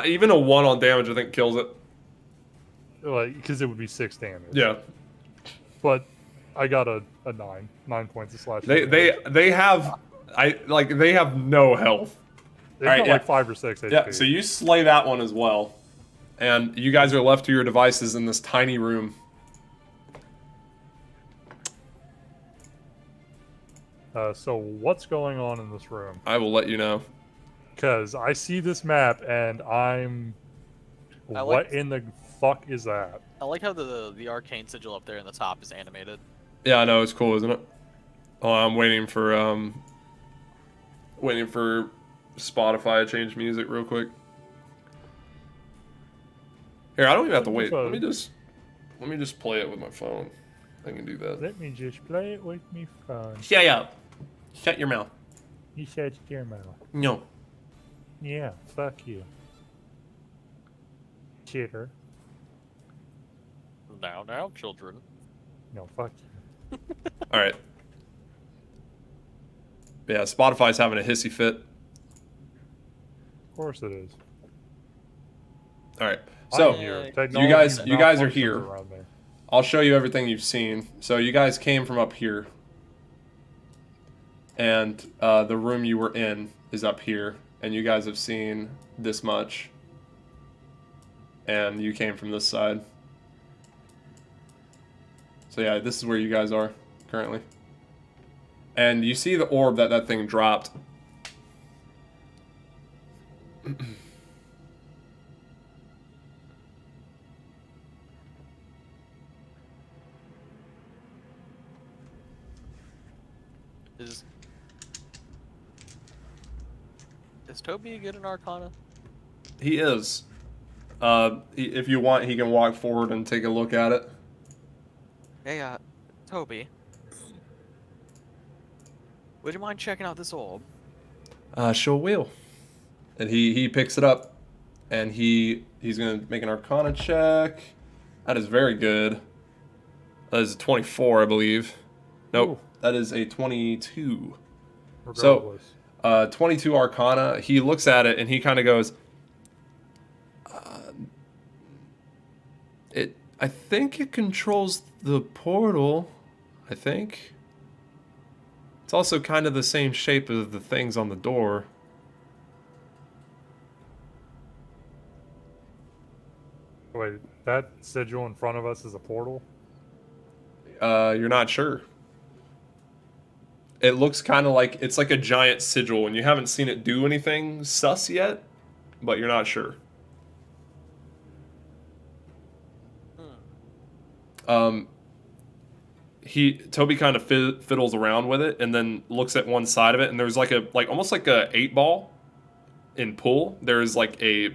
Even a 1 on damage, I think, kills it. Like, because it would be 6 damage. Yeah. But I got a 9 points of slashing. They have they have no health. They've Alright, got yeah. like 5 or 6 HP. Yeah, so you slay that one as well. And you guys are left to your devices in this tiny room. So what's going on in this room? I will let you know. Because I see this map and I'm... I What like- in the fuck is that? I like how the arcane sigil up there in the top is animated. Yeah, I know, it's cool, isn't it? Oh, I'm waiting for Spotify to change music real quick. Here, I don't even have to wait. Let me just play it with my phone. I can do that. Let me just play it with me phone. Shut up. Shut your mouth. You shut your mouth. No. Yeah, fuck you. Shitter. Now, children. No, fuck you. All right. Yeah, Spotify's having a hissy fit. Of course it is. All right. I'm So, here. you Technology you guys are malfunctions here. around me. I'll show you everything you've seen. So you guys came from up here. And the room you were in is up here. And you guys have seen this much. And you came from this side. So yeah, this is where you guys are currently. And you see the orb that thing dropped. Is Toby good in Arcana? He is. If you want, he can walk forward and take a look at it. Hey, Toby. Would you mind checking out this orb? Sure will. And he picks it up, and he's gonna make an Arcana check. That is very good. That is a 24, I believe. Nope, Ooh. that is a 22. Regardless. 22 Arcana. He looks at it and he kind of goes, I think it controls the portal. I think. It's also kind of the same shape as the things on the door. Wait, that sigil in front of us is a portal? You're not sure. It looks kind of like it's like a giant sigil, and you haven't seen it do anything sus yet, but you're not sure. Toby kind of fiddles around with it, and then looks at one side of it, and there's like almost like a 8-ball in pool. There's like a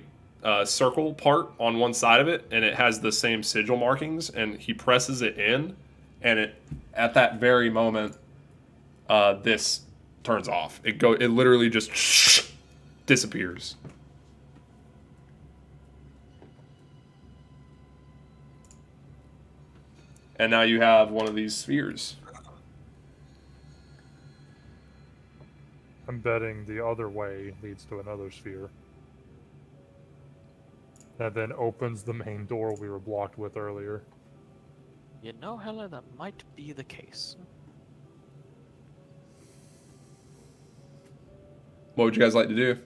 circle part on one side of it, and it has the same sigil markings, and he presses it in, and it at that very moment, this turns off. It literally just disappears. And now you have one of these spheres. I'm betting the other way leads to another sphere. That then opens the main door we were blocked with earlier. You know, Hella, that might be the case. What would you guys like to do?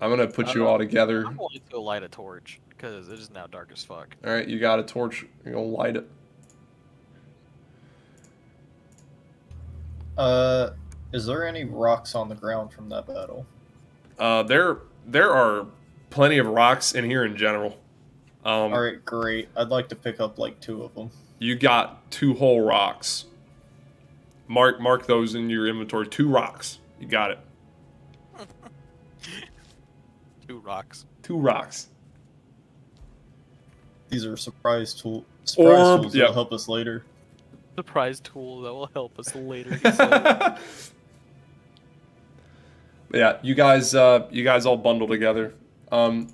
I'm gonna put you all together. I'm going to go light a torch because it is now dark as fuck. All right, you got a torch. You're gonna light it. Is there any rocks on the ground from that battle? There are plenty of rocks in here in general. All right, great. I'd like to pick up like 2 of them. You got 2 whole rocks. Mark those in your inventory. 2 rocks. You got it. 2 rocks. 2 rocks. These are surprise tools Yep. that'll help us later. Surprise tool that will help us later. He said. Yeah, you guys all bundle together. Do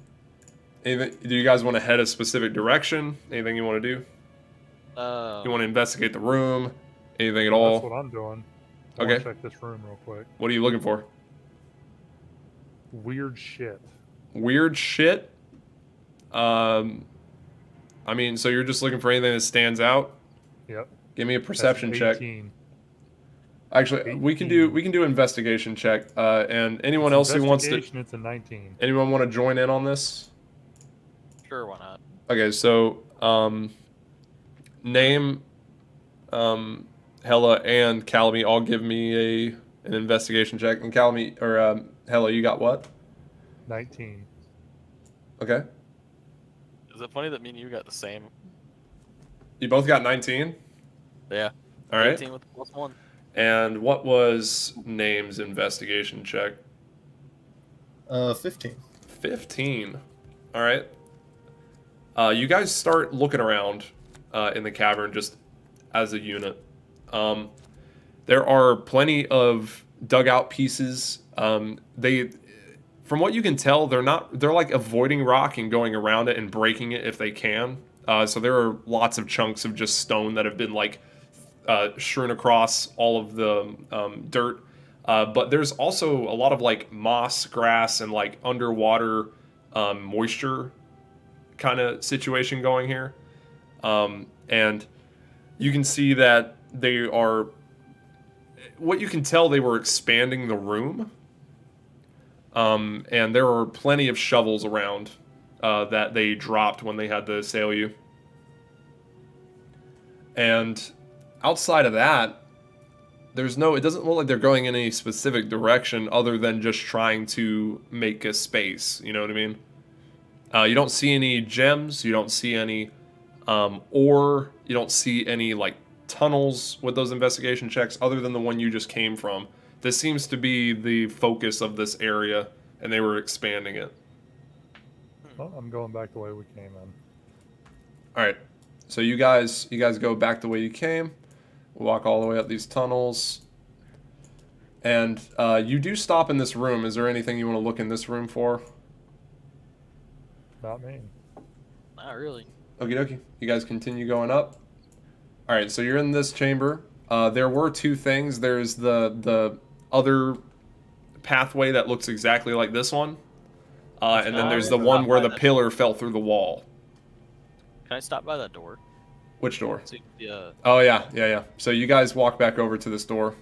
you guys want to head a specific direction? Anything you want to do? You want to investigate the room? Anything at all? That's what I'm doing. I wanna Okay. check this room real quick. What are you looking for? Weird shit. Weird shit? I mean, so you're just looking for anything that stands out? Yep. Give me a That's perception check. 18. Actually, we can do investigation check. And anyone else who wants to, Investigation, it's a 19. anyone want to join in on this? Sure, why not? Okay, so name Hella and Calamy all give me an investigation check. And Calamy or Hella, you got what? 19. Okay. Is it funny that me and you got the same? You both got 19? Yeah. All right. 18 with +1. And what was Name's investigation check? 15. 15. All right. You guys start looking around in the cavern just as a unit. There are plenty of dugout pieces. From what you can tell, they're like avoiding rock and going around it and breaking it if they can. So there are lots of chunks of just stone that have been like strewn across all of the dirt. But there's also a lot of like moss, grass, and like underwater moisture kind of situation going here. And you can see that they are, what you can tell, they were expanding the room. And there are plenty of shovels around that they dropped when they had to assail you. And outside of that, it doesn't look like they're going in any specific direction other than just trying to make a space. You know what I mean? You don't see any gems. You don't see any ore. You don't see any like tunnels with those investigation checks other than the one you just came from. This seems to be the focus of this area, and they were expanding it. Well, I'm going back the way we came in. All right, so you guys go back the way you came. Walk all the way up these tunnels, and you do stop in this room. Is there anything you want to look in this room for? Not me. Not really. Okie dokie. You guys continue going up. All right, so you're in this chamber. There were two things. There's the other pathway that looks exactly like this one, and then there's the one where the pillar fell through the wall. Can I stop by that door? Which door? See, yeah. Oh yeah. So you guys walk back over to this door.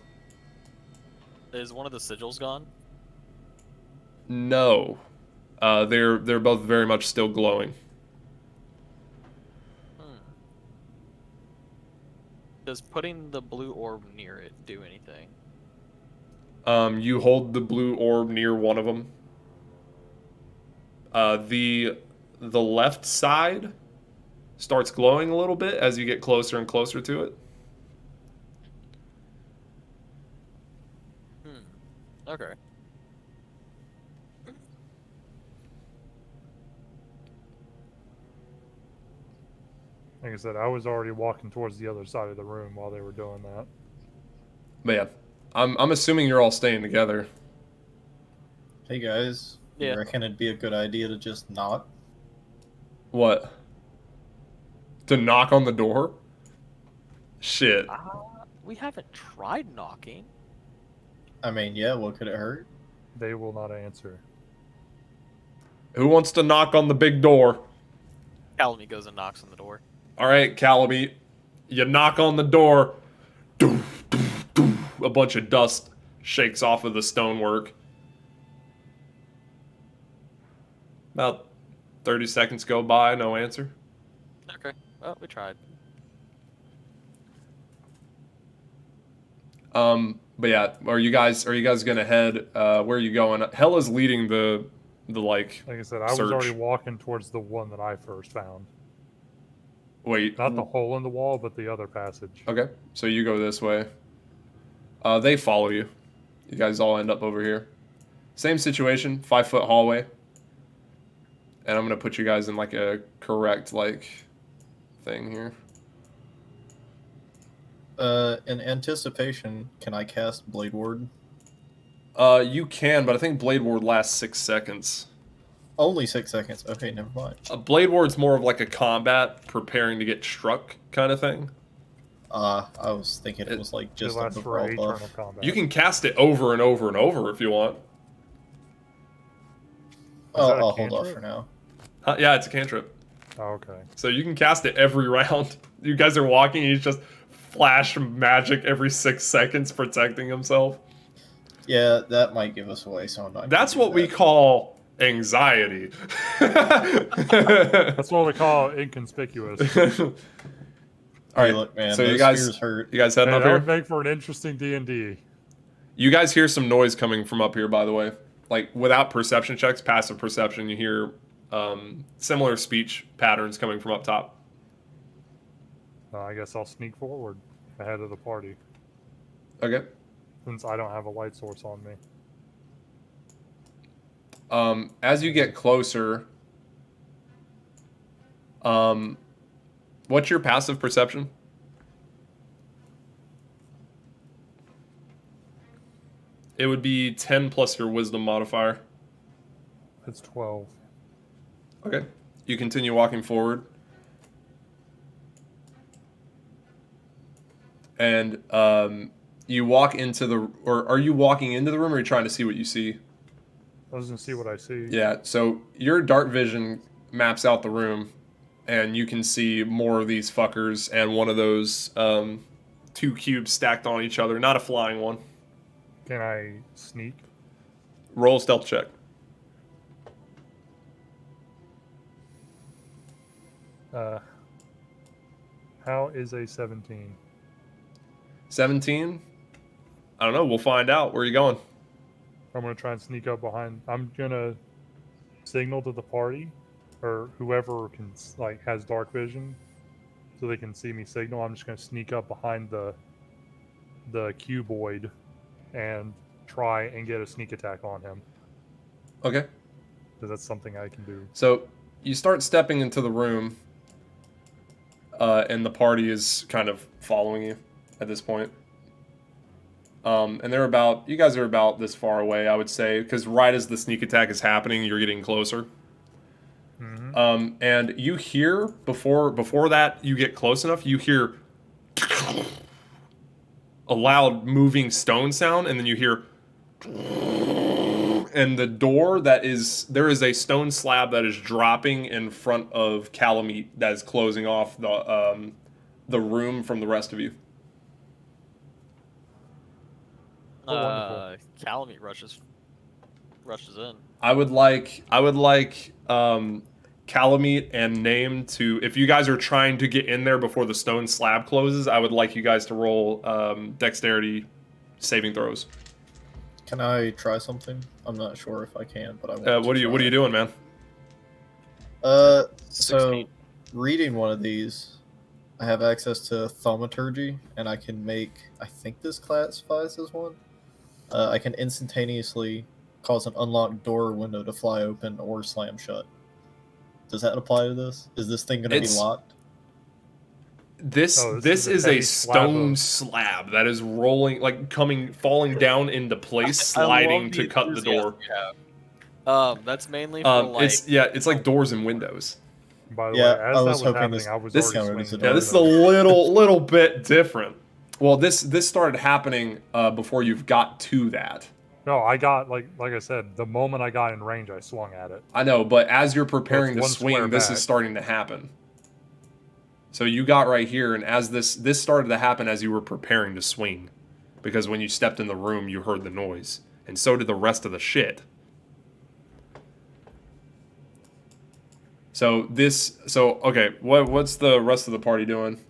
Is one of the sigils gone? No, they're both very much still glowing. Does putting the blue orb near it do anything? You hold the blue orb near one of them. The left side starts glowing a little bit as you get closer and closer to it. Okay. Like I said, I was already walking towards the other side of the room while they were doing that. But yeah, I'm assuming you're all staying together. Hey guys, Yeah. you reckon it'd be a good idea to just knock? What? To knock on the door? Shit. We haven't tried knocking. I mean, yeah, what could it hurt? They will not answer. Who wants to knock on the big door? Calamy goes and knocks on the door. All right, Calamy, you knock on the door. Doof, doof, doof. A bunch of dust shakes off of the stonework. About 30 seconds go by, no answer. Okay. Well, we tried. But yeah, are you guys gonna head? Where are you going? Hella's leading the like. Like I said, I was search. already walking towards the one that I first found. Wait. Not the hole in the wall, but the other passage. Okay, so you go this way. They follow you. You guys all end up over here. Same situation, 5-foot hallway. And I'm gonna put you guys in like a correct like thing here. In anticipation, can I cast Blade Ward? You can, but I think Blade Ward lasts 6 seconds. Only 6 seconds. Okay, never mind. Blade Ward's more of like a combat, preparing to get struck kind of thing. I was thinking it was like It just a lasts for bravado eternal buff. combat. You can cast it over and over and over if you want. Oh, that a I'll hold off cantrip? for now. Yeah, it's a cantrip. Oh, okay. So you can cast it every round. You guys are walking, he's just flash magic every 6 seconds protecting himself. Yeah, that might give us away, so I'm not. That's gonna what do we that. call anxiety. That's what we call inconspicuous. All right, look, man, so you those guys, spears hurt. you guys heading Hey, up that here? would make for an interesting D&D. You guys hear some noise coming from up here, by the way. Like, without perception checks, passive perception, you hear similar speech patterns coming from up top. I guess I'll sneak forward ahead of the party, Okay. since I don't have a light source on me. As you get closer, what's your passive perception? It would be 10 plus your wisdom modifier. It's 12. Okay. You continue walking forward. And you walk into the... Or are you walking into the room, or are you trying to see what you see? I was going to see what I see. Yeah, so your dark vision maps out the room, and you can see more of these fuckers and one of those 2 cubes stacked on each other. Not a flying one. Can I sneak? Roll a stealth check. How is a 17? 17? I don't know. We'll find out. Where are you going? I'm going to try and sneak up behind. I'm going to signal to the party, or whoever can, like, has dark vision, so they can see me signal. I'm just going to sneak up behind the cuboid and try and get a sneak attack on him, Okay. because that's something I can do. So you start stepping into the room, and the party is kind of following you at this point. And you guys are about this far away, I would say, because right as the sneak attack is happening, you're getting closer. Mm-hmm. And you hear before that you get close enough, you hear a loud moving stone sound, and then you hear, and the door there is a stone slab that is dropping in front of Calamite that is closing off the room from the rest of you. Oh, wonderful. Calamite rushes in. I would like Calamite and Name to, if you guys are trying to get in there before the stone slab closes, I would like you guys to roll dexterity saving throws. Can I try something? I'm not sure if I can, but I want What are you doing, man? So 16. reading one of these, I have access to thaumaturgy, and I can make. I think this classifies as one. I can instantaneously cause an unlocked door or window to fly open or slam shut. Does that apply to this? Is this thing going to be locked? This is a stone slab that is rolling, like falling down into place, sliding to cut the door. That's mainly for It's like doors and windows. By the Yeah, way, as I that was was hoping happening, this- I was this already counted as swinging. a Yeah, door. this is a little bit different. Well, this started happening before you've got to that. No, I got like I said, the moment I got in range, I swung at it. I know, but as you're preparing to one swing, square this back. is starting to happen. So you got right here, and as this started to happen as you were preparing to swing, because when you stepped in the room, you heard the noise, and so did the rest of the shit. So okay, what's the rest of the party doing?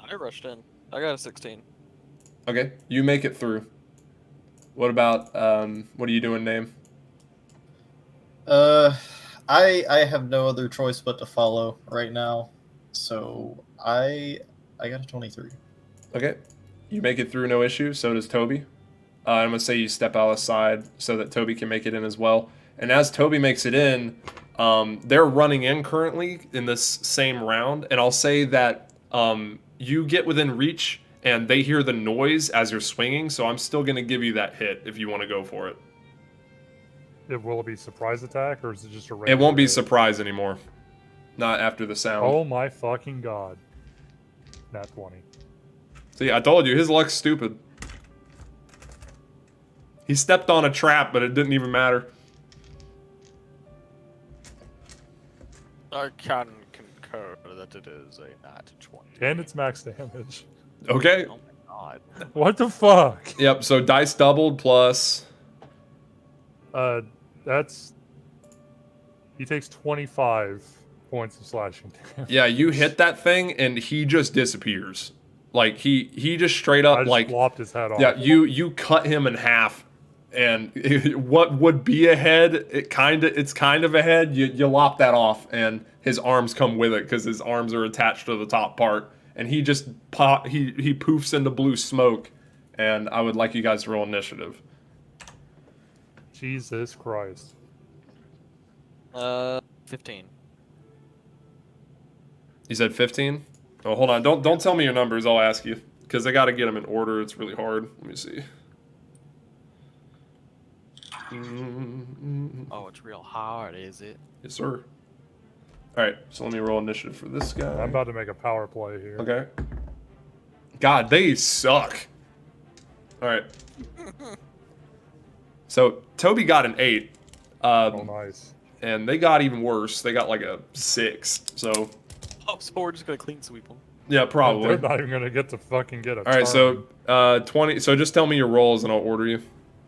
I rushed in. I got a 16. Okay, you make it through. What about what are you doing, Name? I have no other choice but to follow right now. So I got a 23. Okay, you make it through, no issue. So does Toby. I'm gonna say you step out of the side so that Toby can make it in as well. And as Toby makes it in, they're running in currently in this same round. And I'll say that you get within reach and they hear the noise as you're swinging. So I'm still gonna give you that hit if you want to go for it. Will it be surprise attack or is it just a It regular won't be hit? surprise anymore. Not after the sound. Oh my fucking god. Nat 20. See, I told you his luck's stupid. He stepped on a trap, but it didn't even matter. I can concur that it is a nat 20. And it's max damage. Okay. Oh my god. What the fuck? Yep. So dice doubled plus. That's... He takes 25 points of slashing damage. Yeah, you hit that thing and he just disappears. Like he just straight up I just like lopped his head off. yeah, you cut him in half, and what would be a head, it's kind of a head. You lop that off, and his arms come with it because his arms are attached to the top part, and he just he poofs into blue smoke, and I would like you guys to roll initiative. Jesus Christ. 15. You said 15? Oh, hold on. Don't tell me your numbers. I'll ask you because I got to get them in order. It's really hard. Let me see. Oh, it's real hard, is it? Yes, sir. All right. So let me roll initiative for this guy. I'm about to make a power play here. Okay. God, they suck. All right. So Toby got an 8. Oh, nice. And they got even worse. They got like a 6. So Oh, so we're just gonna clean sweep them. yeah, probably. They're not even going to get to fucking get a All right. turn. So 20. So just tell me your rolls and I'll order you.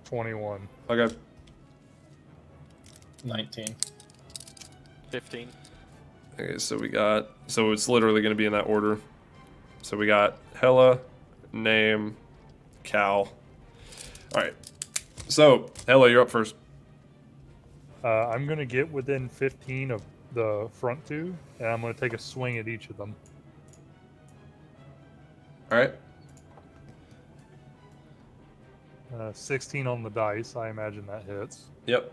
21. Okay. 19. 15. Okay. So we got. So it's literally going to be in that order. So we got Hella, Name, Cal. All right. So Hella, you're up first. I'm going to get within 15 of the front two, and I'm going to take a swing at each of them. All right. 16 on the dice. I imagine that hits. Yep.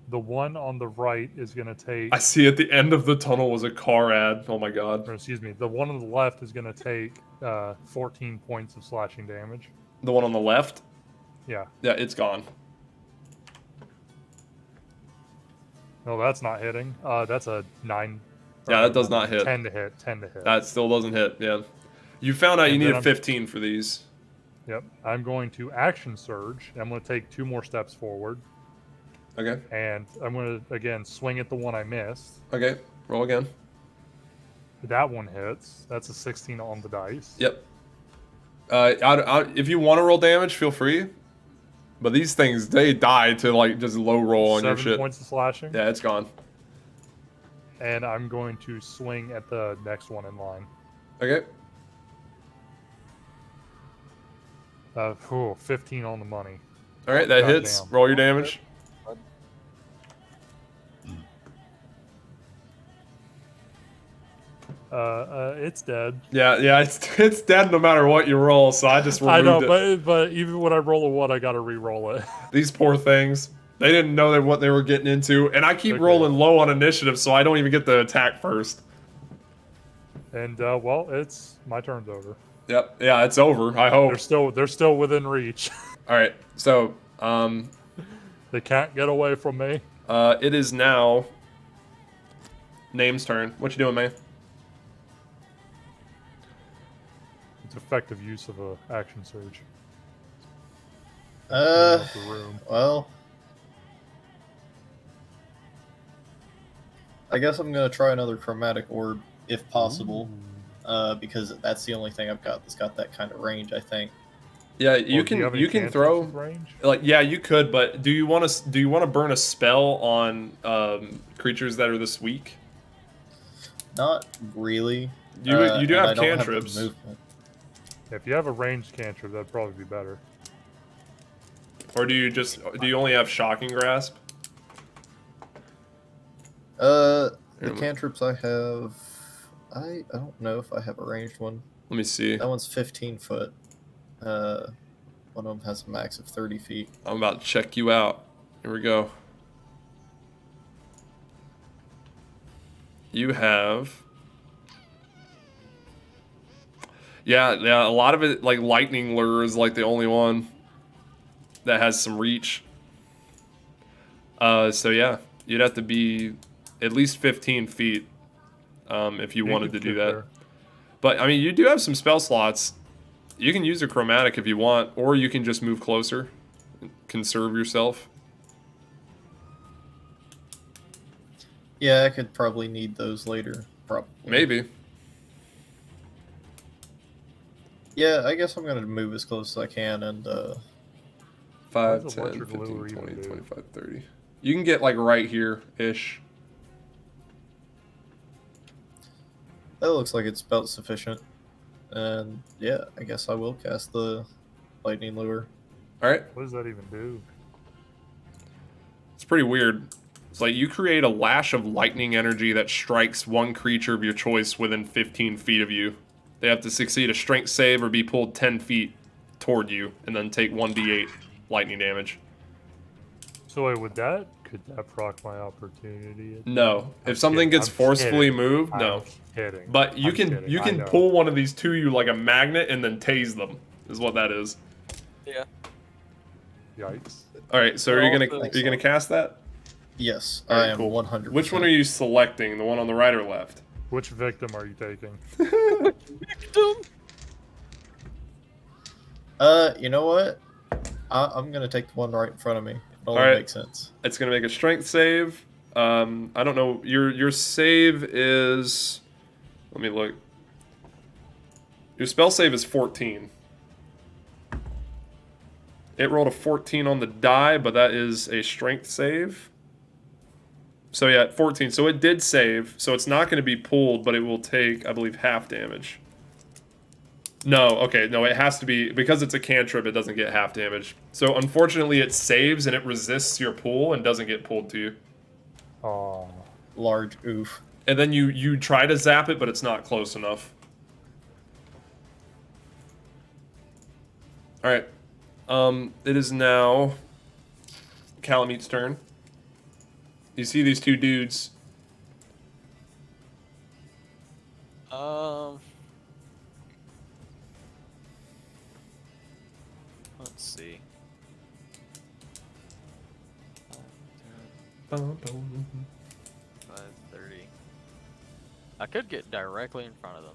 The one on the right is going to take... I see at the end of the tunnel was a car ad. Oh my god. Or excuse me. The one on the left is going to take 14 points of slashing damage. The one on the left? Yeah. Yeah, it's gone. No, that's not hitting. That's a 9. Yeah, that does not hit. 10 to hit. 10 to hit. That still doesn't hit. Yeah. You found out you And then needed I'm- 15 for these. Yep. I'm going to action surge. I'm going to take 2 more steps forward, Okay. and I'm going to again swing at the one I missed. Okay. Roll again. That one hits. That's a 16 on the dice. Yep. If you want to roll damage, feel free. But these things, they die to like just low roll on your 7 shit. points of slashing. Yeah, it's gone. And I'm going to swing at the next one in line. Okay. 15 on the money. All right, that Goddamn. hits. Roll your damage. It's dead. Yeah, it's dead no matter what you roll. So I just removed I know, it. but even when I roll a 1, I gotta re-roll it. These poor things. They didn't know what they were getting into, and I keep Okay. rolling low on initiative, so I don't even get the attack first. And well, it's my turn's over. Yep. Yeah, it's over. I hope. They're still within reach. All right. So, They can't get away from me. it is now Name's turn. What you doing, man? It's effective use of a action surge. Uh, The room. well, I guess I'm gonna try another chromatic orb if possible, because that's the only thing I've got that's got that kind of range. I think. Yeah, Do you can have any you can cantrips throw with range. like yeah you could, but do you want to burn a spell on creatures that are this weak? Not really. You do and I have don't the cantrips. movement. If you have a ranged cantrip, that'd probably be better. Or do you only have shocking grasp? The Here, cantrips I have, I don't know if I have a ranged one. let me see. That one's 15 foot. One of them has a max of 30 feet. I'm about to check you out. Here we go. You have yeah, a lot of it like lightning lure is like the only one that has some reach. So yeah, you'd have to be at least 15 feet if you wanted to could do get that. there. But I mean, you do have some spell slots. You can use a chromatic if you want, or you can just move closer, conserve yourself. Yeah, I could probably need those later. Probably. Maybe. Yeah, I guess I'm gonna move as close as I can, and 5, does 10, electric 15, lure even 20, do? 25, 30. You can get like right here-ish. that looks like it's about sufficient. And yeah, I guess I will cast the lightning lure. Alright, What does that even do? it's pretty weird. It's like you create a lash of lightning energy that strikes one creature of your choice within 15 feet of you. They have to succeed a strength save or be pulled 10 feet toward you, and then take 1d8 lightning damage. So wait, could that proc my opportunity? No. I'm If something kidding, gets I'm forcefully kidding. moved, no. I'm kidding. But you I'm can kidding, you I can know. pull one of these to you like a magnet and then tase them. Is what that is. Yeah. Yikes. All right, so Well, are you also- gonna cast that? Yes, All right, I am cool. 100%. Which one are you selecting? The one on the right or left? Which victim are you taking? You know what? I'm gonna take the one right in front of me. It only Alright. makes sense. It's gonna make a strength save. I don't know. Your save is. Let me look. Your spell save is 14. It rolled a 14 on the die, but that is a strength save. So yeah, 14. So it did save. So it's not going to be pulled, but it will take, I believe, half damage. No, okay, no, it has to be, because it's a cantrip, it doesn't get half damage. So unfortunately it saves and it resists your pull and doesn't get pulled to you. Oh, Large oof. And then you try to zap it, but it's not close enough. Alright. It is now Calamete's turn. You see these two dudes. Let's see. 530. I could get directly in front of them.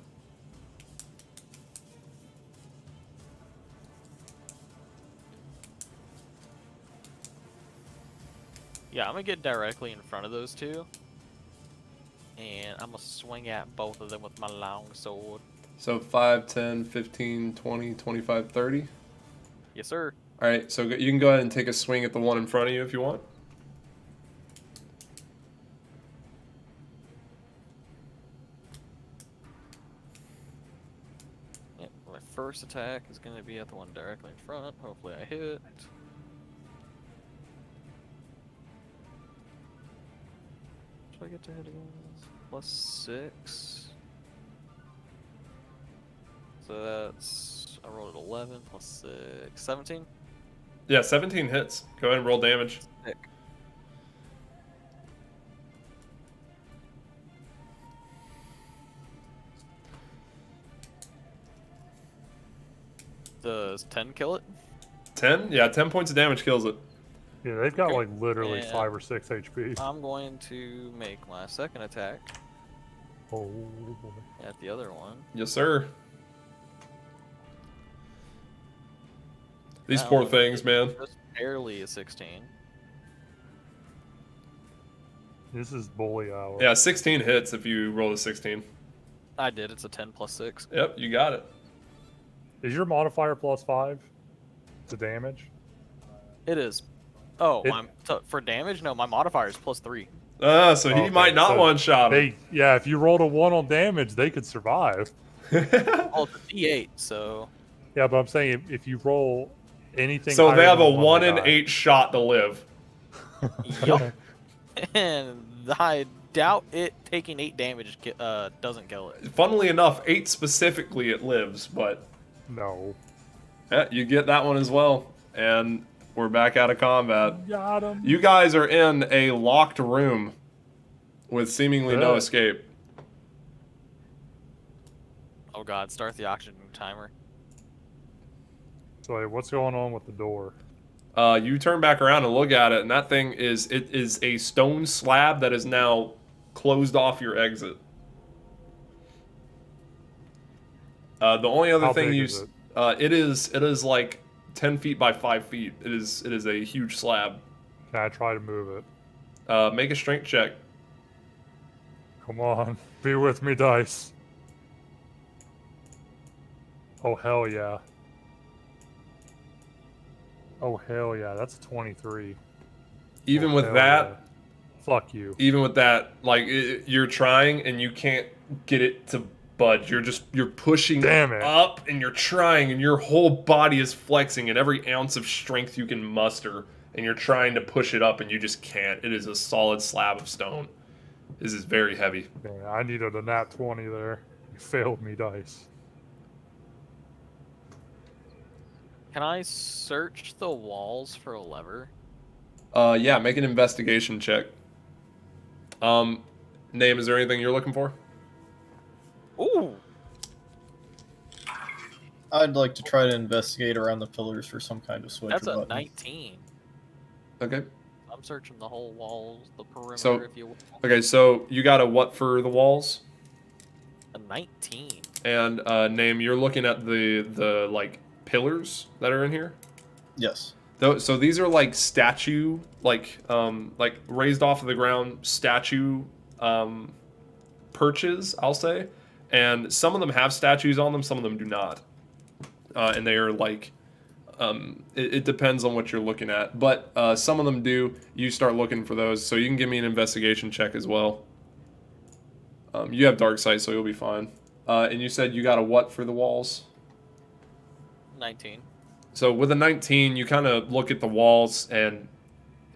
Yeah, I'm gonna get directly in front of those two. And I'm gonna swing at both of them with my long sword. So 5, 10, 15, 20, 25, 30. Yes, sir. Alright, so you can go ahead and take a swing at the one in front of you if you want. Yep, my first attack is gonna be at the one directly in front. Hopefully I hit. Should I get to hit again? +6. So that's, I rolled an 11 +6, 17. Yeah, 17 hits. Go ahead and roll damage. Sick. Does 10 kill it? 10? Yeah, 10 points of damage kills it. Yeah, they've got Okay. like literally Yeah. 5 or 6 HP. I'm going to make my second attack Oh boy. at the other one. Yes, sir. These That poor one things, is man. Just barely a 16. This is bully hour. Yeah, 16 hits if you roll a 16. I did. It's a 10 +6. Yep, you got it. Is your modifier +5 to damage? It is. Oh, It- for damage? No, my modifier is +3. Ah, so he Okay, might not so one-shot him. Yeah, if you rolled a 1 on damage, they could survive. Oh, it's a D8, so. Yeah, but I'm saying if you roll anything. So higher they have than a 1, 1 they in die. 8 shot to live. Yup. And I doubt it taking 8 damage doesn't kill it. Funnily enough, 8 specifically it lives, but No. yeah, you get that one as well. And we're back out of combat. Got him. You guys are in a locked room with seemingly no Good. escape. Oh god, start the oxygen timer. So wait, what's going on with the door? You turn back around and look at it, and that thing is a stone slab that is now closed off your exit. The only other How thing big you is it is like 10 feet by 5 feet. It is a huge slab. Can I try to move it? Make a strength check. Come on, be with me, dice. Oh hell yeah. Oh hell yeah, that's a 23. Even Oh, with hell that, yeah. Fuck you. even with that, like you're trying and you can't get it to budge. You're pushing Damn it. up and you're trying and your whole body is flexing and every ounce of strength you can muster and you're trying to push it up and you just can't. It is a solid slab of stone. This is very heavy. Man, I needed a nat 20 there. You failed me, dice. Can I search the walls for a lever? Yeah, make an investigation check. Name, is there anything you're looking for? Ooh! I'd like to try to investigate around the pillars for some kind of switch That's or a button. 19. Okay. I'm searching the whole walls, the perimeter, So- if you will. Okay, so you got a what for the walls? A 19. And name, you're looking at the like pillars that are in here. Yes. So these are like statue, like raised off of the ground statue perches, I'll say, and some of them have statues on them, some of them do not, and they are like, it depends on what you're looking at, but some of them do. You start looking for those, so you can give me an investigation check as well. You have dark sight, so you'll be fine. And you said you got a what for the walls? 19. So with a 19, you kind of look at the walls, and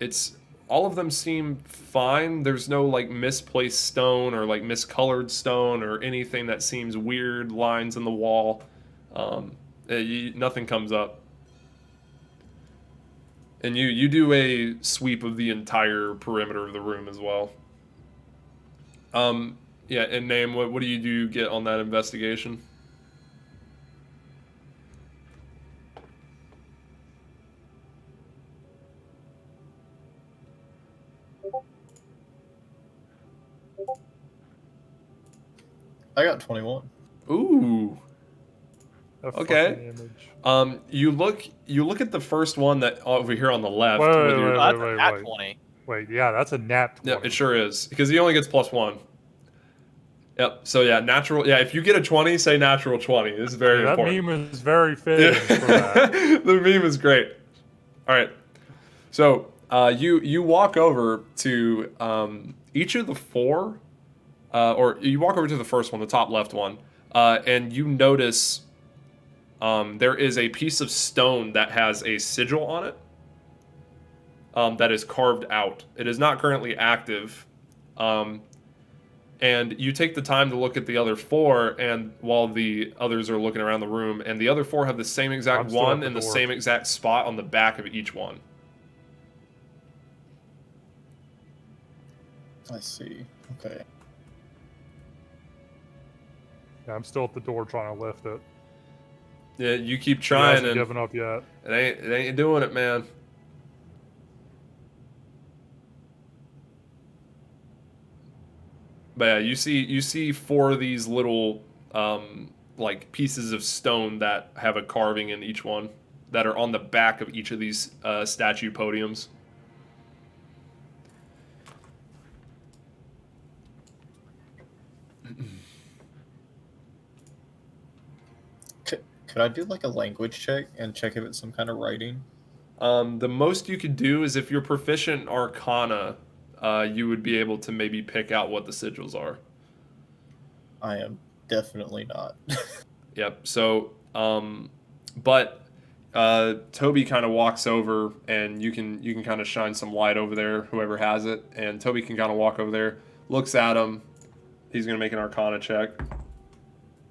it's all of them seem fine. There's no like misplaced stone or like miscolored stone or anything that seems weird lines in the wall. Nothing comes up. And you do a sweep of the entire perimeter of the room as well. Yeah, and name, what do you get on that investigation? I got 21. Ooh. That Okay. fucking image. You look at the first one that over here on the left. Wait, with wait, your- wait, Oh, that's wait, a nat wait. 20. Wait, yeah, that's a nat 20. Yep, it sure is because he only gets +1. Yep. So yeah, natural. Yeah, if you get a 20, say natural 20. This is very Yeah, that important. meme is very fitting for that. The meme is great. All right. So you walk over to each of the four, or you walk over to the first one, the top left one, and you notice there is a piece of stone that has a sigil on it that is carved out. It is not currently active. And you take the time to look at the other four, and while the others are looking around the room, and the other four have the same exact I'm still at one the in the door. same exact spot on the back of each one. I see. Okay. Yeah, I'm still at the door trying to lift it. Yeah, you keep He trying, hasn't and given up yet. it ain't doing it, man. But yeah, you see four of these little like pieces of stone that have a carving in each one that are on the back of each of these statue podiums. Could I do like a language check and check if it's some kind of writing? The most you could do is if you're proficient in Arcana, you would be able to maybe pick out what the sigils are. I am definitely not. Yep. So, but Toby kind of walks over, and you can kind of shine some light over there, whoever has it, and Toby can kind of walk over there, looks at him. He's gonna make an Arcana check.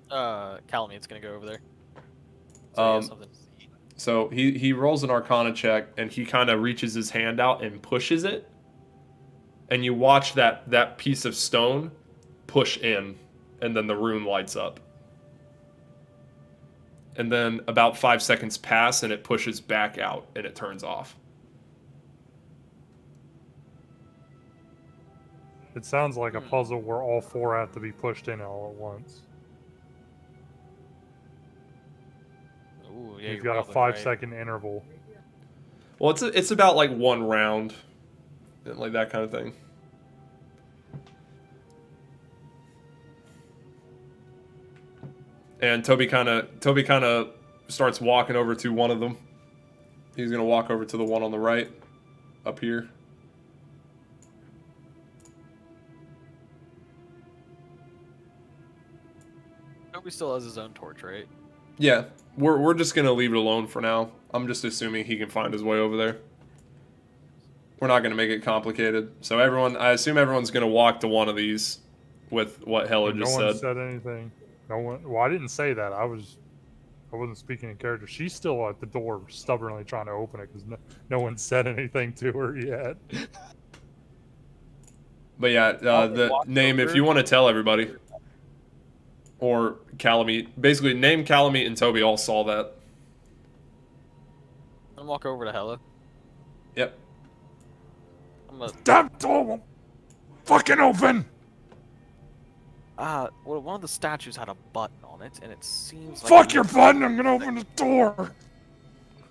Calamete's gonna go over there. So he has something to see. So he rolls an Arcana check, and he kind of reaches his hand out and pushes it, and you watch that piece of stone push in, and then the rune lights up. And then about 5 seconds pass, and it pushes back out, and it turns off. It sounds like a puzzle where all four have to be pushed in all at once. Ooh, yeah, You've you're got a probably 5-second interval. Well, it's about like one round, like that kind of thing. And Toby kind of starts walking over to one of them. He's gonna walk over to the one on the right, up here. Toby still has his own torch, right? Yeah, we're just gonna leave it alone for now. I'm just assuming he can find his way over there. We're not gonna make it complicated. So I assume everyone's gonna walk to one of these, with what Hella And just no one said. said anything. No one. Well, I didn't say that. I wasn't speaking in character. She's still at the door, stubbornly trying to open it because no one said anything to her yet. But yeah, the walk name, if over. you want to tell everybody, or Calamite, basically name Calamite and Toby all saw that. I'm gonna walk over to Hella. Yep. I'm gonna. Damn door won't fucking open. Well, one of the statues had a button on it, and it seems like. Fuck your button! I'm gonna open the door.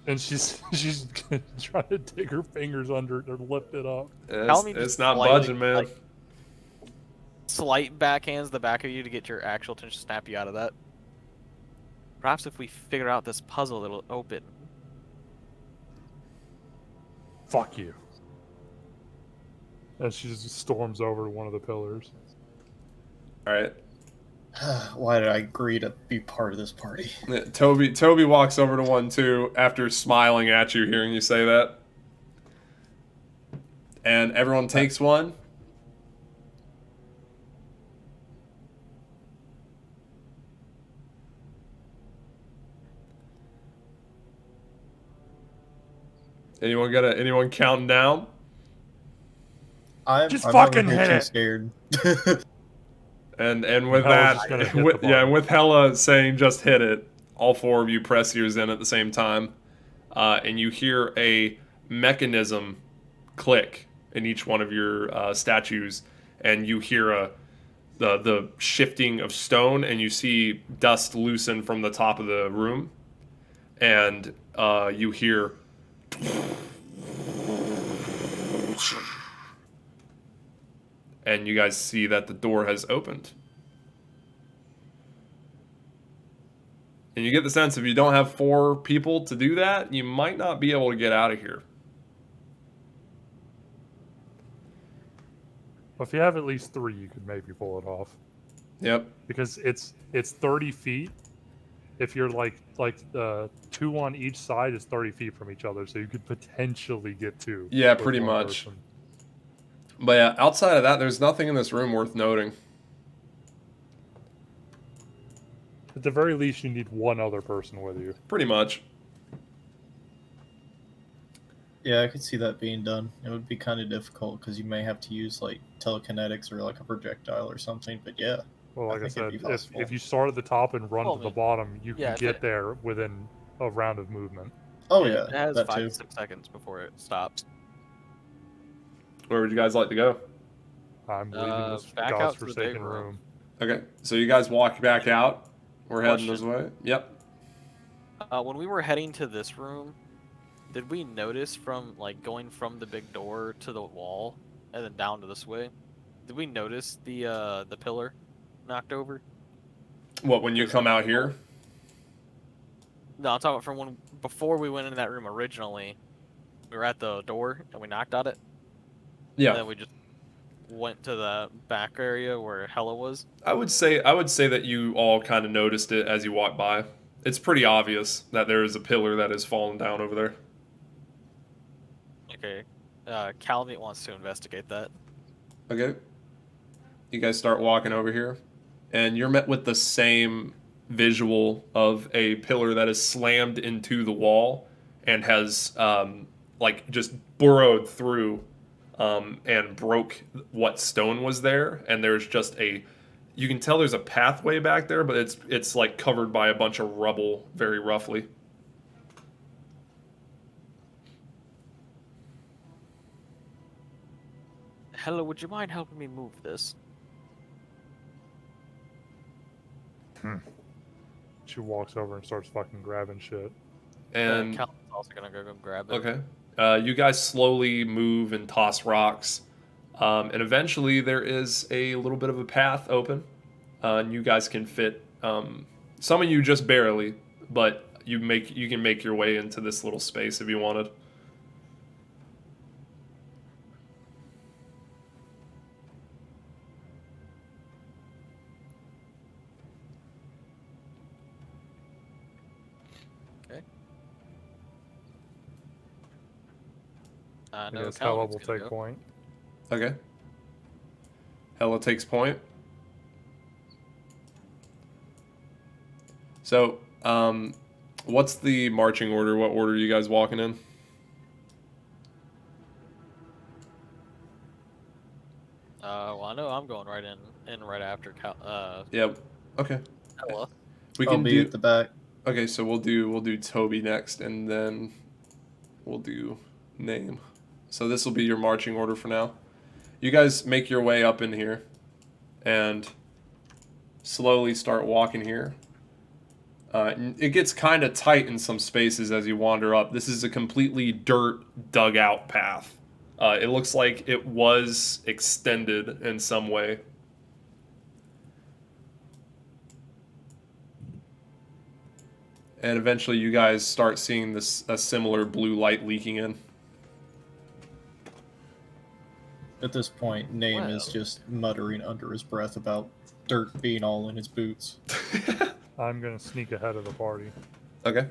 And she's trying to dig her fingers under it to lift it up. Calamite It's just not slightly, budging, man. like, slight backhands the back of you to get your actual attention, snap you out of that. Perhaps if we figure out this puzzle, it'll open. Fuck you. And she just storms over to one of the pillars. All right. Why did I agree to be part of this party? Yeah, Toby walks over to one too after smiling at you, hearing you say that. And everyone takes one. Anyone counting down? I'm Just I'm fucking over here hit too it. scared. And with Hella's just gonna that, hit the button. with Hella saying just hit it, all four of you press yours in at the same time, and you hear a mechanism click in each one of your statues, and you hear the shifting of stone, and you see dust loosen from the top of the room, and you hear. And you guys see that the door has opened. And you get the sense if you don't have 4 people to do that, you might not be able to get out of here. Well, if you have at least 3, you could maybe pull it off. Yep. Because it's 30 feet. If you're like 2 on each side is 30 feet from each other, so you could potentially get 2. Yeah, with pretty one much. person. But yeah, outside of that, there's nothing in this room worth noting. At the very least, you need 1 other person with you. Pretty much. Yeah, I could see that being done. It would be kind of difficult because you may have to use like telekinetics or like a projectile or something. But yeah, Well, like I think it'd said, be possible. if you start at the top and run Well, to the I mean, bottom, you yeah, can if get it- there within a round of movement. oh It yeah, has that 5 too. to 6 seconds before it stops. Where would you guys like to go? I'm leaving this back out to the big godforsaken room. room. Okay, so you guys walk back out. We're heading this Question. way. Yep. When we were heading to this room, did we notice from like going from the big door to the wall and then down to this way? Did we notice the pillar knocked over? What, when you come out here? No, I'm talking about from when before we went into that room originally. We were at the door and we knocked at it. And Yeah. then we just went to the back area where Hella was. I would say that you all kind of noticed it as you walked by. It's pretty obvious that there is a pillar that has fallen down over there. Okay. Calamite wants to investigate that. Okay. You guys start walking over here, and you're met with the same visual of a pillar that is slammed into the wall and has like just burrowed through and broke what stone was there. And there's just you can tell there's a pathway back there, but it's like covered by a bunch of rubble very roughly. Hella, would you mind helping me move this? She walks over and starts fucking grabbing shit. And Calamite's also gonna go grab it. okay, you guys slowly move and toss rocks, and eventually there is a little bit of a path open, and you guys can fit. Some of you just barely, but you can make your way into this little space if you wanted. I No, guess Hella Calamate's will gonna take go. point. Okay. Hella takes point. So, what's the marching order? What order are you guys walking in? Well, I know I'm going right in right after Yep. Okay. Hella. We I'll can be do. at the back. Okay, so we'll do Toby next, and then we'll do name. So this will be your marching order for now. You guys make your way up in here, and slowly start walking here. It gets kind of tight in some spaces as you wander up. This is a completely dirt dug out path. It looks like it was extended in some way. And eventually you guys start seeing a similar blue light leaking in. At this point, Name is Wow. just muttering under his breath about dirt being all in his boots. I'm gonna sneak ahead of the party. Okay.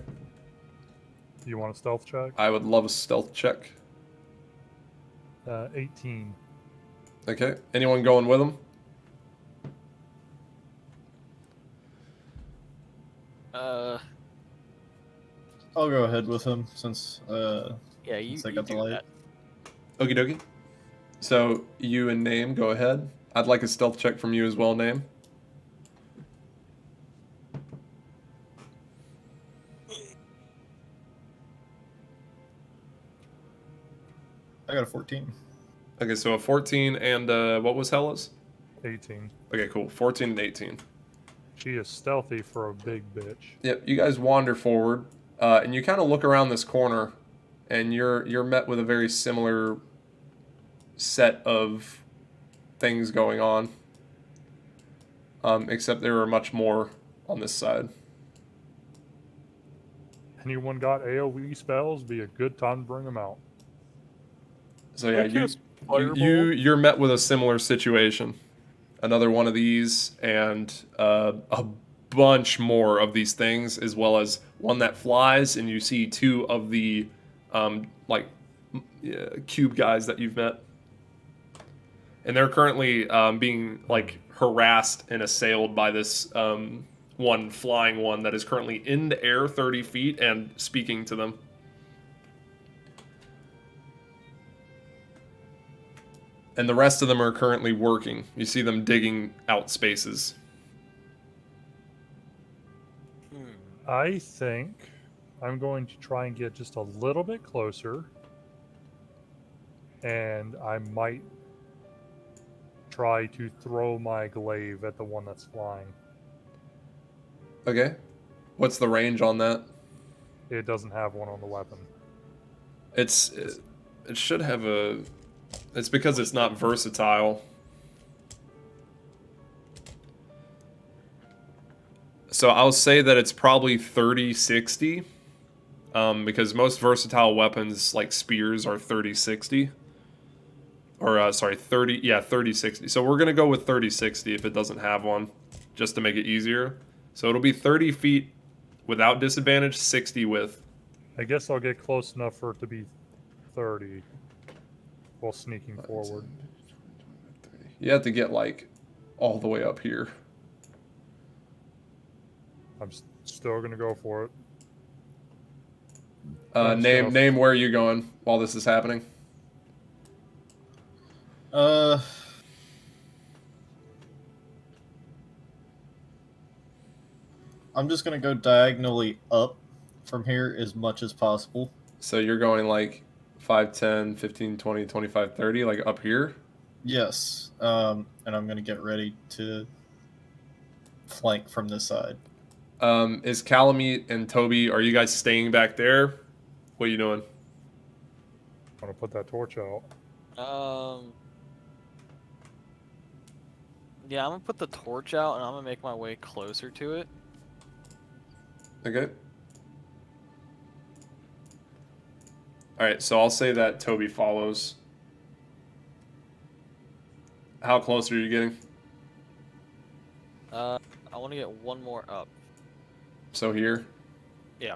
You want a stealth check? I would love a stealth check. 18. Okay. Anyone going with him? I'll go ahead with him since Yeah, you, Since I you got the do light. that. Okie dokie. So you and Name, go ahead. I'd like a stealth check from you as well, Name. I got a 14. Okay, so a 14 and what was Hella's? 18. Okay, cool. 14 and 18. She is stealthy for a big bitch. Yep, you guys wander forward, and you kind of look around this corner, and you're met with a very similar set of things going on. Except there are much more on this side. Anyone got AoE spells? Be a good time to bring them out. So yeah, I cast Fireball. you're met with a similar situation. Another one of these, and a bunch more of these things, as well as one that flies, and you see two of the cube guys that you've met, and they're currently being like harassed and assailed by this one flying one that is currently in the air 30 feet and speaking to them. And the rest of them are currently working. You see them digging out spaces. I think I'm going to try and get just a little bit closer. And I might try to throw my glaive at the one that's flying. Okay. What's the range on that? It doesn't have one on the weapon. It should have a... It's because it's not versatile. So I'll say that it's probably 30-60. Because most versatile weapons, like spears, are 30-60. Or, sorry, 30-60. So we're going to go with 30-60 if it doesn't have one, just to make it easier. So it'll be 30 feet without disadvantage, 60 with. I guess I'll get close enough for it to be 30 while sneaking forward. You have to get, like, all the way up here. I'm still going to go for it. Name where you're going while this is happening. I'm just gonna go diagonally up from here as much as possible. So you're going like 5, 10, 15, 20, 25, 30, like up here? Yes. And I'm gonna get ready to flank from this side. Is Calamite and Toby, are you guys staying back there? What are you doing? I'm going to put that torch out. Yeah, I'm gonna put the torch out and I'm gonna make my way closer to it. Okay. Alright, so I'll say that Toby follows. How close are you getting? I want to get one more up. So here? Yeah.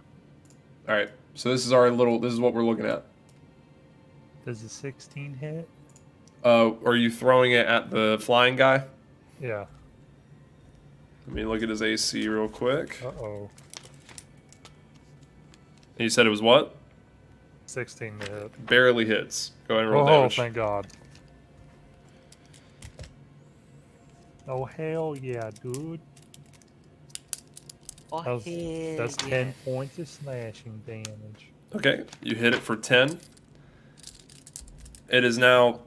Alright, so this is what we're looking at. Does a 16 hit? Are you throwing it at the flying guy? Yeah. Let me look at his AC real quick. Uh-oh. And you said it was what? 16 to hit. Barely hits. Go ahead and roll Oh, damage. thank God. Oh, hell yeah, dude. Oh, That's 10 points of slashing damage. Okay, you hit it for 10. It is now...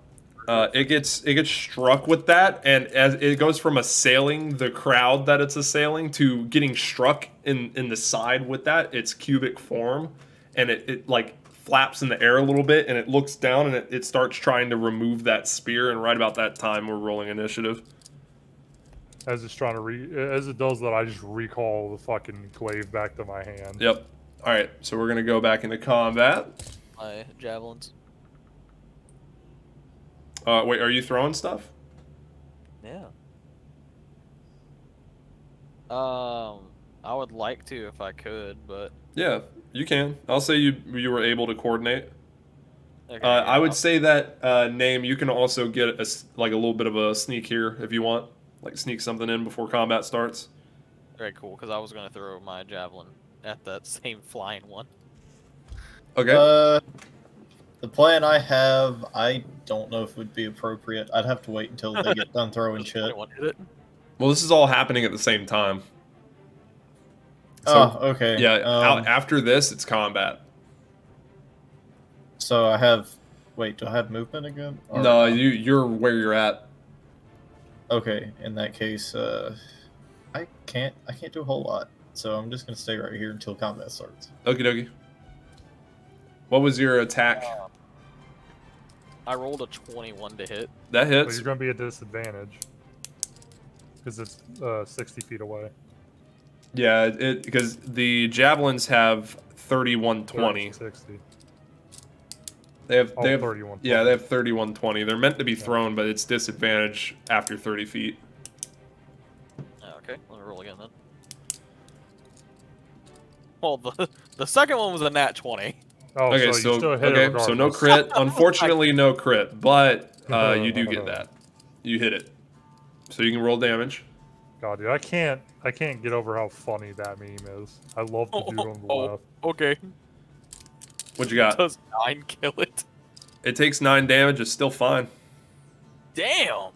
it gets struck with that, and as it goes from assailing the crowd that it's assailing to getting struck in the side with that, its cubic form, and it like flaps in the air a little bit, and it looks down, and it starts trying to remove that spear, and right about that time, we're rolling initiative. As it's trying to as it does that, I just recall the fucking glaive back to my hand. Yep. Alright, so we're going to go back into combat. My javelins. Wait, are you throwing stuff? Yeah. I would like to if I could, but Yeah, you can. I'll say you were able to coordinate. okay, I would say that name. You can also get a little bit of a sneak here if you want, like sneak something in before combat starts. Very cool, because I was gonna throw my javelin at that same flying one. Okay. The plan I have, I don't know if it would be appropriate. I'd have to wait until they get done throwing shit. Anyone hit it? Well, this is all happening at the same time. So, Oh, okay. Yeah. After this, it's combat. So I have. Wait, do I have movement again? Or No, you're where you're at. Okay, in that case, I can't do a whole lot, so I'm just gonna stay right here until combat starts. Okie dokie. What was your attack? I rolled a 21 to hit. That But hits. you're going to be at disadvantage because it's 60 feet away. Yeah, it because the javelins have 3120. 60. They have Oh, 31. yeah, they have 3120. They're meant to be Yeah. thrown, but it's disadvantage after 30 feet. Okay, let me roll again then. Well, the second one was a nat 20. Oh, Okay, so you still hit it okay, regardless. so no crit. Unfortunately, no crit, but you do get Oh. that. You hit it, so you can roll damage. God, dude, I can't get over how funny that meme is. I love the dude on the left. Okay. What you got? Does 9 kill it? It takes 9 damage. It's still fine. Damn!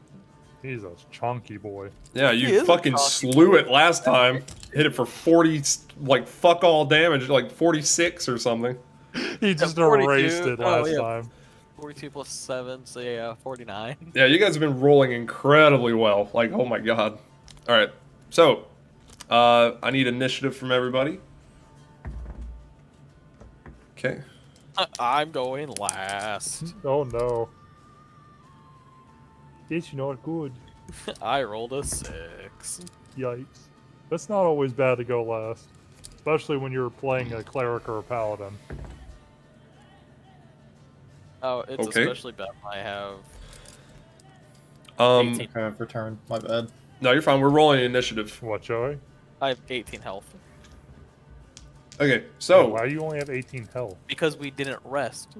He's a chunky boy. Yeah, He you is a fucking cocky slew it last time. Hit it for 40, like fuck all damage, like 46 or something. He just 42. erased it Oh, last yeah. time. 42 plus 7, so yeah, 49. Yeah, you guys have been rolling incredibly well. Like, oh my god. All right, so I need initiative from everybody. Okay. I'm going last. Oh no. It's not good. I rolled a 6. Yikes. That's not always bad to go last. Especially when you're playing a cleric or a paladin. Oh, it's Okay. especially bad when I have Um, 18. Okay, I've returned. My bad. no, you're fine. We're rolling initiative. What, Joey? I have 18 health. Okay, so Why do you only have 18 health? Because we didn't rest.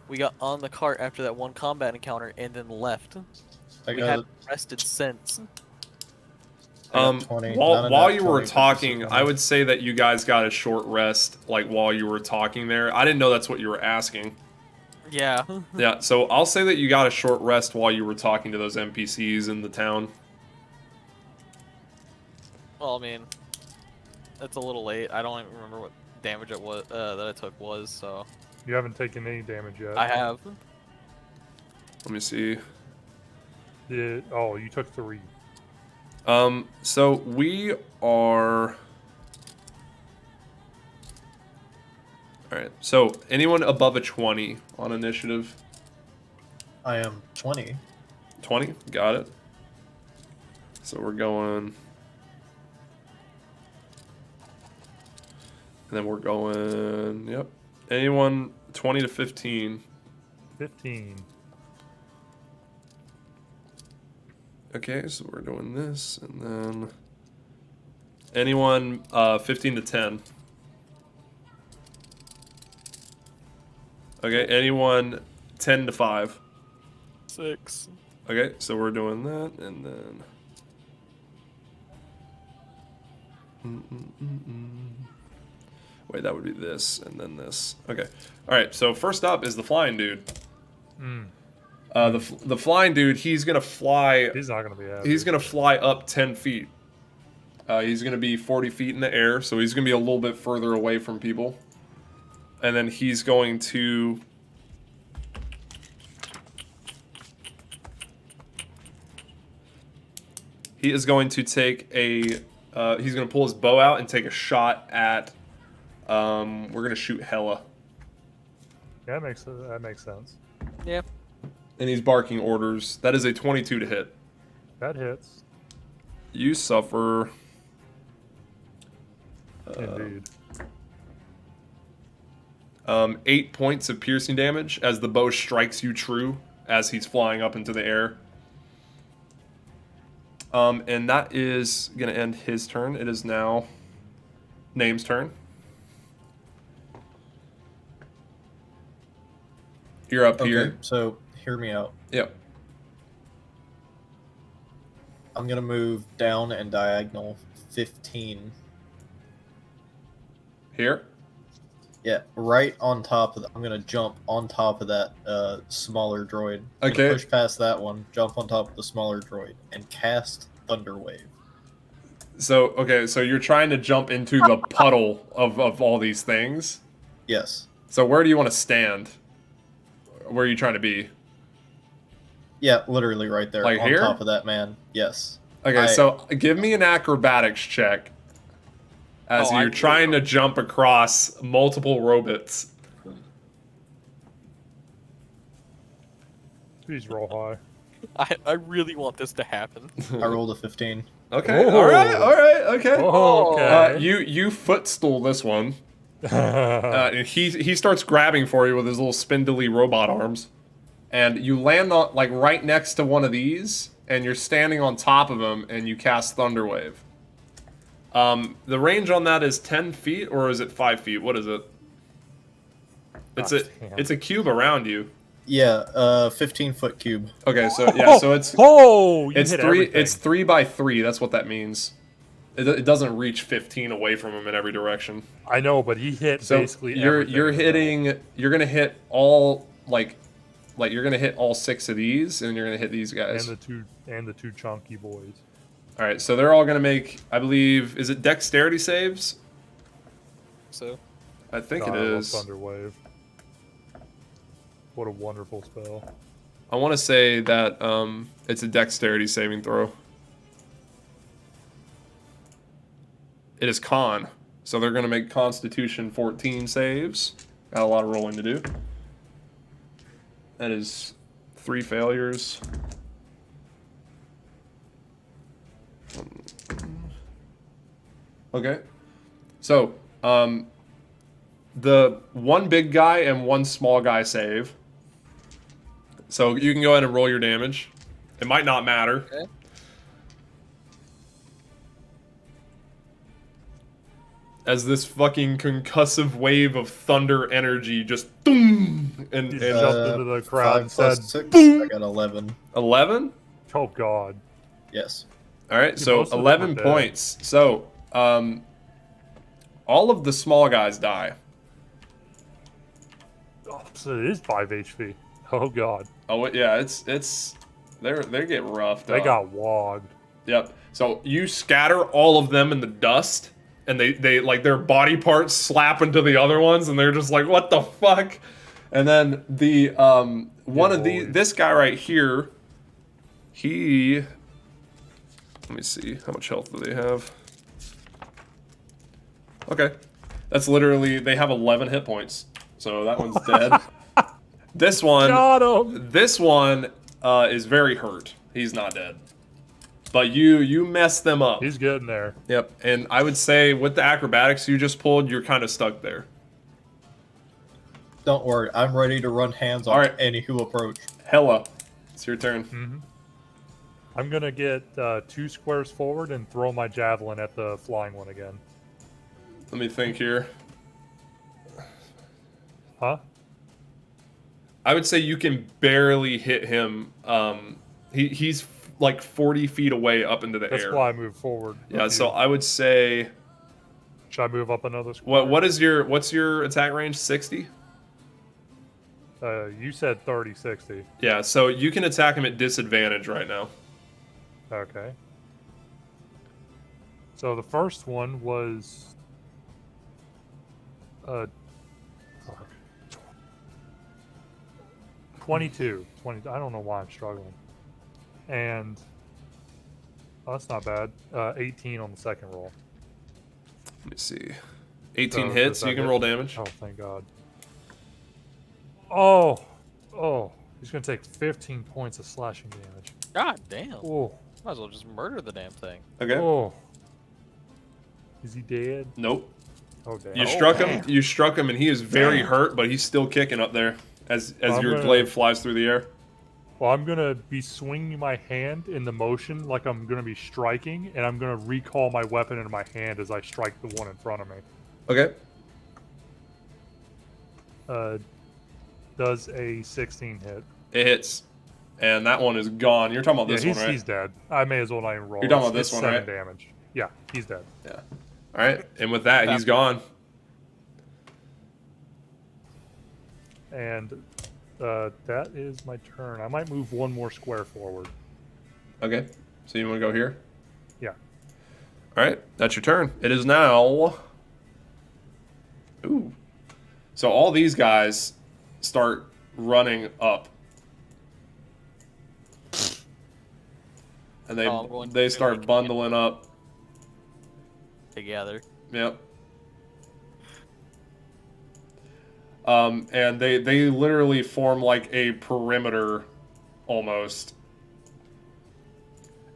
We got on the cart after that one combat encounter and then left. I We got haven't rested since. I got 20, while not a while nat you were 20, but talking, just a I 20. would say that you guys got a short rest, like while you were talking there. I didn't know that's what you were asking. Yeah. Yeah, so I'll say that you got a short rest while you were talking to those NPCs in the town. Well, I mean, it's a little late. I don't even remember what damage it was that I took was, so You haven't taken any damage yet. I have. Let me see. Oh, you took 3. So we are. Alright, so anyone above a 20 on initiative? I am 20. 20? Got it. So we're going. And then we're going. Yep. Anyone 20 to 15? 15. Okay, so we're doing this, and then. Anyone 15 to 10? Okay, anyone 10 to 5? 6. Okay, so we're doing that, and then. Wait, that would be this, and then this. Okay. Alright, so first up is the flying dude. Mm. The flying dude, he's gonna fly. He's not going to be happy. He's gonna fly up 10 feet. He's gonna be 40 feet in the air, so he's gonna be a little bit further away from people. And then he's going to. He is going to take a. He's gonna pull his bow out and take a shot at. We're gonna shoot Hella. Yeah, that makes sense. Yeah. And he's barking orders. That is a 22 to hit. That hits. You suffer. Indeed. 8 points of piercing damage as the bow strikes you true as he's flying up into the air. And that is going to end his turn. It is now Name's turn. You're up Okay, here. so hear me out. Yep. I'm gonna move down and diagonal 15. Here. Yeah, right on top of I'm gonna jump on top of that smaller droid. I'm gonna Okay. push past that one, jump on top of the smaller droid, and cast Thunder Wave. So, okay, so you're trying to jump into the puddle of all these things. Yes. So where do you want to stand? Where are you trying to be? Yeah, literally right there Like on here? top of that man. Yes. Okay, so give me an acrobatics check as Oh, I you're knew trying it. to jump across multiple robots. Please roll high. I really want this to happen. I rolled a 15. Okay, Oh. all right, okay. Oh, okay. You footstool this one. And he starts grabbing for you with his little spindly robot arms, and you land on like right next to one of these, and you're standing on top of him, and you cast Thunderwave. The range on that is 10 feet, or is it 5 feet? What is it? It's God damn. it's a cube around you. Yeah, 15-foot cube. Okay, so yeah, so it's you it's hit 3 everything. it's 3 by 3. That's what that means. It doesn't reach 15 away from him in every direction. I know, but he hit So basically you're everything in the middle. you're gonna hit all like you're gonna hit all 6 of these, and you're gonna hit these guys. and the two chunky boys. All right, so they're all gonna make, I believe, is it dexterity saves? So I think God, it I love is. Thunder Wave. What a wonderful spell. I want to say that it's a dexterity saving throw. It is con, so they're gonna make Constitution 14 saves. Got a lot of rolling to do. That is 3 failures. Okay. So, the one big guy and one small guy save. So you can go ahead and roll your damage. It might not matter. Okay. As this fucking concussive wave of thunder energy just boom and He's jumped into the crowd and 5 plus said, 6. "Boom!" I got 11. 11. Oh God. Yes. All right, Dude, so most of them 11 are dead. points. So, all of the small guys die. Oh, so it is 5 HP. Oh God. Oh yeah, it's they get roughed They up. got wogged. Yep. So you scatter all of them in the dust, and they like their body parts slap into the other ones, and they're just like, what the fuck? And then the one of boys. this guy right here, he, let me see, how much health do they have? Okay, that's literally, they have 11 hit points, so that one's dead. This one, Got him. this one is very hurt. He's not dead. But you messed them up. He's getting there. Yep, and I would say with the acrobatics you just pulled, you're kind of stuck there. Don't worry. I'm ready to run hands on Alright. any who approach. Hella, it's your turn. I'm gonna get 2 squares forward and throw my javelin at the flying one again. Let me think here. Huh? I would say you can barely hit him. He's like 40 feet away up into the That's air. why I moved forward. Yeah, with so you. I would say, Should I move up another square? what's your attack range? 60? You said 30, 60. Yeah, so you can attack him at disadvantage right now. Okay. So the first one was... fuck. 22. 20. I don't know why I'm struggling. And... Oh, that's not bad. 18 on the second roll. Let me see. 18 So, hits, does that you can hit? roll damage. Oh, thank God. Oh! Oh. He's going to take 15 points of slashing damage. God damn. Oh. Might as well just murder the damn thing. Okay. Oh. Is he dead? Nope. Oh, damn. You damn. struck him, and he is very hurt, but he's still kicking up there as I'm your gonna- blade flies through the air. Well, I'm going to be swinging my hand in the motion like I'm going to be striking, and I'm going to recall my weapon into my hand as I strike the one in front of me. Okay. Does a 16 hit? It hits. And that one is gone. You're talking about this he's, one, right? he's dead. I may as well not even roll. You're talking It's- about this it's one, 7 right? damage. Yeah, he's dead. Yeah. All right. And with that, he's gone. And that is my turn. I might move one more square forward. Okay. So you want to go here? Yeah. All right. That's your turn. It is now. Ooh. So all these guys start running up. And I'm going they to start like bundling up. together. Yep. And they literally form like a perimeter almost.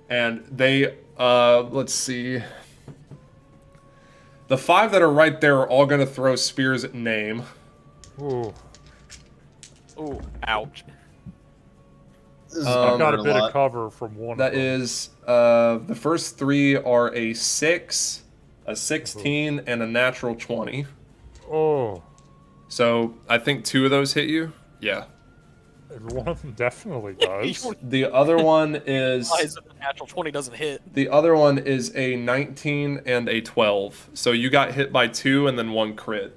And they let's see. The 5 that are right there are all gonna throw spears at Name. Ooh. Ooh, ouch. This is I've gonna got hurt a bit of lot. cover from one That of them. is the first 3 are a 6, a 16, and a natural 20. Oh. So I think 2 of those hit you. Yeah. One of them definitely does. The other one is Eyes of the natural 20 doesn't hit. the other one is a 19 and a 12. So you got hit by 2 and then 1 crit.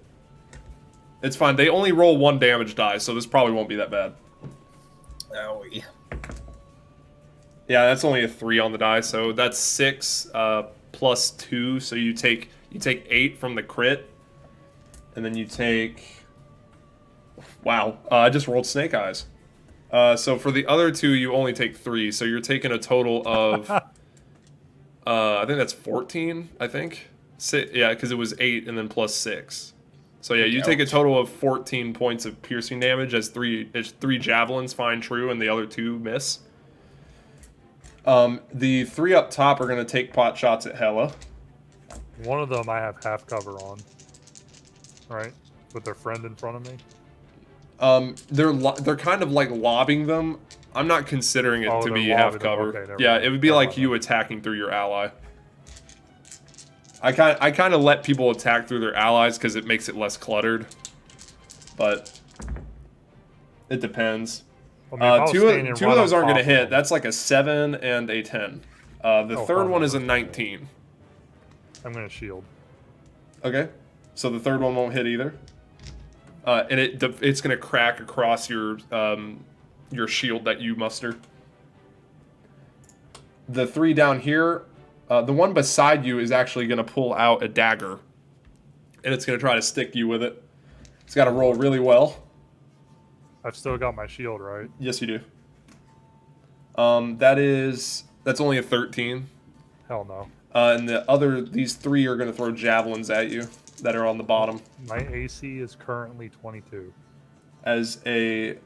It's fine. They only roll 1 damage die, so this probably won't be that bad. Owie. Yeah, that's only a 3 on the die, so that's 6 plus 2. So you take 8 from the crit, and then you take. Wow, I just rolled snake eyes. So for the other 2, you only take 3. So you're taking a total of. I think that's 14. I think. Yeah, because it was 8 and then plus 6. So yeah, you take a total of 14 points of piercing damage as 3 javelins find true and the other 2 miss. The 3 up top are gonna take pot shots at Hella. One of them I have half cover on. Right? With their friend in front of me. They're kind of like lobbing them. I'm not considering it to they're be half lobbing them. cover. Okay, never Yeah, mind. it would be Never like mind you then. attacking through your ally. I kind of let people attack through their allies because it makes it less cluttered. But it depends. I mean, if I was Two standing of right those on aren't going to top of hit. them- That's like a 7 and a 10. The third fine, one is a okay. 19. I'm gonna shield. Okay, so the third one won't hit either. And it's going to crack across your shield that you muster. The 3 down here, the one beside you is actually going to pull out a dagger. And it's going to try to stick you with it. It's got to roll really well. I've still got my shield, right? Yes, you do. That's only a 13. Hell no. And these 3 are going to throw javelins at you that are on the bottom. My AC is currently 22. As a,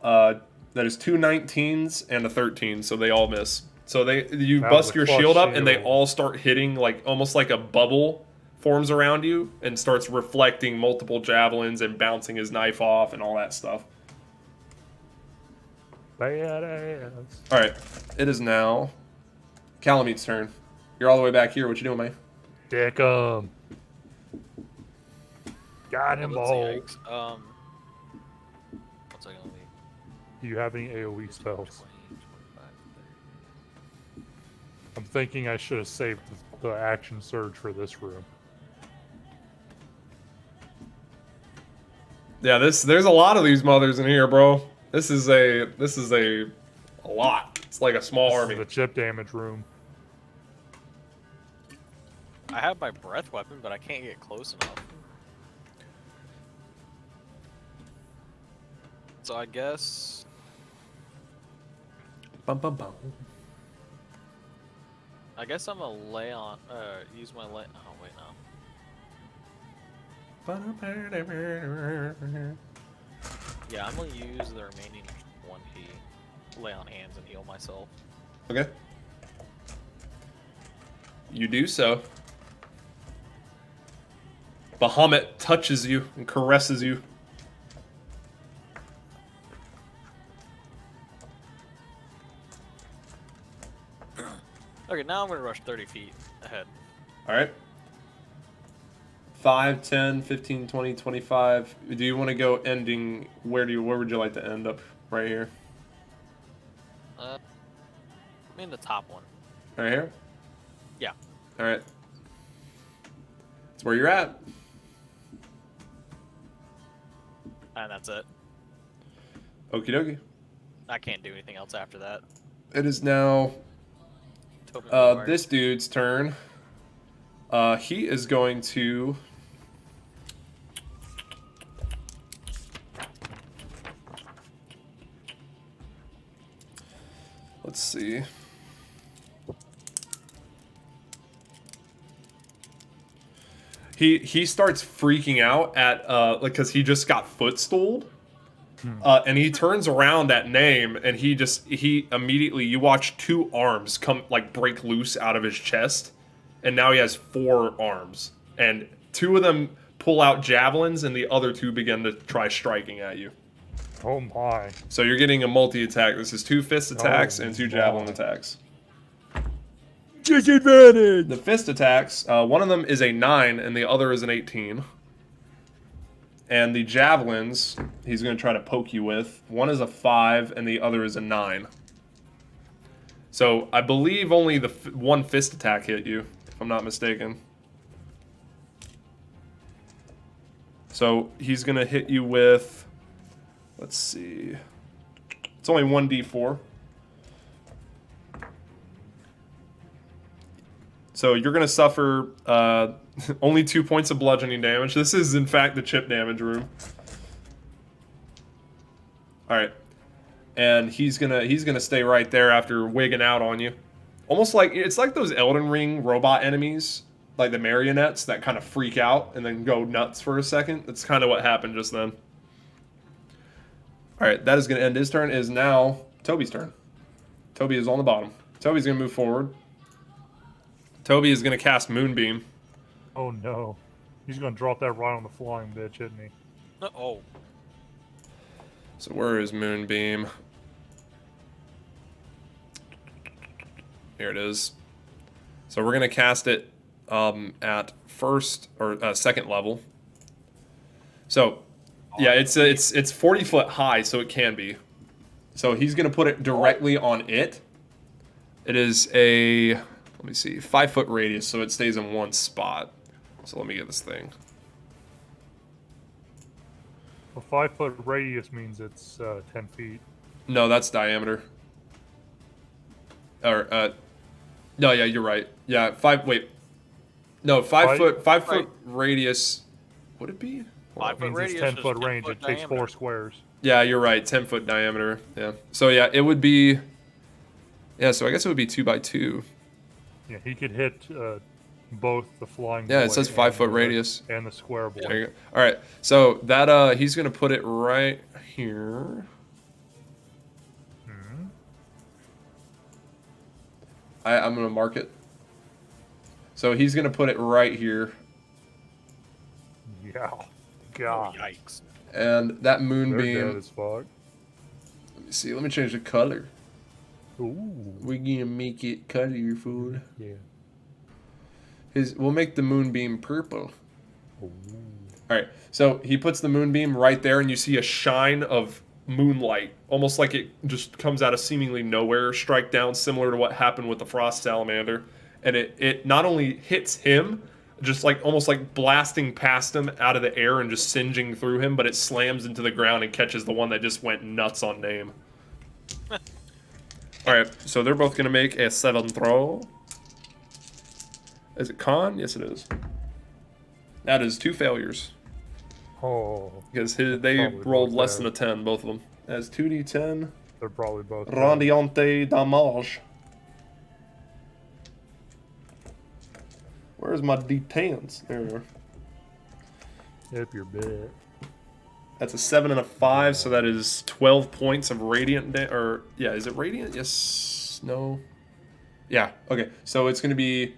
that is 2 19s and a 13, so they all miss. So you That was bust a your clutch shield up, and they shield. all start hitting like almost like a bubble forms around you and starts reflecting multiple javelins and bouncing his knife off and all that stuff. Badass. All right, it is now Calamete's turn. You're all the way back here. What you doing, man? Dick 'em. Got him, Let's see, boy. yikes. What's that gonna be? Do you have any AoE spells? 20, 25, 30. I'm thinking I should have saved the action surge for this room. Yeah, there's a lot of these mothers in here, bro. This is a lot. It's like a small This is army. the chip damage room. I have my breath weapon, but I can't get close enough. So I guess Bum, bum, bum. I'm gonna lay on use my lay. Oh wait, no. Yeah, I'm gonna use the remaining 1 lay on hands and heal myself. Okay. You do so. Bahamut touches you and caresses you. Okay, now I'm gonna rush 30 feet ahead. Alright. 5, 10, 15, 20, 25. Do you want to go ending? Where would you like to end up? Right here? I'm in the top one. Right here? Yeah. Alright. That's where you're at. And that's it. Okie dokie. I can't do anything else after that. It is now Tobin Boulevard. this dude's turn. He is going to... Let's see. he starts freaking out at because he just got footstooled. And he turns around at name, and he immediately, you watch 2 arms come like break loose out of his chest, and now he has 4 arms, and 2 of them pull out javelins, and the other 2 begin to try striking at you. Oh my. So you're getting a multi-attack. This is 2 fist attacks and 2 javelin my. attacks. Disadvantage. The fist attacks, one of them is a 9 and the other is an 18. And the javelins, he's going to try to poke you with. One is a 5 and the other is a 9. So I believe only the one fist attack hit you, if I'm not mistaken. So he's going to hit you with, let's see, it's only 1d4. So you're going to suffer only 2 points of bludgeoning damage. This is, in fact, the chip damage room. All right. And he's gonna stay right there after wigging out on you. Almost like, it's like those Elden Ring robot enemies, like the marionettes that kind of freak out and then go nuts for a second. That's kind of what happened just then. All right, that is going to end his turn. It is now Toby's turn. Toby is on the bottom. Toby's going to move forward. Toby is going to cast Moonbeam. Oh no. He's gonna drop that right on the flying bitch, isn't he? Oh. So where is Moonbeam? Here it is. So we're going to cast it at first or second level. So yeah, it's 40 foot high, so it can be. So he's going to put it directly on it. It is a, let me see, 5 foot radius, so it stays in one spot. So let me get this thing. A 5 foot radius means it's 10 feet. No, that's diameter. Or no, yeah, you're right. Yeah, 5. Wait, no, 5 foot. 5 foot radius. Would it be? 5 foot Means radius. it's 10 is foot 10 range. foot It takes diameter. 4 squares. Yeah, you're right. 10 foot diameter. Yeah. So yeah, it would be. Yeah, so I guess it would be 2 by 2. Yeah, he could hit both the flying. Yeah, it boy says 5 and foot the- radius. and the square boy. There you go. All right. So that he's gonna put it right here. Mhm. I'm gonna mark it. So he's gonna put it right here, Yeah. Oh, God. yikes. and that They're dead moonbeam. as fuck. Let me see. Let me change the color. Ooh. We're gonna make it colorful. Yeah. We'll make the moonbeam purple. Ooh. All right. So he puts the moonbeam right there, and you see a shine of moonlight, almost like it just comes out of seemingly nowhere, strike down, similar to what happened with the frost salamander. And it not only hits him, just like almost like blasting past him out of the air and just singeing through him, but it slams into the ground and catches the one that just went nuts on name. All right. So they're both gonna make a 7 throw. Is it con? Yes, it is. That is 2 failures. Oh. Because they Probably rolled both less bad. than a 10, both of them. That's 2d10. They're probably both. dead. Radiante damage. Where's my d10s? There we are. If you're bad. That's a 7 and a 5, so that is 12 points of radiant yeah, is it radiant? Yes. No. Yeah, okay. So it's going to be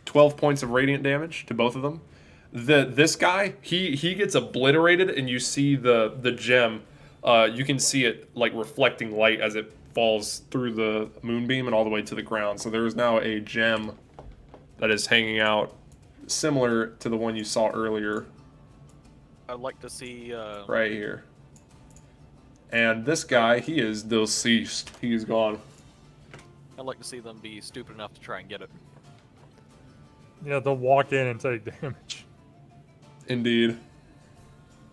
12 points of radiant damage to both of them. This guy, he gets obliterated, and you see the gem. You can see it like reflecting light as it falls through the moonbeam and all the way to the ground. So there is now a gem that is hanging out, similar to the one you saw earlier, I'd like to see. right here. And this guy, he is deceased. He is gone. I'd like to see them be stupid enough to try and get it. Yeah, they'll walk in and take damage. Indeed.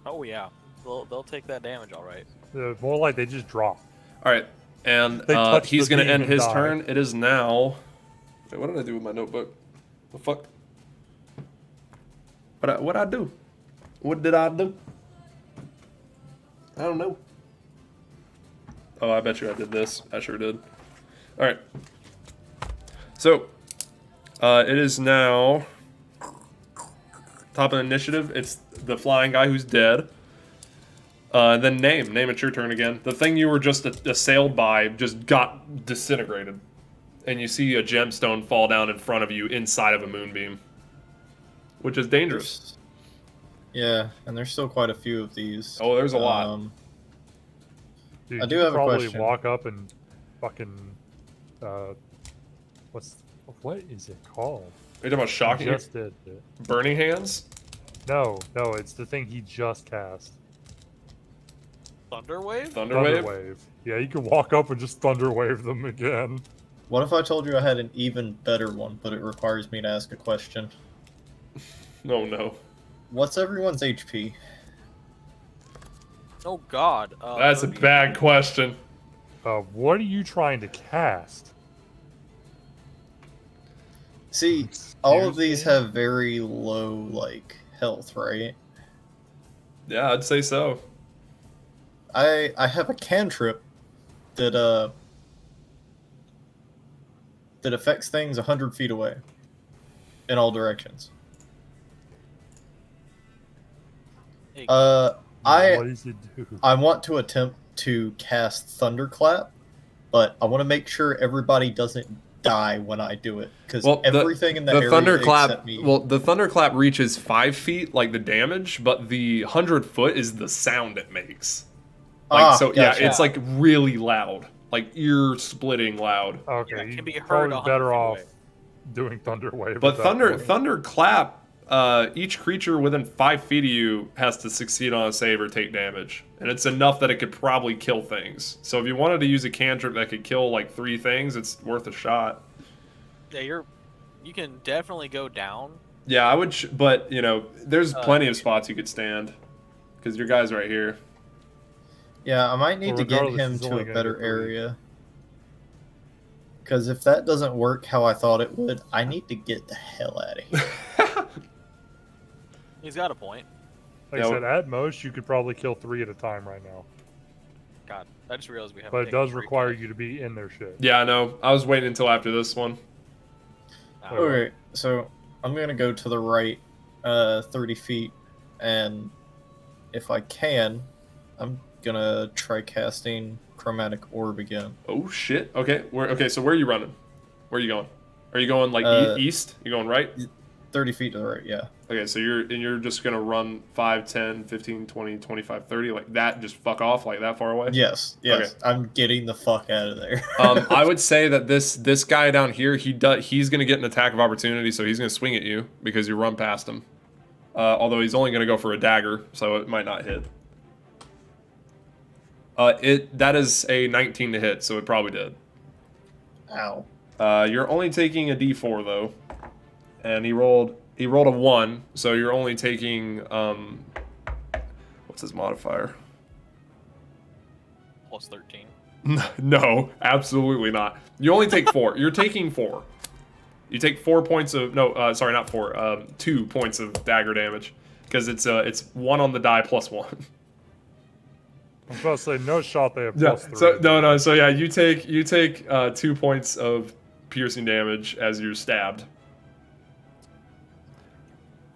Oh yeah, they'll take that damage all right. More like they just drop. All right, and They touch he's the going to beam end and his die. turn. It is now. Wait, what did I do with my notebook? The fuck? What I do? What did I do? I don't know. Oh, I bet you I did this. I sure did. All right. So, it is now top of the initiative. It's the flying guy who's dead. Then name. Name, it's your turn again. The thing you were just assailed by just got disintegrated. And you see a gemstone fall down in front of you inside of a moonbeam. Which is dangerous. Yeah, and there's still quite a few of these. Oh, there's a lot. Dude, I do you could have a probably question. walk up and fucking what is it called? Are you talking about He shocking? just did it. Burning hands? No, it's the thing he just cast. Thunderwave? Thunderwave? Yeah, you can walk up and just thunderwave them again. What if I told you I had an even better one, but it requires me to ask a question? Oh no. What's everyone's HP? Oh god. That's a 30. bad question. What are you trying to cast? See, all of Excuse these me? have very low, like, health, right? Yeah, I'd say so. I have a cantrip that affects things 100 feet away in all directions. Hey, What I does it do? want to attempt to cast Thunderclap, but I want to make sure everybody doesn't die when I do it, because everything in the area thunderclap. except me. Well, the thunderclap reaches 5 feet, like the damage, but the 100-foot is the sound it makes. Like gotcha. yeah, it's like really loud, like ear splitting loud. Okay, Yeah, it can be you're heard probably 100 better feet off away. doing thunderwave. But at that point. thunderclap, each creature within 5 feet of you has to succeed on a save or take damage, and it's enough that it could probably kill things. So if you wanted to use a cantrip that could kill like 3 things, it's worth a shot. Yeah, you can definitely go down. Yeah, I would, but you know, there's plenty of yeah. spots you could stand, because your guy's right here. Yeah, I might need Well, to get regardless, him he's to only a gonna better get 3. area. Because if that doesn't work how I thought it would, I need to get the hell out of here. He's got a point. Like Yeah, I said, at most you could probably kill 3 at a time right now. God, I just realized we have. But it does require you to be in their shit. Yeah, I know. I was waiting until after this one. Okay, so I'm going to go to the right 30 feet, and if I can, I'm going to try casting Chromatic Orb again. Oh shit. Okay. So where are you running? Where are you going? Are you going like east? You going right? 30 feet to the right, yeah. Okay, so you're just gonna run 5, 10, 15, 20, 25, 30, like that, just fuck off, like that far away? Yes. Okay. I'm getting the fuck out of there. I would say that this guy down here, he's gonna get an attack of opportunity, so he's gonna swing at you because you run past him. Although he's only gonna go for a dagger, so it might not hit. That is a 19 to hit, so it probably did. Ow. You're only taking a D4 though, and he rolled a 1, so you're only taking what's his modifier? Plus 13. No, absolutely not. You only take 4. You're taking 4. You take 4 points of sorry, not 4. 2 points of dagger damage because it's 1 on the die plus 1. I'm supposed to say no shot they have Yeah. plus 3. So no. So yeah, you take 2 points of piercing damage as you're stabbed.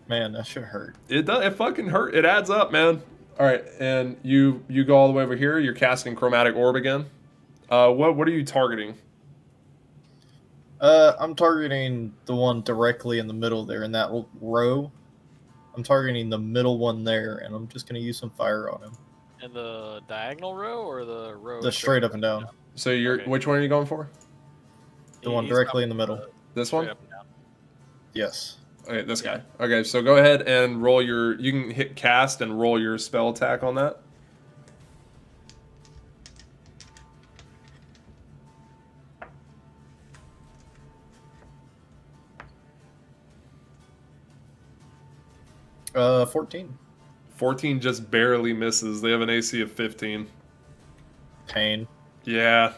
Man, that should hurt. It does. It fucking hurt. It adds up, man. All right, and you go all the way over here. You're casting Chromatic Orb again. What are you targeting? I'm targeting the one directly in the middle there in that row. I'm targeting the middle one there, and I'm just gonna use some fire on him. In the diagonal row or the row? The straight up and down. So you're Okay. which one are you going for? The one He's directly in up, the middle. This straight one? up and down. Yes. Okay, this guy. Okay, so go ahead and roll your. You can hit cast and roll your spell attack on that. Uh, 14. 14 just barely misses. They have an AC of 15. Pain. Yeah.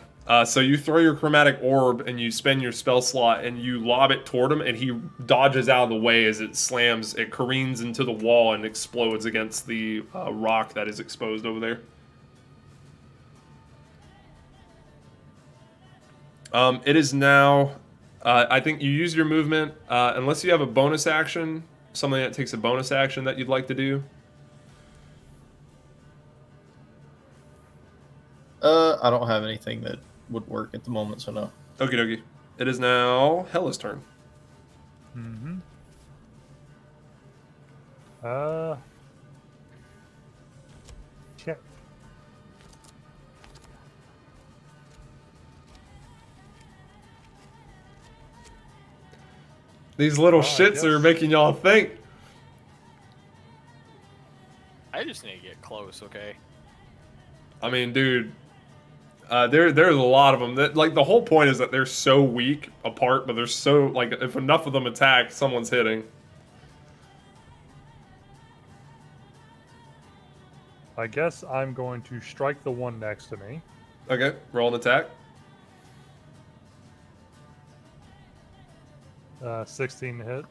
So you throw your Chromatic Orb and you spend your spell slot and you lob it toward him and he dodges out of the way as it slams. It careens into the wall and explodes against the rock that is exposed over there. It is now. I think you use your movement unless you have a bonus action. something that takes a bonus action that you'd like to do? I don't have anything that would work at the moment, so no. Okie dokie. It is now Hella's turn. Mm-hmm. Check. These little I shits are guess. making y'all think. I just need to get close, okay? I mean, dude, there's a lot of them. That, like, the whole point is that they're so weak apart, but they're so, like, if enough of them attack, someone's hitting. I guess I'm going to strike the one next to me. Okay, roll an attack. 16 to hit.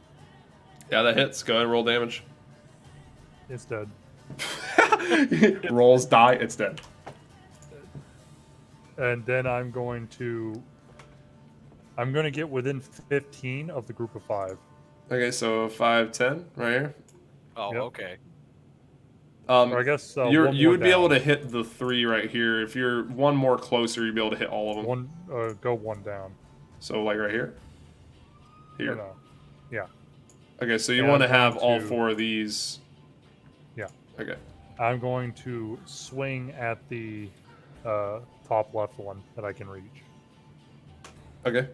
Yeah, that hits. Go ahead and roll damage. It's dead. Rolls, die, it's dead. And then I'm going to get within 15 of the group of 5. Okay, so 5, 10, right here. Oh, Yep. okay. Or I guess you one would more be able down. to hit the 3 right here. If you're one more closer, you'd be able to hit all of them. One go one down. So, like, right here? Here. No. Yeah. Okay, so you And want to I'm have going all to- 4 of these. Yeah. Okay. I'm going to swing at the top left one that I can reach. Okay.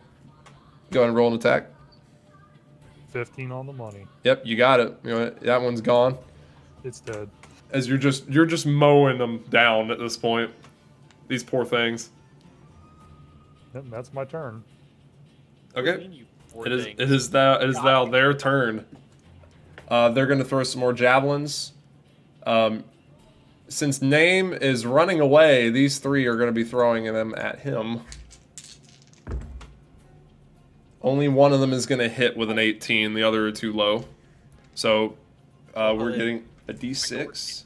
Go ahead and roll an attack. 15 on the money. Yep, you got it. You know what? That one's gone. It's dead. As you're just mowing them down at this point. These poor things. Yep, that's my turn. What do you Okay. mean, you poor It thing? is now their turn. They're gonna throw some more javelins. Since Name is running away, these 3 are gonna be throwing them at him. Only one of them is gonna hit with an 18. The other are too low. So we're getting a D6.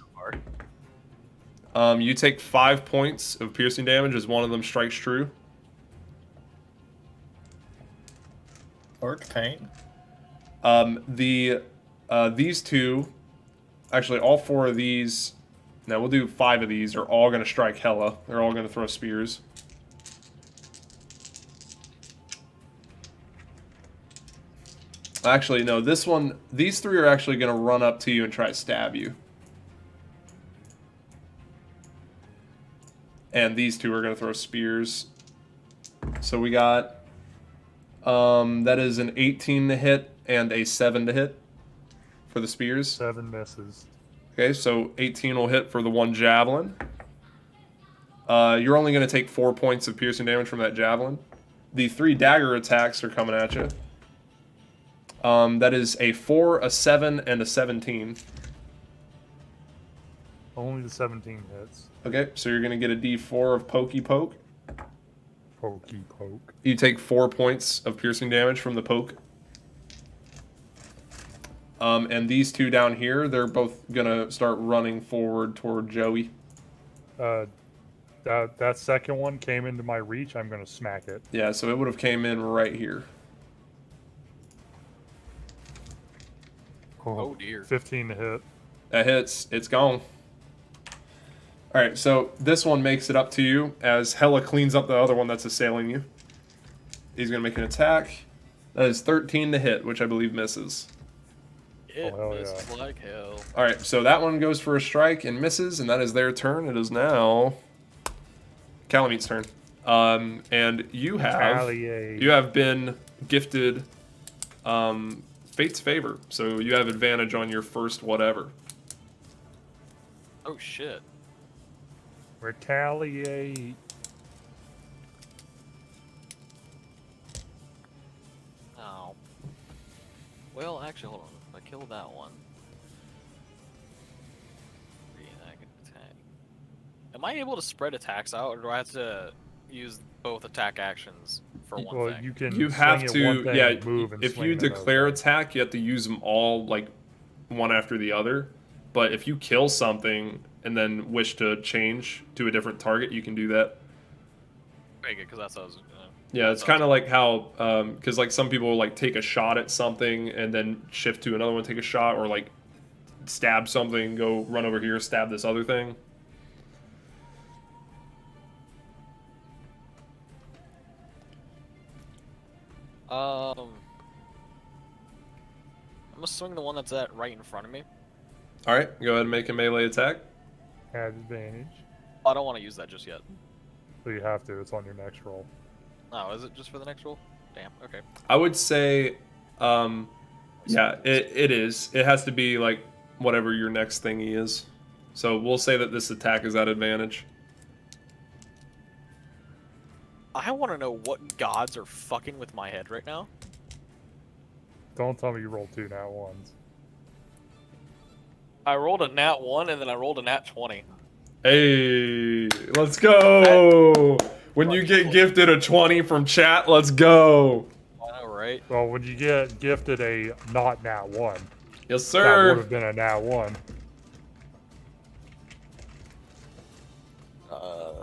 You take 5 points of piercing damage as one of them strikes true. Arcane. These 2, actually all 4 of these. Now we'll do 5 of these. Are all going to strike Hella. They're all going to throw spears. Actually, no. This one, these 3 are actually going to run up to you and try to stab you. And these 2 are going to throw spears. So we got, that is an 18 to hit and a 7 to hit for the spears. 7 misses. Okay, so 18 will hit for the one javelin. You're only going to take 4 points of piercing damage from that javelin. The 3 dagger attacks are coming at you. That is a 4, a 7, and a 17. Only the 17 hits. Okay, so you're going to get a d4 of pokey poke. Pokey poke. You take 4 points of piercing damage from the poke. And these 2 down here, they're both going to start running forward toward Joey. That second one came into my reach. I'm going to smack it. Yeah, so it would have came in right here. Oh dear. 15 to hit. That hits. It's gone. Alright, so this one makes it up to you as Hella cleans up the other one that's assailing you. He's going to make an attack. That is 13 to hit, which I believe misses. It hell misses yeah. like hell. Alright, so that one goes for a strike and misses, and that is their turn. It is now Calamete's turn. And you have been gifted Fate's Favor, so you have advantage on your first whatever. Oh shit. Retaliate. Oh. Well, actually, hold on. If I kill that one. I can attack. Am I able to spread attacks out, or do I have to use both attack actions for one Well, thing? you can. You swing have it to, one thing, yeah. move and If swing you another declare thing. attack, you have to use them all like one after the other. But if you kill something and then wish to change to a different target, you can do that. Very good, because that's what I was gonna Yeah, it's kind of like how, because like some people like take a shot at something and then shift to another one, take a shot, or like stab something, go run over here, stab this other thing. I'm gonna swing the one that's at right in front of me. All right, go ahead and make a melee attack. Add advantage. I don't want to use that just yet. So you have to. It's on your next roll. Oh, is it just for the next roll? Damn. Okay. I would say, yeah, it is. It has to be like whatever your next thingy is. So we'll say that this attack is at advantage. I want to know what gods are fucking with my head right now. Don't tell me you rolled 2 nat ones. I rolled a nat 1 and then I rolled a nat 20. Hey, let's go! When you get gifted a 20 from chat, let's go! I know, right? Well, when you get gifted a not nat 1, Yes, that would sir! have been a nat 1.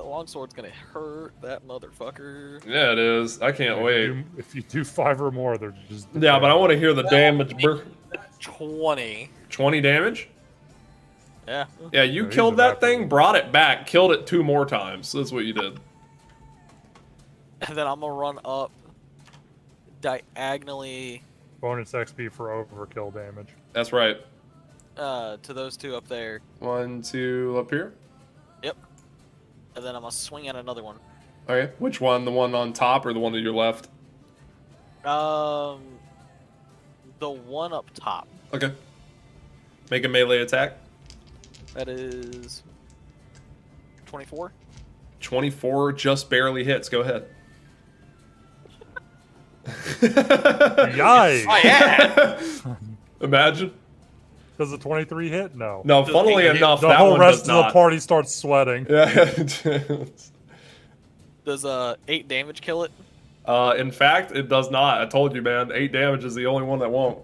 Longsword's gonna hurt that motherfucker. Yeah, it is. I can't wait. If you do 5 or more, they're just... Yeah, but I want to hear the damage, bro. 20. 20 damage? Yeah. Yeah, you No, he's killed a that bad thing, brought it back, killed it 2 more times. That's what you did. And then I'm gonna run up diagonally Bonus XP for overkill damage. That's right. to those 2 up there. 1, 2, up here. Yep. And then I'm gonna swing at another one. Okay, which one? The one on top or the one to your left? The one up top. Okay. Make a melee attack. That is 24. 24 just barely hits. Go ahead. Yikes! Oh yeah. Imagine. Does the 23 hit? No. No, funnily enough, The that whole one rest does of the not. party starts sweating. Yeah. Does 8 damage kill it? In fact, it does not. I told you, man. 8 damage is the only one that won't.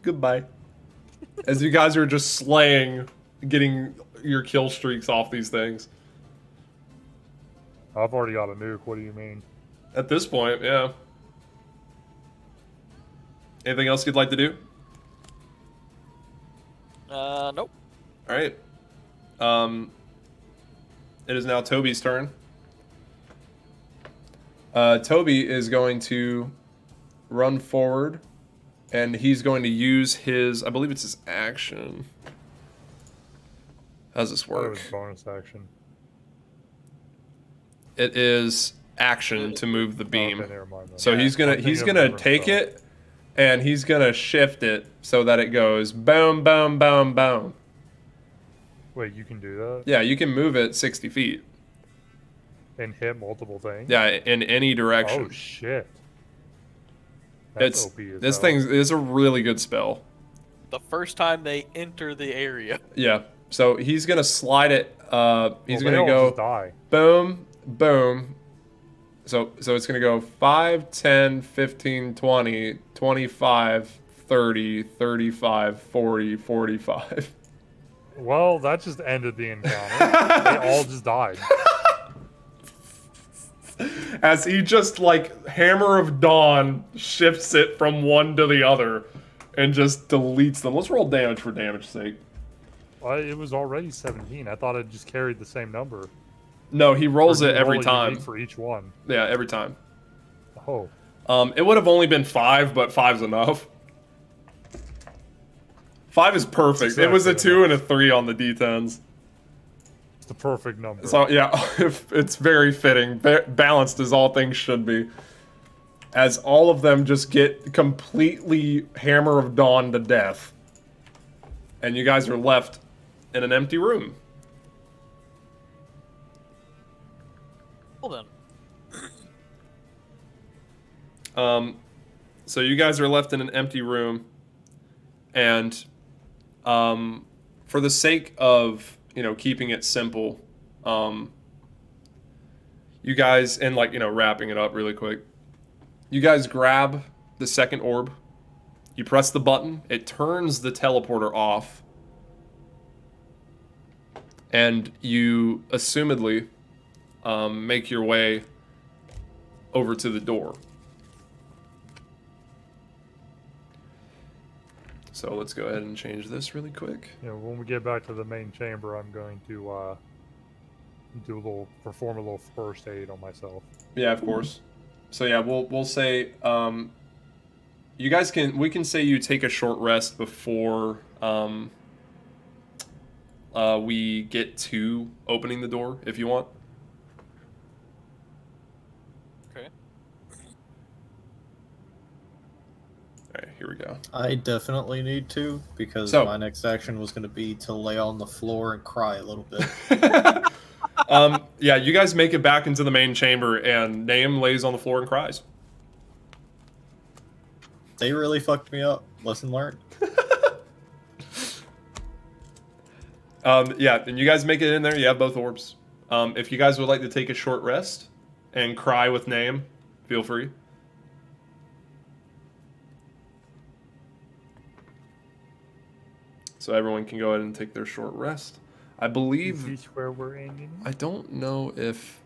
Goodbye. As you guys are just slaying, getting your kill streaks off these things. I've already got a nuke. What do you mean? At this point, yeah. Anything else you'd like to do? Nope. All right. It is now Toby's turn. Toby is going to run forward, and he's going to use his, I believe it's his action. How does this I thought it work? was bonus action. It is action to move the beam. Okay, never mind then. So he's gonna I'm thinking of a different take spell. it, and he's gonna shift it so that it goes boom, boom, boom, boom. Wait, you can do that? Yeah, you can move it 60 feet. And hit multiple things? Yeah, in any direction. Oh, shit. That's It's OP as this hell. thing is a really good spell. The first time they enter the area. Yeah. So he's gonna slide it. He's Well, they gonna all go just die. boom, boom. So it's gonna go 5, 10, 15, 20, 25, 30, 35, 40, 45. Well, that just ended the encounter. They all just died. As he just like Hammer of Dawn shifts it from one to the other and just deletes them. Let's roll damage for damage's sake. Well, it was already 17. I thought it just carried the same number. No, he rolls Or it you every roll time. unique for each one. Yeah, every time. Oh. It would have only been 5, but 5's enough. 5 is perfect. It was a Exactly 2 and a 3 on the D10s. It's the perfect number. So yeah, it's very fitting, balanced as all things should be. As all of them just get completely Hammer of Dawn to death, and you guys are left in an empty room. Well then. So you guys are left in an empty room, and for the sake of keeping it simple, you guys, and wrapping it up really quick, you guys grab the second orb, you press the button, it turns the teleporter off, and you assumedly make your way over to the door. So let's go ahead and change this really quick. When we get back to the main chamber, I'm going to perform a little first aid on myself. Yeah, of course. So yeah, we'll say you guys we can say you take a short rest before we get to opening the door if you want. Okay. All right, here we go. I definitely need to, because So- my next action was going to be to lay on the floor and cry a little bit. Yeah, you guys make it back into the main chamber, and Naeem lays on the floor and cries. They really fucked me up. Lesson learned. Yeah, and you guys make it in there. You have both orbs. If you guys would like to take a short rest and cry with Naeem, feel free. So everyone can go ahead and take their short rest. I believe. Is this where we're ending? I don't know if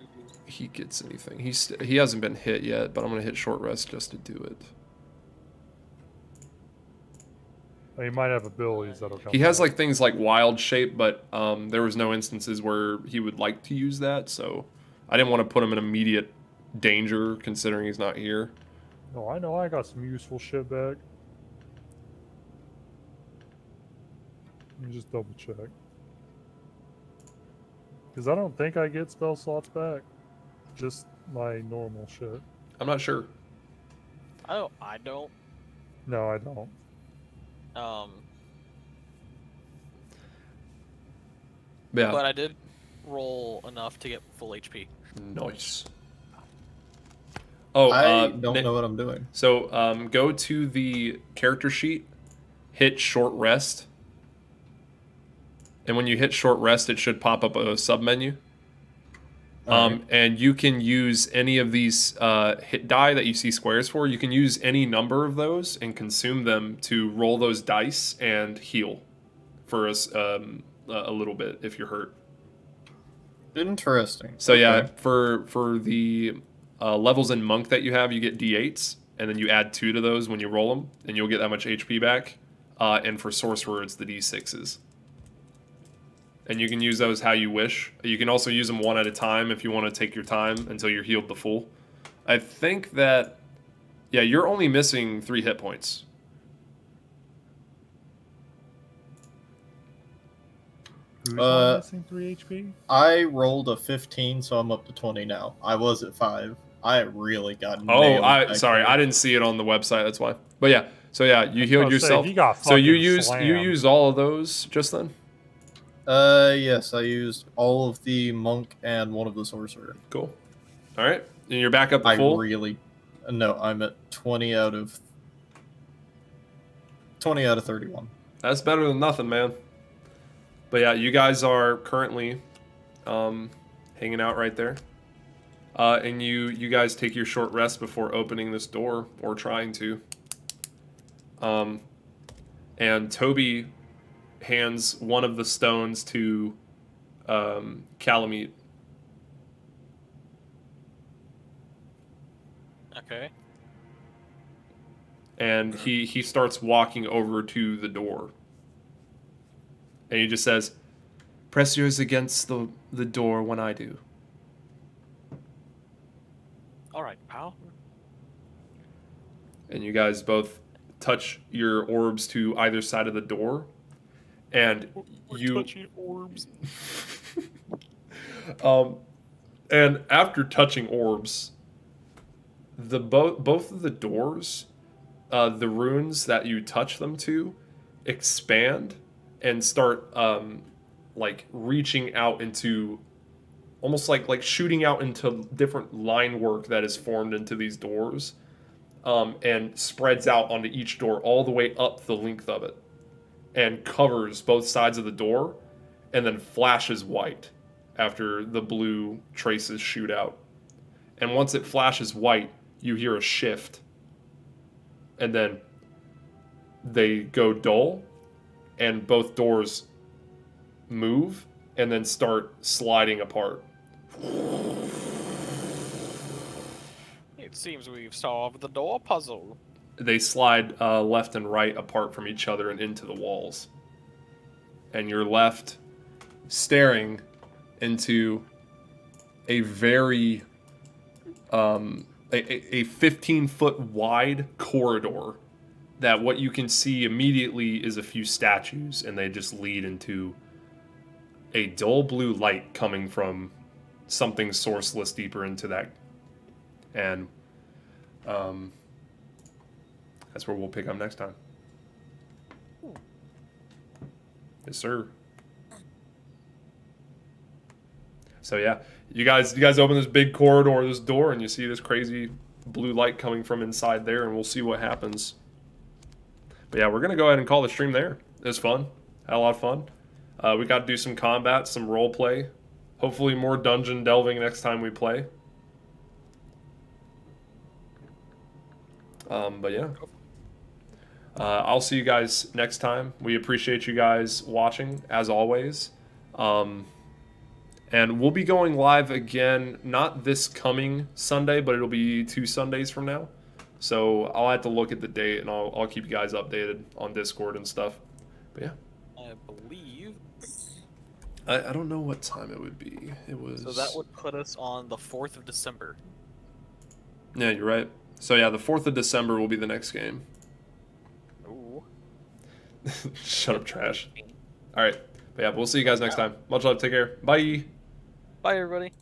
he gets anything. He hasn't been hit yet, but I'm gonna hit short rest just to do it. He might have abilities that'll come. He has back. like things like wild shape, but there was no instances where he would like to use that, so I didn't want to put him in immediate danger considering he's not here. Oh, I know. I got some useful shit back. Let me just double check. Because I don't think I get spell slots back. Just my normal shit. I'm not sure. I don't. No, I don't. Yeah. But I did roll enough to get full HP. Nice. Oh, I don't know what I'm doing. So go to the character sheet, hit short rest, and when you hit short rest, it should pop up a sub menu. Alright. And you can use any of these hit die that you see squares for. You can use any number of those and consume them to roll those dice and heal for a little bit if you're hurt. Interesting. So yeah, Okay. for the levels in monk that you have, you get d8s, and then you add 2 to those when you roll them, and you'll get that much HP back. And for sorcerer, it's the d6s. And you can use those how you wish. You can also use them one at a time if you want to take your time until you're healed to full. I think that, yeah, you're only missing 3 hit points. Who's missing 3 HP? I rolled a 15, so I'm up to 20 now. I was at 5. I really got Oh, nailed back sorry, there. I didn't see it on the website. That's why. But yeah, so yeah, you healed gonna say, yourself. he got So you fucking used slammed. all of those just then. Yes, I used all of the monk and one of the sorcerer. Cool. All right, and you're back up to I full. really, no, I'm at 20 out of 31. That's better than nothing, man. But yeah, you guys are currently hanging out right there. And you guys take your short rest before opening this door, or trying to. And Toby hands one of the stones to Calamite. Okay. And he starts walking over to the door. And he just says, "Press yours against the door when I do." All right, pal. And you guys both touch your orbs to either side of the door. And you touching orbs. and after touching orbs, the both of the doors, the runes that you touch them to expand and start like reaching out into almost like shooting out into different line work that is formed into these doors, and spreads out onto each door all the way up the length of it, and covers both sides of the door, and then flashes white after the blue traces shoot out. And once it flashes white, you hear a shift, and then they go dull, and both doors move and then start sliding apart. It seems we've solved the door puzzle. They slide left and right apart from each other and into the walls. And you're left staring into a very a 15-foot wide corridor that what you can see immediately is a few statues, and they just lead into a dull blue light coming from something sourceless deeper into that. And that's where we'll pick up next time. Yes, sir. So yeah, you guys open this big corridor, this door, and you see this crazy blue light coming from inside there, and we'll see what happens. But yeah, we're gonna go ahead and call the stream there. It was fun. Had a lot of fun. We got to do some combat, some role play. Hopefully more dungeon delving next time we play. But yeah. I'll see you guys next time. We appreciate you guys watching, as always. And we'll be going live again, not this coming Sunday, but it'll be 2 Sundays from now. So I'll have to look at the date, and I'll keep you guys updated on Discord and stuff. But yeah. I believe. I don't know what time it would be. It was... So that would put us on the 4th of December. Yeah, you're right. So yeah, the 4th of December will be the next game. Ooh. Shut up, trash. All right. But yeah, we'll see you guys next time. Much love. Take care. Bye. Bye, everybody.